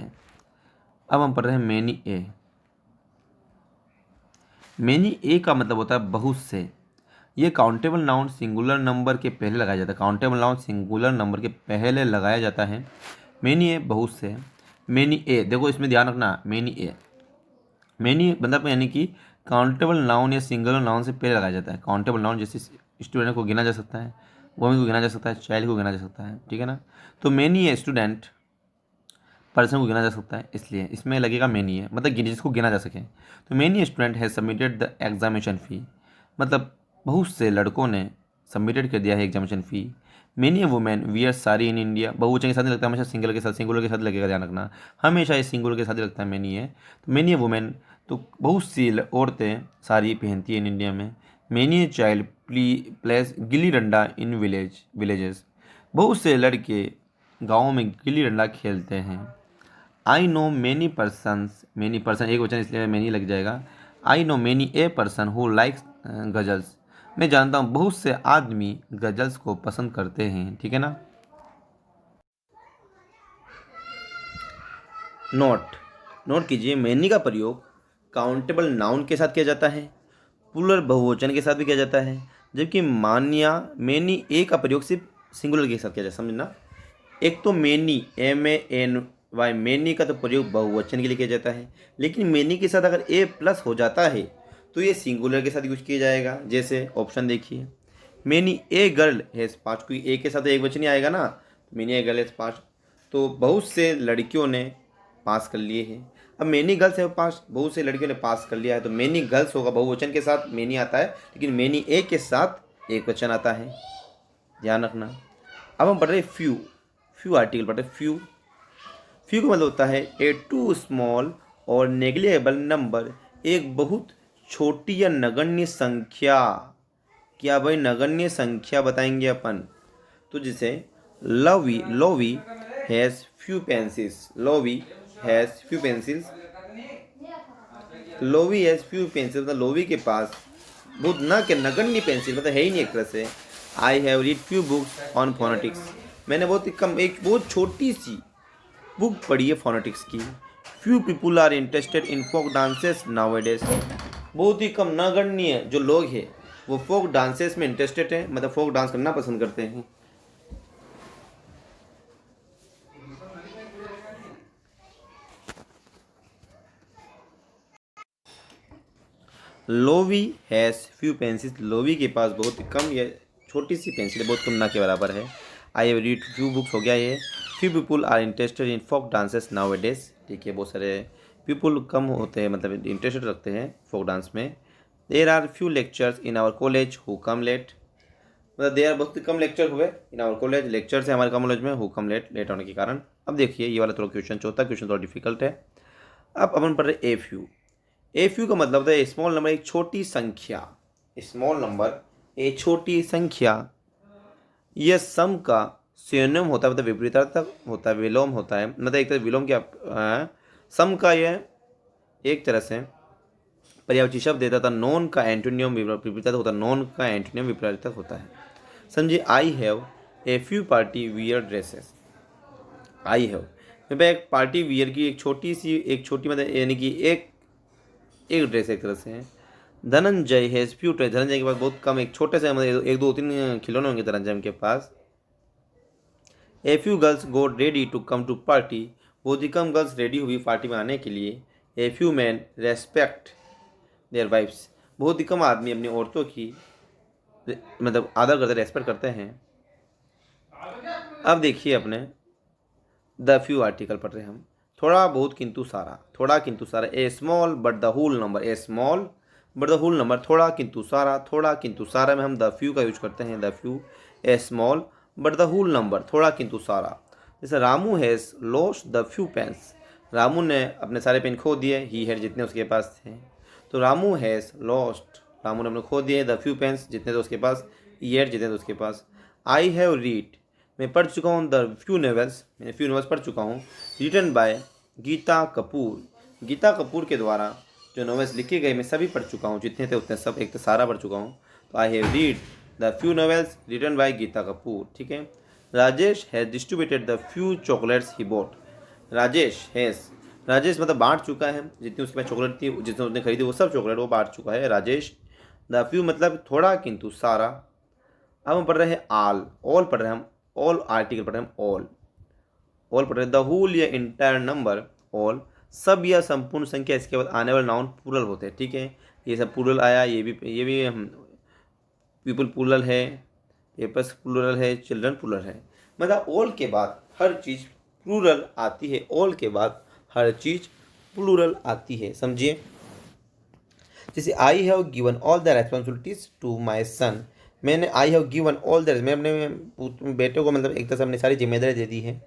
अब हम पढ़ रहे हैं मैनी ए का मतलब होता है बहुत से। ये काउंटेबल नाउन सिंगुलर नंबर के पहले लगाया जाता है, काउंटेबल नाउन सिंगुलर नंबर के पहले लगाया जाता है। मैनी ए बहुत से, मैनी ए देखो इसमें ध्यान रखना, मैनी मतलब यानी कि काउंटेबल नाउन या सिंगुलर नाउन से पहले लगाया जाता है। काउंटेबल नाउन जैसे स्टूडेंट को गिना जा सकता है, वुमेन को गिना जा सकता है, चाइल्ड को गिना जा सकता है, ठीक है ना। तो मैनी ए स्टूडेंट पर्सन को गिना जा सकता है, इसलिए इसमें लगेगा मैनी है, मतलब जिसको गिना जा सके। तो many student has submitted the examination फ़ी, मतलब बहुत से लड़कों ने सबमिटेड कर दिया है examination fee. Many women wear sari in India, बहुवचन के साथ नहीं लगता, हमेशा सिंगुलर के साथ लगेगा, ध्यान रखना, हमेशा इस सिंगुलर के साथ ही लगता है मेनी है। तो मेनी वुमेन, तो बहुत सी औरतें साड़ी पहनती हैं इन इंडिया में। Many child place gilli danda in villages, बहुत से लड़के गाँव में गिल्ली डंडा खेलते हैं। आई नो मैनी पर्सन एक वचन इसलिए मैनी लग जाएगा। I know many a person who likes ghazals, मैं जानता हूँ बहुत से आदमी गजल्स को पसंद करते हैं, ठीक है ना। नोट कीजिए, मैनी का प्रयोग काउंटेबल नाउन के साथ किया जाता है, प्लूरल बहुवचन के साथ भी किया जाता है, जबकि मान्या मैनी ए का प्रयोग सिर्फ सिंगुलर के साथ किया जाता है, समझना। एक तो मैनी MANY मैनी का तो प्रयोग बहुवचन के लिए किया जाता है, लेकिन मैनी के साथ अगर ए प्लस हो जाता है तो ये सिंगुलर के साथ यूज किया जाएगा। जैसे ऑप्शन देखिए, मैनी ए गर्ल हैज़ 5, कोई ए के साथ एक वचन ही आएगा ना, मैनी ए गर्ल हैज़ 5, तो बहुत से लड़कियों ने पास कर लिए हैं। अब मैनी गर्ल्स है पास, बहुत से लड़कियों ने पास कर लिया है, तो मैनी गर्ल्स होगा, बहुवचन के साथ मैनी आता है, लेकिन मैनी ए के साथ एक वचन आता है, ध्यान रखना। अब हम पढ़ रहे फ्यू आर्टिकल पढ़ रहे। फ्यू का मतलब होता है ए टू स्मॉल और नेग्लिजेबल नंबर, एक बहुत छोटी या नगण्य संख्या। क्या भाई, नगण्य संख्या बताएंगे अपन, तो जैसे Loewi has few pencils, Loewi has few pencils, मतलब लोवी के पास बहुत न के नगण्य पेंसिल, मतलब है ही नहीं एक तरह से। आई have read few books on phonetics, मैंने बहुत ही कम, एक बहुत छोटी सी बुक पढ़ी है फोनेटिक्स की। Few people are interested in folk dances nowadays, बहुत ही कम नगण्य जो लोग हैं वो फोक डांसेस में इंटरेस्टेड हैं, मतलब फोक डांस करना पसंद करते हैं। Loewi has few pencils, Loewi के पास बहुत ही कम या छोटी सी पेंसिल है, बहुत कम ना के बराबर है। I have read few books हो गया ये। Few people are interested in folk dances nowadays, ठीक है, बहुत सारे पीपुल कम होते हैं, मतलब इंटरेस्टेड रखते हैं फोक डांस में। There are few lectures in our college who come late, मतलब देयर बहुत कम लेक्चर हुए इन आवर कॉलेज, लेक्चर्स है हमारे कॉलेज में, हु कम लेट होने के कारण। अब देखिए ये वाला थोड़ा क्वेश्चन, चौथा क्वेश्चन थोड़ा डिफिकल्ट है। अब अपन पढ़ रहे ए फ्यू का मतलब होता है स्मॉल नंबर, एक छोटी संख्या, स्मॉल नंबर ए छोटी संख्या। यह सम का सिनोनिम होता है, मतलब विपरीतार्थक होता है, विलोम होता है, मतलब एक तरह विलोम क्या, सम का यह एक तरह से पर्यायवाची शब्द देता था। नॉन का एंटोनियम विपरीतार्थक होता है, नॉन का एंटोनियम विपरीतार्थक होता है। समझिए, I have a few party wear dresses, I have मैं एक पार्टी वियर की एक छोटी मतलब यानी कि एक ड्रेस एक तरह से है। Dhananjay has few toys, Dhananjay के पास बहुत कम, एक छोटे से मतलब एक दो तीन खिलौने होंगे धनंजय के पास। A few girls go ready to come to party, बहुत ही कम गर्ल्स रेडी हुई पार्टी में आने के लिए। A few man respect their wives, बहुत ही कम आदमी अपनी औरतों की मतलब आदर करते, रेस्पेक्ट करते हैं। अब देखिए अपने द फ्यू आर्टिकल पढ़ रहे हैं हम। थोड़ा बहुत किंतु सारा, थोड़ा किंतु सारा, a small but the whole number, a small but the whole number, थोड़ा किंतु सारा, थोड़ा किंतु सारा में हम द फ्यू का यूज करते हैं, the few. A small but the whole number, थोड़ा किंतु सारा। जैसे Ramu has lost the few pens, Ramu ने अपने सारे पेन खो दिए, ही हैड जितने उसके पास थे, तो रामू हैज़ लॉस्ट, रामू ने अपने खो दिए, द फ्यू पेन्स जितने थे उसके पास, ही हैड जितने थे उसके पास। आई हैव रीड, मैं पढ़ चुका हूँ द फ्यू नॉवेल्स, मैंने फ्यू नॉवेल्स पढ़ चुका हूँ। रिटन बाय गीता कपूर, गीता कपूर के द्वारा जो नॉवेल्स लिखे गए मैं सभी पढ़ चुका हूँ, जितने थे उतने सब, एक तो सारा पढ़ चुका हूँ। तो I have read the few novels written by Geeta Kapoor, ठीक है। Rajesh has distributed the few chocolates he bought, Rajesh मतलब बांट चुका है, जितनी उसके पास चॉकलेट थी, जितने उसने खरीदी वो सब चॉकलेट वो बांट चुका है राजेश। द फ्यू मतलब थोड़ा किंतु सारा। अब हम पढ़ रहे हैं ऑल पढ़ रहे हैं हम, ऑल आर्टिकल पढ़ रहे हैं हम, ऑल पढ़ रहे हैं। द होल या इंटायर नंबर, ऑल सब या संपूर्ण संख्या, इसके बाद आने वाले नाउन प्लूरल होते हैं, ठीक है। ये सब प्लूरल आया, ये भी पीपल प्लूरल है, पेपर्स प्लूरल है, चिल्ड्रन प्लूरल है। मतलब ऑल के बाद हर चीज़ प्लूरल आती है, ऑल के बाद हर चीज़ प्लूरल आती है, समझिए। जैसे I have given all the responsibilities to my son, मैंने I have given all that, मैं अपने बेटे को मतलब एक तरह से अपनी सारी जिम्मेदारी दे दी है।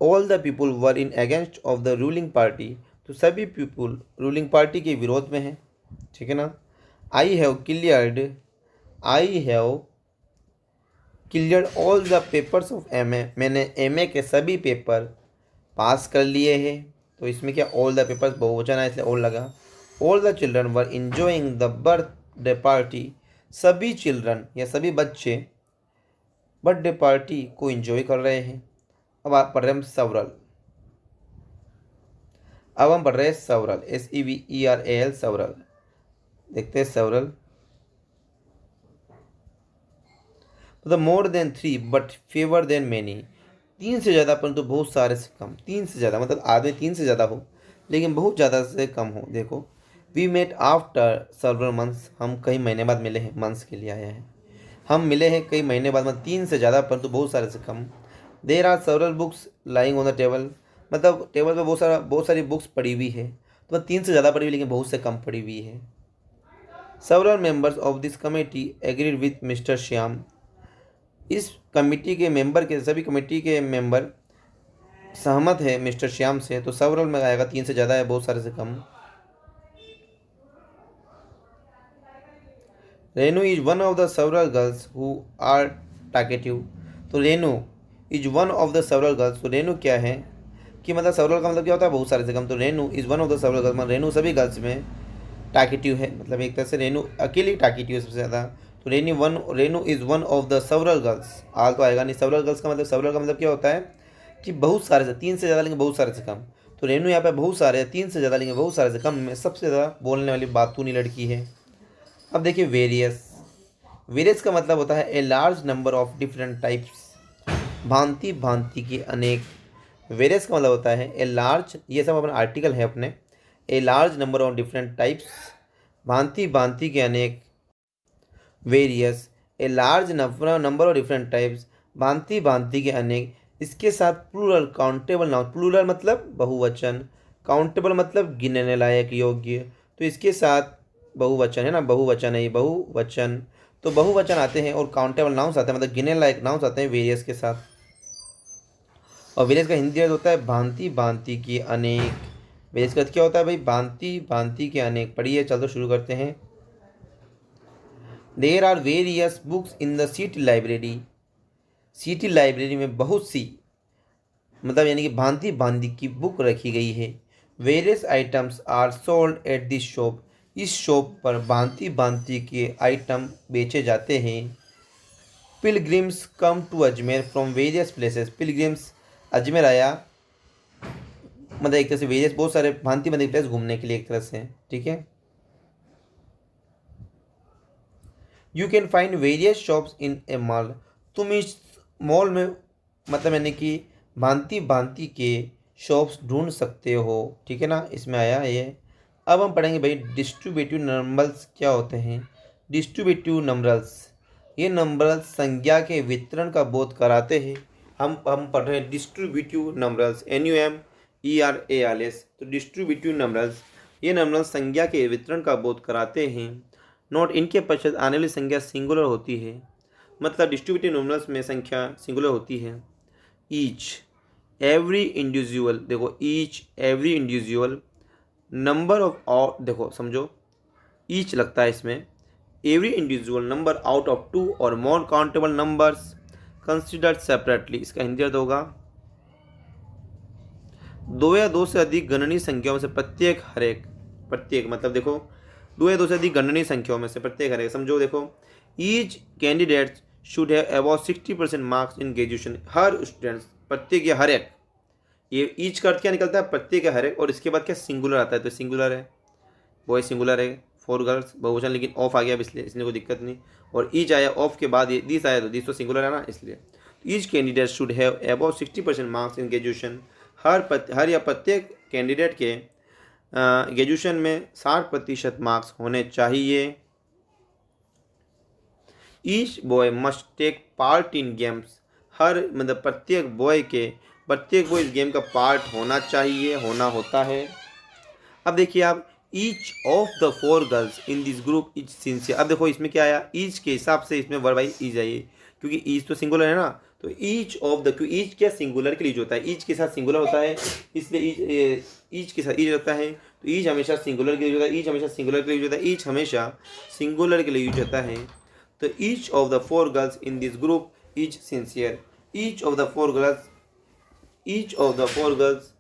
All the people were in against of the ruling party, तो सभी पीपुल रूलिंग पार्टी के विरोध में हैं, ठीक है ना। I have cleared all the papers of MA, मैंने एमए के सभी पेपर पास कर लिए हैं। तो इसमें क्या ऑल द पेपर्स बहुवचन है इसलिए ऑल लगा। All the children were enjoying the birthday party, सभी चिल्ड्रन या सभी बच्चे बर्थडे पार्टी को एंजॉय कर रहे हैं। अब आप पढ़ रहे हैं सेवरल, अब हम पढ़ रहे हैं सेवरल, SEVERAL सेवरल। देखते हैं सेवरल। मतलब more than 3 but fewer than many, 3 से ज़्यादा परंतु बहुत सारे से कम। 3 से ज़्यादा मतलब आदमी 3 से ज़्यादा हो लेकिन बहुत ज़्यादा से कम हो। देखो we met after several months, हम कई महीने बाद मिले हैं, मंथ्स के लिए आया है। हम मिले हैं कई महीने बाद, मतलब 3 से ज़्यादा परंतु बहुत सारे से कम। There are several books lying on the table, मतलब टेबल पे बहुत सारी बुक्स पड़ी हुई है। तो 3 से ज़्यादा पड़ी हुई लेकिन बहुत से कम पड़ी हुई है। Several members of this committee agreed with mister Shyam, इस कमेटी के मेंबर के सभी कमेटी के मेंबर सहमत है मिस्टर श्याम से। तो सेवरल में आएगा 3 से ज़्यादा है, बहुत सारे से कम। Renu is one of the several girls who are talkative, तो Renu is one of the several girls, तो रेनू क्या है कि मतलब सेवरल का मतलब क्या होता है बहुत सारे से कम। तो Renu is one of the several girls, मतलब रेनू सभी गर्ल्स में टॉकेटिव है, मतलब एक तरह से रेनू अकेली टॉकेटिव है सबसे ज़्यादा। तो Renu is one of the several girls, all तो आएगा नहीं। सेवरल गर्ल्स का मतलब, सेवरल का मतलब क्या होता है कि बहुत सारे से, 3 से ज़्यादा लेकिन बहुत सारे से कम। तो रेनू यहाँ पे बहुत सारे, 3 से ज़्यादा लेकिन बहुत सारे से कम में सबसे ज़्यादा बोलने वाली बातूनी लड़की है। अब देखिए वेरियस, वेरियस का मतलब होता है ए large number of different types, भांति भांति के अनेक। वेरियस का मतलब होता है ए लार्ज, ये सब अपना आर्टिकल है अपने, ए large number of different types, भांति भांति के अनेक। Various A large number of different types, भांति भांति के अनेक। इसके साथ प्लूरल काउंटेबल नाउन, प्लूरल मतलब बहुवचन, काउंटेबल मतलब गिनने लायक योग्य। तो इसके साथ बहुवचन है ना, बहुवचन है ये, बहुवचन। तो बहुवचन आते हैं और काउंटेबल नाउन्स आते हैं, मतलब गिनने लायक नाउन्स आते हैं वेरियस के साथ। और वेरियस का हिंदी अर्थ होता है भांति भांति के अनेक। वेरियस का अर्थ क्या होता है भाई, भांति भांति के अनेक। पढ़िए, चलो शुरू करते हैं। There are various books in the city library, city library में बहुत सी, मतलब यानी कि भांति भांति की बुक रखी गई है। Various items are sold at this shop, इस शॉप पर भांति भांति के आइटम बेचे जाते हैं। Pilgrims come to Ajmer from various places, pilgrims Ajmer आया, मतलब एक तरह से वेरियस बहुत सारे भांति भांति प्लेस घूमने के लिए एक तरह से, ठीक है। You can find various shops in A mall, तुम इस मॉल में मतलब यानी कि भांति भांति के शॉप्स ढूंढ सकते हो, ठीक है ना। इसमें आया ये। अब हम पढ़ेंगे भाई डिस्ट्रीब्यूटिव नंबर्स क्या होते हैं। डिस्ट्रीब्यूटिव नंबर्स, ये नंबर्स संज्ञा के वितरण का बोध कराते हैं। हम पढ़ रहे हैं डिस्ट्रीब्यूटिव नंबर्स, NUMERALS। तो डिस्ट्रीब्यूटिव नंबर्स, ये नंबर्स संज्ञा के वितरण का बोध कराते हैं। नोट, इनके पश्चात आने वाली संख्या सिंगुलर होती है, मतलब डिस्ट्रीब्यूटिव नंबर्स में संख्या सिंगुलर होती है। ईच एवरी इंडिविजुअल, देखो each every individual number of, और देखो समझो ईच लगता है इसमें, every individual number out of 2 और मोर काउंटेबल नंबर्स कंसिडर्ड सेपरेटली। इसका हिंदी अर्थ होगा 2 या 2 से अधिक गणनीय संख्याओं में से प्रत्येक हर एक, प्रत्येक मतलब देखो 2 या 2 से अधिक गणनीय संख्याओं में से प्रत्येक हर एक। समझो देखो each candidate should have about 60% marks in graduation, her students, प्रत्येक या हर एक, ये ईच का अर्थ क्या निकलता है प्रत्येक या हर एक, और इसके बाद क्या सिंगुलर आता है, तो सिंगुलर है, बॉय सिंगुलर है, 4 गर्ल्स बहुवचन, लेकिन ऑफ आ गया अब इसलिए कोई दिक्कत नहीं। और ईच आया ऑफ के बाद ये दिस आया, तो दिस तो सिंगुलर है ना इसलिए। Each candidate should have about 60% marks in graduation, हर या प्रत्येक कैंडिडेट के ग्रेजुएशन में 60% मार्क्स होने चाहिए। Each boy must take part in games, हर मतलब प्रत्येक बॉय इस गेम का पार्ट होना चाहिए, होना होता है। अब देखिए आप each of the four girls in this group is sincere. अब देखो इसमें क्या आया, ईच के हिसाब से इसमें वर्ब आई ईज आई, क्योंकि ईच तो सिंगुलर है ना, तो ईच ऑफ द, क्योंकि ईच क्या सिंगुलर के लिए होता है, ईच के साथ सिंगुलर होता है, इसलिए ईच के साथ ईज होता है, तो ईच हमेशा सिंगुलर के लिए होता है, ईच हमेशा सिंगुलर के लिए होता है, ईच हमेशा सिंगुलर के लिए यूज होता है। तो each of the four girls in this group is sincere. Each of the four girls, each of the four girls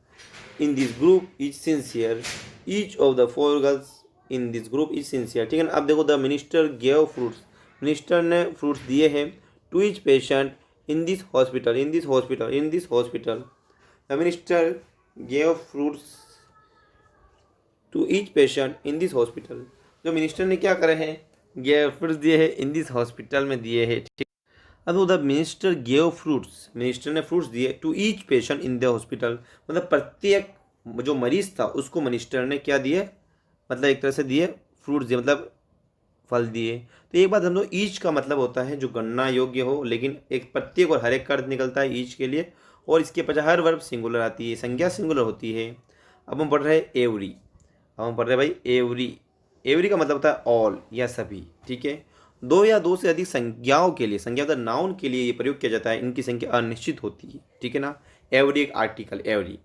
in this group is sincere. Each of the four girls in this group is sincere. ठीक है ना। अब देखो, the minister gave fruits, minister ने फ्रूट्स दिए हैं to each patient in this hospital, in this hospital, in this hospital. The minister gave fruits to each patient in this hospital. जो मिनिस्टर ने क्या करे हैं, गेव फ्रूट्स दिए हैं, इन दिस हॉस्पिटल में दिए हैं। ठीक। अब the minister gave fruits, minister ने फ्रूट्स दिए to each patient in the hospital, मतलब प्रत्येक जो मरीज था उसको मिनिस्टर ने क्या दिए, मतलब एक तरह से दिए, फ्रूट्स दिए, मतलब फल दिए। तो एक बात समझो, ईच का मतलब होता है जो गणना योग्य हो, लेकिन एक प्रत्येक और हर एक का अर्थ निकलता है ईच के लिए, और इसके पीछे हर वर्ब सिंगुलर आती है, संज्ञा सिंगुलर होती है। अब हम पढ़ रहे हैं एवरी, अब हम पढ़ रहे हैं भाई एवरी। एवरी का मतलब होता है ऑल या सभी। ठीक है। दो या दो से अधिक संज्ञाओं के लिए, संज्ञा मतलब नाउन के लिए ये प्रयोग किया जाता है, इनकी संख्या अनिश्चित होती है। ठीक है ना। एवरी एक article, every.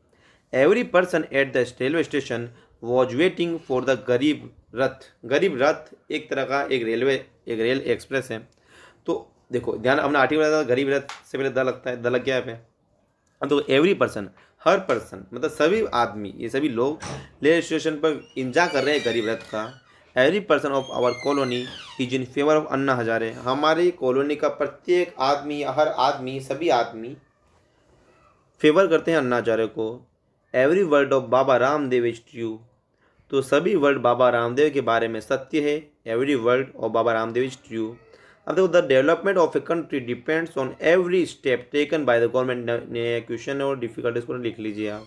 Every person at the railway station was waiting for the गरीब रथ। गरीब रथ एक तरह का एक रेलवे, एक रेल एक्सप्रेस है। तो देखो ध्यान, अपना आर्टिकल बताया था, गरीब रथ से पहले द लगता है, द लग गया है। अब तो एवरी पर्सन, हर पर्सन मतलब सभी आदमी, ये सभी लोग रेलवे स्टेशन पर इंतजार कर रहे हैं गरीब रथ का। Every person of our colony is in favour of Anna Hazare. हमारी कॉलोनी का प्रत्येक आदमी, हर आदमी, सभी आदमी फेवर करते हैं अन्ना हजारे को। Every word of Baba Ramdev is true. तो सभी वर्ड बाबा रामदेव के बारे में सत्य है। Every word of Baba Ramdev is true. अब देखो, the development of a country depends on every step taken by the government. ने क्वेश्चन और डिफिकल्ट इसको लिख लीजिए आप।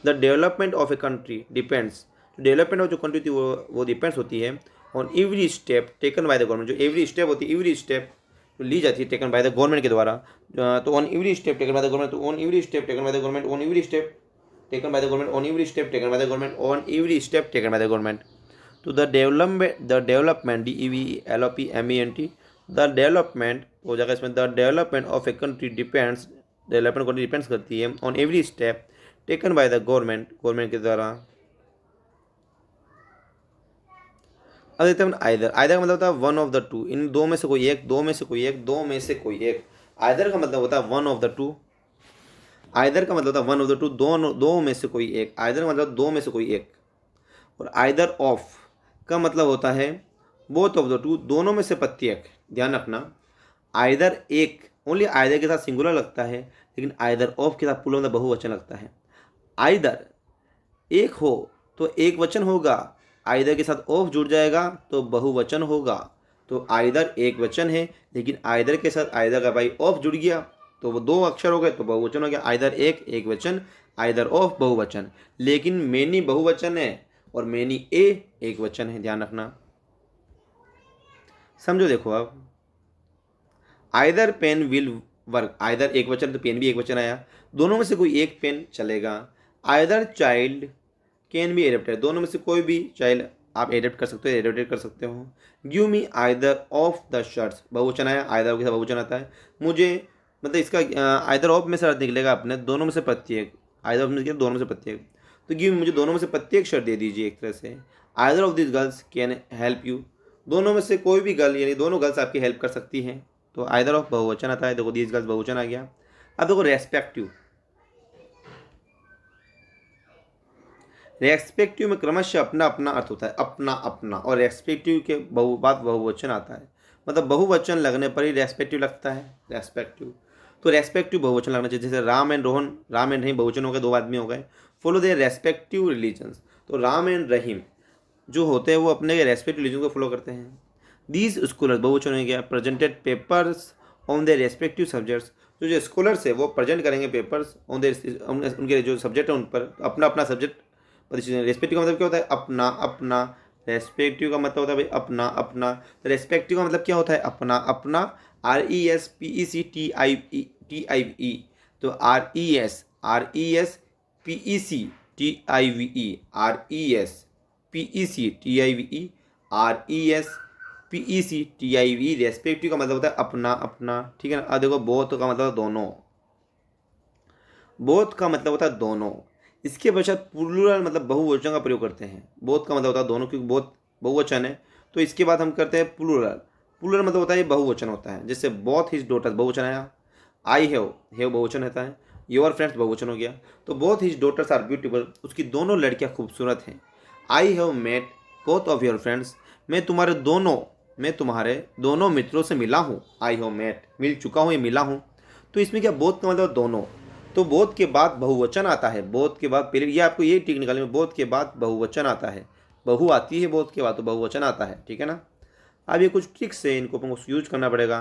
The development of a country depends, development of जो कंट्री थी वो डिपेंड्स होती है on every step taken by the government. जो एवरी स्टेप होती है, एवरी स्टेप ली जाती है टेकन बाय द गवर्नमेंट के द्वारा। तो on every step taken by the government, तो on every step taken by the government, on every step taken by the government, on every step taken by the government, on every step taken by the government. To the development DEVLOPMENT, the development हो जाएगा इसमें, the development of a country depends, development country depends करती है on every step taken by the government, government के द्वारा। अब देखते हैं आइदर। आइदर का मतलब होता है वन ऑफ द टू, इन दो में से कोई एक, दो में से कोई एक, दो में से कोई एक। आइदर का मतलब होता है one of the to. Either का मतलब होता है वन ऑफ द टू, दो में से कोई एक। आइदर का मतलब दो में से कोई एक। और आइदर ऑफ का मतलब होता है बोथ ऑफ द टू, दोनों में से प्रत्येक। ध्यान रखना, आइदर एक ओनली आइदर के साथ सिंगुलर लगता है, लेकिन आइदर ऑफ के साथ प्लूरल में बहुवचन लगता है। आइदर एक हो तो एक वचन होगा, आइदर के साथ ऑफ जुड़ जाएगा तो बहुवचन होगा। तो आइदर एक वचन है, लेकिन आइदर के साथ आइदर का भाई ऑफ जुड़ गया तो वो दो अक्षर हो गए तो बहुवचन हो गया। आइदर एक वचन, आइदर ऑफ बहुवचन। लेकिन मेनी बहुवचन है और मेनी एक वचन है, ध्यान रखना। समझो, देखो अब either pen will work, either एक वचन तो पेन भी एक वचन आया, दोनों में से कोई एक पेन चलेगा। Either child can be adapted, दोनों में से कोई भी चाइल्ड आप एडेप्ट कर सकते हो, एडेप्टेड कर सकते हो। Give me either of the shirts, बहुवचन आया, आइदर के साथ बहुवचन आता है। मुझे मतलब इसका आइदर ऑफ में से अर्थ निकलेगा अपने दोनों में से प्रत्येक, आइदर ऑफ में से दोनों में से प्रत्येक। तो गिव मुझे दोनों में से प्रत्येक शर्ट दे दीजिए एक तरह से। Either of this girls can help you, दोनों में से कोई भी गर्ल यानी दोनों गर्ल्स आपकी हेल्प कर सकती हैं। तो आइदर ऑफ बहुवचन आता है। देखो दिस गर्ल्स बहुवचन आ गया। अब देखो रेस्पेक्टिव, रेस्पेक्टिव में क्रमशः अपना अपना अर्थ होता है, अपना अपना, और रेस्पेक्टिव के बाद बहुवचन आता है, मतलब बहुवचन लगने पर ही रेस्पेक्टिव लगता है, रेस्पेक्टिव। तो रेस्पेक्टिव बहुवचन लगना चाहिए। जैसे राम एंड रोहन, राम एंड रहीम बहुवचन हो गए, दो आदमी हो गए। फॉलो देयर रेस्पेक्टिव रिलीजन्स, तो राम एंड रहीम जो होते हैं वो अपने रेस्पेक्टिव रिलीजन को फॉलो करते हैं। दीज स्कॉलर्स बहुवचन हो गया, presented papers on their respective subjects, जो स्कॉलर्स है वो प्रेजेंट करेंगे पेपर्स ऑन देयर, उनके जो सब्जेक्ट है उन पर, अपना अपना सब्जेक्ट। रेस्पेक्टिव का मतलब क्या होता है, अपना अपना। रेस्पेक्टिव का मतलब होता है भाई अपना अपना। तो रेस्पेक्टिव का मतलब क्या होता है, अपना अपना। RESPECTIVE, तो RESPECTIVE, RES PECTIVERES PECTIV respective का मतलब होता है अपना अपना, ठीक है ना। अब देखो बोथ का मतलब दोनों, बोथ का मतलब होता है दोनों। इसके पश्चात प्लूरल मतलब बहुवचन का प्रयोग करते हैं। बोथ का मतलब होता है दोनों, क्योंकि बोथ बहुवचन है। तो इसके बाद हम करते हैं प्लूरल। प्लूरल मतलब होता है ये बहुवचन होता है। जैसे बोथ हिज डॉटर्स बहुवचन आया, आई हैव बहुवचन रहता है, योर फ्रेंड्स बहुवचन हो गया। तो both his daughters are beautiful, उसकी दोनों लड़कियां खूबसूरत हैं। I have met both of your friends, मैं तुम्हारे दोनों मित्रों से मिला हूँ। आई हैव मेट मिल चुका हूँ, ये मिला हूँ। तो इसमें क्या बोथ का मतलब दोनों। तो बोथ के बाद बहुवचन आता है। बोथ के बाद पहले ये आपको ये टिक निकालने में, बोथ के बाद बहुवचन आता है। बहु आती है बोथ के बाद, तो बहुवचन आता है, ठीक है ना। अब ये कुछ ट्रिक्स है, इनको आपको यूज करना पड़ेगा।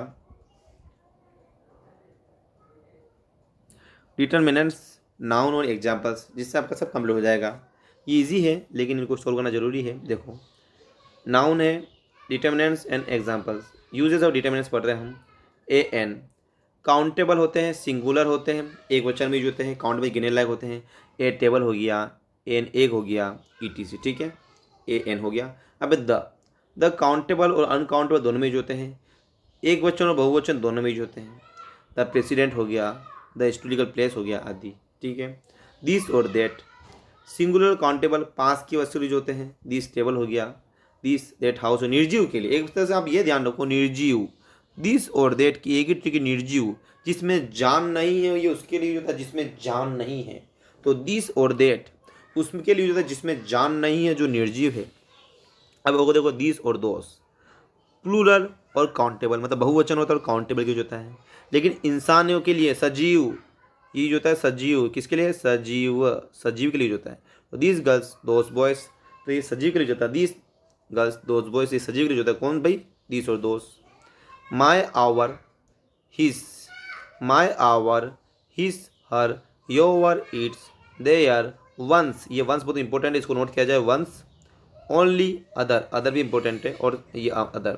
डिटर्मिनेंट्स, नाउन और एग्जाम्पल्स, जिससे आपका सब कंप्लीट हो जाएगा। ये ईजी है लेकिन इनको सोल्व करना जरूरी है। देखो नाउन है determinants and examples. Uses of determinants पढ़ रहे हैं हम। एन काउंटेबल होते हैं, सिंगुलर होते हैं, एक वचन में यूज होते हैं, काउंट में गिनने लायक होते हैं। ए टेबल हो गया, एन एग हो गया, ETC, ठीक है। ए एन हो गया। अब द काउंटेबल और अनकाउंटेबल दोनों में यूज होते हैं। एक वचन और बहुवचन दोनों में यूज होते हैं। द प्रेसिडेंट हो गया, द हिस्टोरिकल प्लेस हो गया आदि, ठीक है। दिस और दैट सिंगुलर काउंटेबल पास की वस्तु यूज होते हैं। दिस टेबल हो गया, दिस दैट हाउस। निर्जीव के लिए एक तरह से आप ये ध्यान रखो, निर्जीव। दिस और दैट की एक ही ट्रिक, निर्जीव जिसमें जान नहीं है, ये उसके लिए यूज होता है जिसमें जान नहीं है। तो दिस और दैट उसके लिए यूज होता है जिसमें जान नहीं है, जो निर्जीव है। अब वो देखो दिस और दोस प्लूरल और काउंटेबल मतलब बहुवचन होता है और काउंटेबल के यूज होता है। लेकिन इंसानों के लिए सजीव ये यूज होता है। सजीव किसके लिए, सजीव, सजीव के लिए यूज होता है। तो दिस गर्ल्स दोस बॉयज, तो ये सजीव के लिए यूज होता है। दिस गर्ल्स दोस बॉयज ये सजीव के लिए यूज होता है। कौन भाई, दिस और those. My our his, my our his her your its their ones, ये वंस बहुत इंपॉर्टेंट है, इसको नोट किया जाए। वंस ओनली अदर, अदर भी इंपॉर्टेंट है, और ये अदर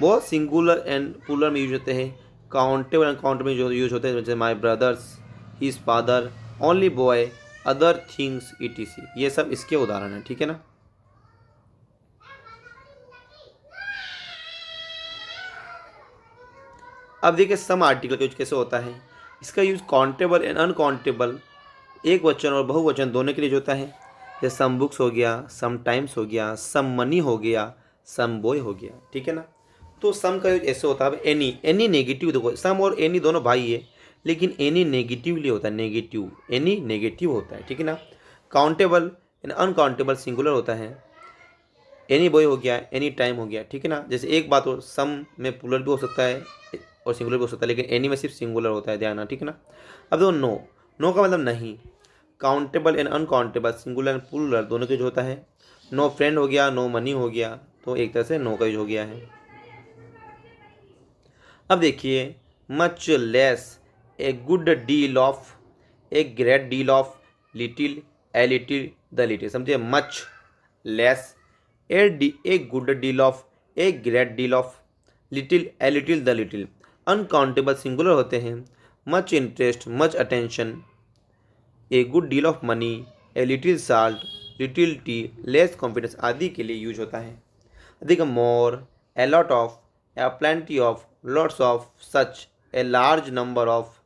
बहुत सिंगुलर एंड प्लूरल में यूज होते हैं। काउंटेबल एंड काउंटेबल में जो यूज होते हैं, जैसे my brothers, his father, only boy, other things, ETC, ये सब इसके उदाहरण हैं, ठीक है ना। अब देखिए सम आर्टिकल का यूज कैसे होता है। इसका यूज काउंटेबल एंड अनकाउंटेबल एक वचन और बहुवचन दोनों के लिए जो होता है। जैसे सम बुक्स हो गया, सम टाइम्स हो गया, सम मनी हो गया, सम बॉय हो गया, ठीक है ना। तो सम का यूज ऐसे होता है। एनी नेगेटिव, देखो सम और एनी दोनों भाई है, लेकिन एनी नेगेटिवली होता है, नेगेटिव एनी नेगेटिव होता है, ठीक है ना। काउंटेबल एंड अनकाउंटेबल सिंगुलर होता है। एनी बॉय हो गया, एनी टाइम हो गया, ठीक है ना। जैसे एक बात हो, सम में प्लूरल भी हो सकता है और सिंगुलर भी हो सकता है, लेकिन एनी में सिर्फ सिंगुलर होता है, ध्यान, ठीक है ना। अब देखो नो, नो का मतलब नहीं। Countable and uncountable singular and plural दोनों का यूज होता है। नो फ्रेंड हो गया, नो मनी हो गया, तो एक तरह से नो का यूज हो गया है। अब देखिए much less, a good deal of, a great deal of, little, a little, the little, समझिए। Much less, a good deal of, a great deal of, little, a little, the little. Uncountable singular होते हैं। Much interest, much attention, a good deal of money, a little salt, little tea, less confidence आदि के लिए यूज होता है। अधिक more, a lot of, a plenty of, lots of, such, a large number of,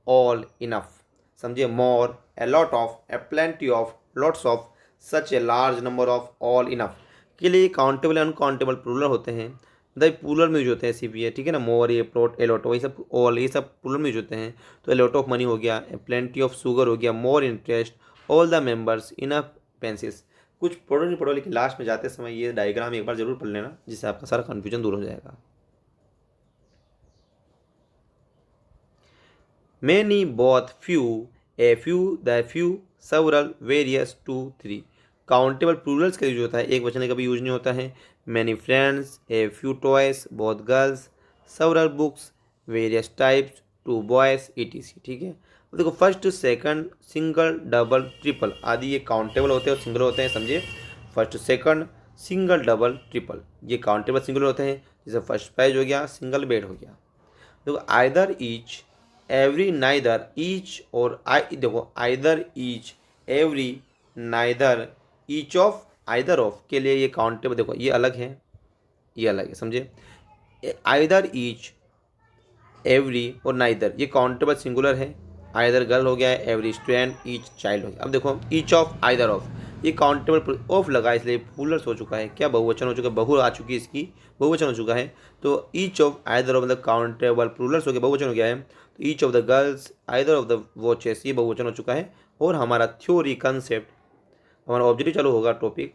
all, enough, समझिए। More, a lot of, a plenty of, lots of, such, a large number of, all, enough के लिए काउंटेबल अनकाउंटेबल प्लूरल होते हैं। द प्लूरल में यूज होते हैं सिर्फ ये, ठीक है ना। मोर, ये प्लॉट, ए लॉट, वही सब ऑल, ये सब प्लूरल में यूज होते हैं। तो ए लॉट ऑफ मनी हो गया, प्लेंटी ऑफ शुगर हो गया, more interest, all the members, enough pencils. कुछ पढ़ो नहीं पढ़ो, लेकिन लास्ट में जाते समय ये डायग्राम एक बार जरूर पढ़ लेना, जिससे आपका सारा कन्फ्यूजन दूर हो जाएगा। Many, both, few, a few, the few, several, various, 2, 3 countable Plurals का यूज होता है, एक वचन का कभी यूज नहीं होता है। Many friends, a few toys, both girls, several books, various types, 2 boys, ETC, ठीक है। अब देखो first, second, single, double, triple आदि ये काउंटेबल होते हैं और सिंगुलर होते हैं, समझिए। First, second, single, double, triple ये काउंटेबल सिंगुलर होते हैं। जैसे फर्स्ट पेज हो गया, सिंगल बेड हो गया। देखो either, each, every, neither, each और आई, देखो either, each, every, neither, each of, either of के लिए ये काउंटेबल, देखो ये अलग है, ये अलग है, समझे। आइदर, ईच, एवरी और नाइदर ये काउंटेबल सिंगुलर है। आइदर गर्ल हो गया है, एवरी स्टूडेंट, ईच चाइल्ड हो गया। अब देखो ईच ऑफ, आइदर ऑफ, ये काउंटेबल ऑफ लगा इसलिए प्लूरल्स हो चुका है, क्या बहुवचन हो चुका है, बहु आ चुकी है इसकी, बहुवचन हो चुका है। तो ईच ऑफ आइदर ऑफ मतलब काउंटेबल प्लूरल्स हो गया, बहुवचन हो गया है। तो each of the girls, either of the watches ये बहुवचन हो चुका है। और हमारा थ्योरी कंसेप्ट, हमारा ऑब्जेक्टिव चालू होगा टॉपिक।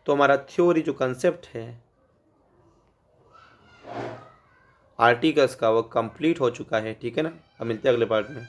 तो हमारा थ्योरी जो कंसेप्ट है आर्टिकल्स का वो कंप्लीट हो चुका है, ठीक है ना। अब मिलते हैं अगले पार्ट में।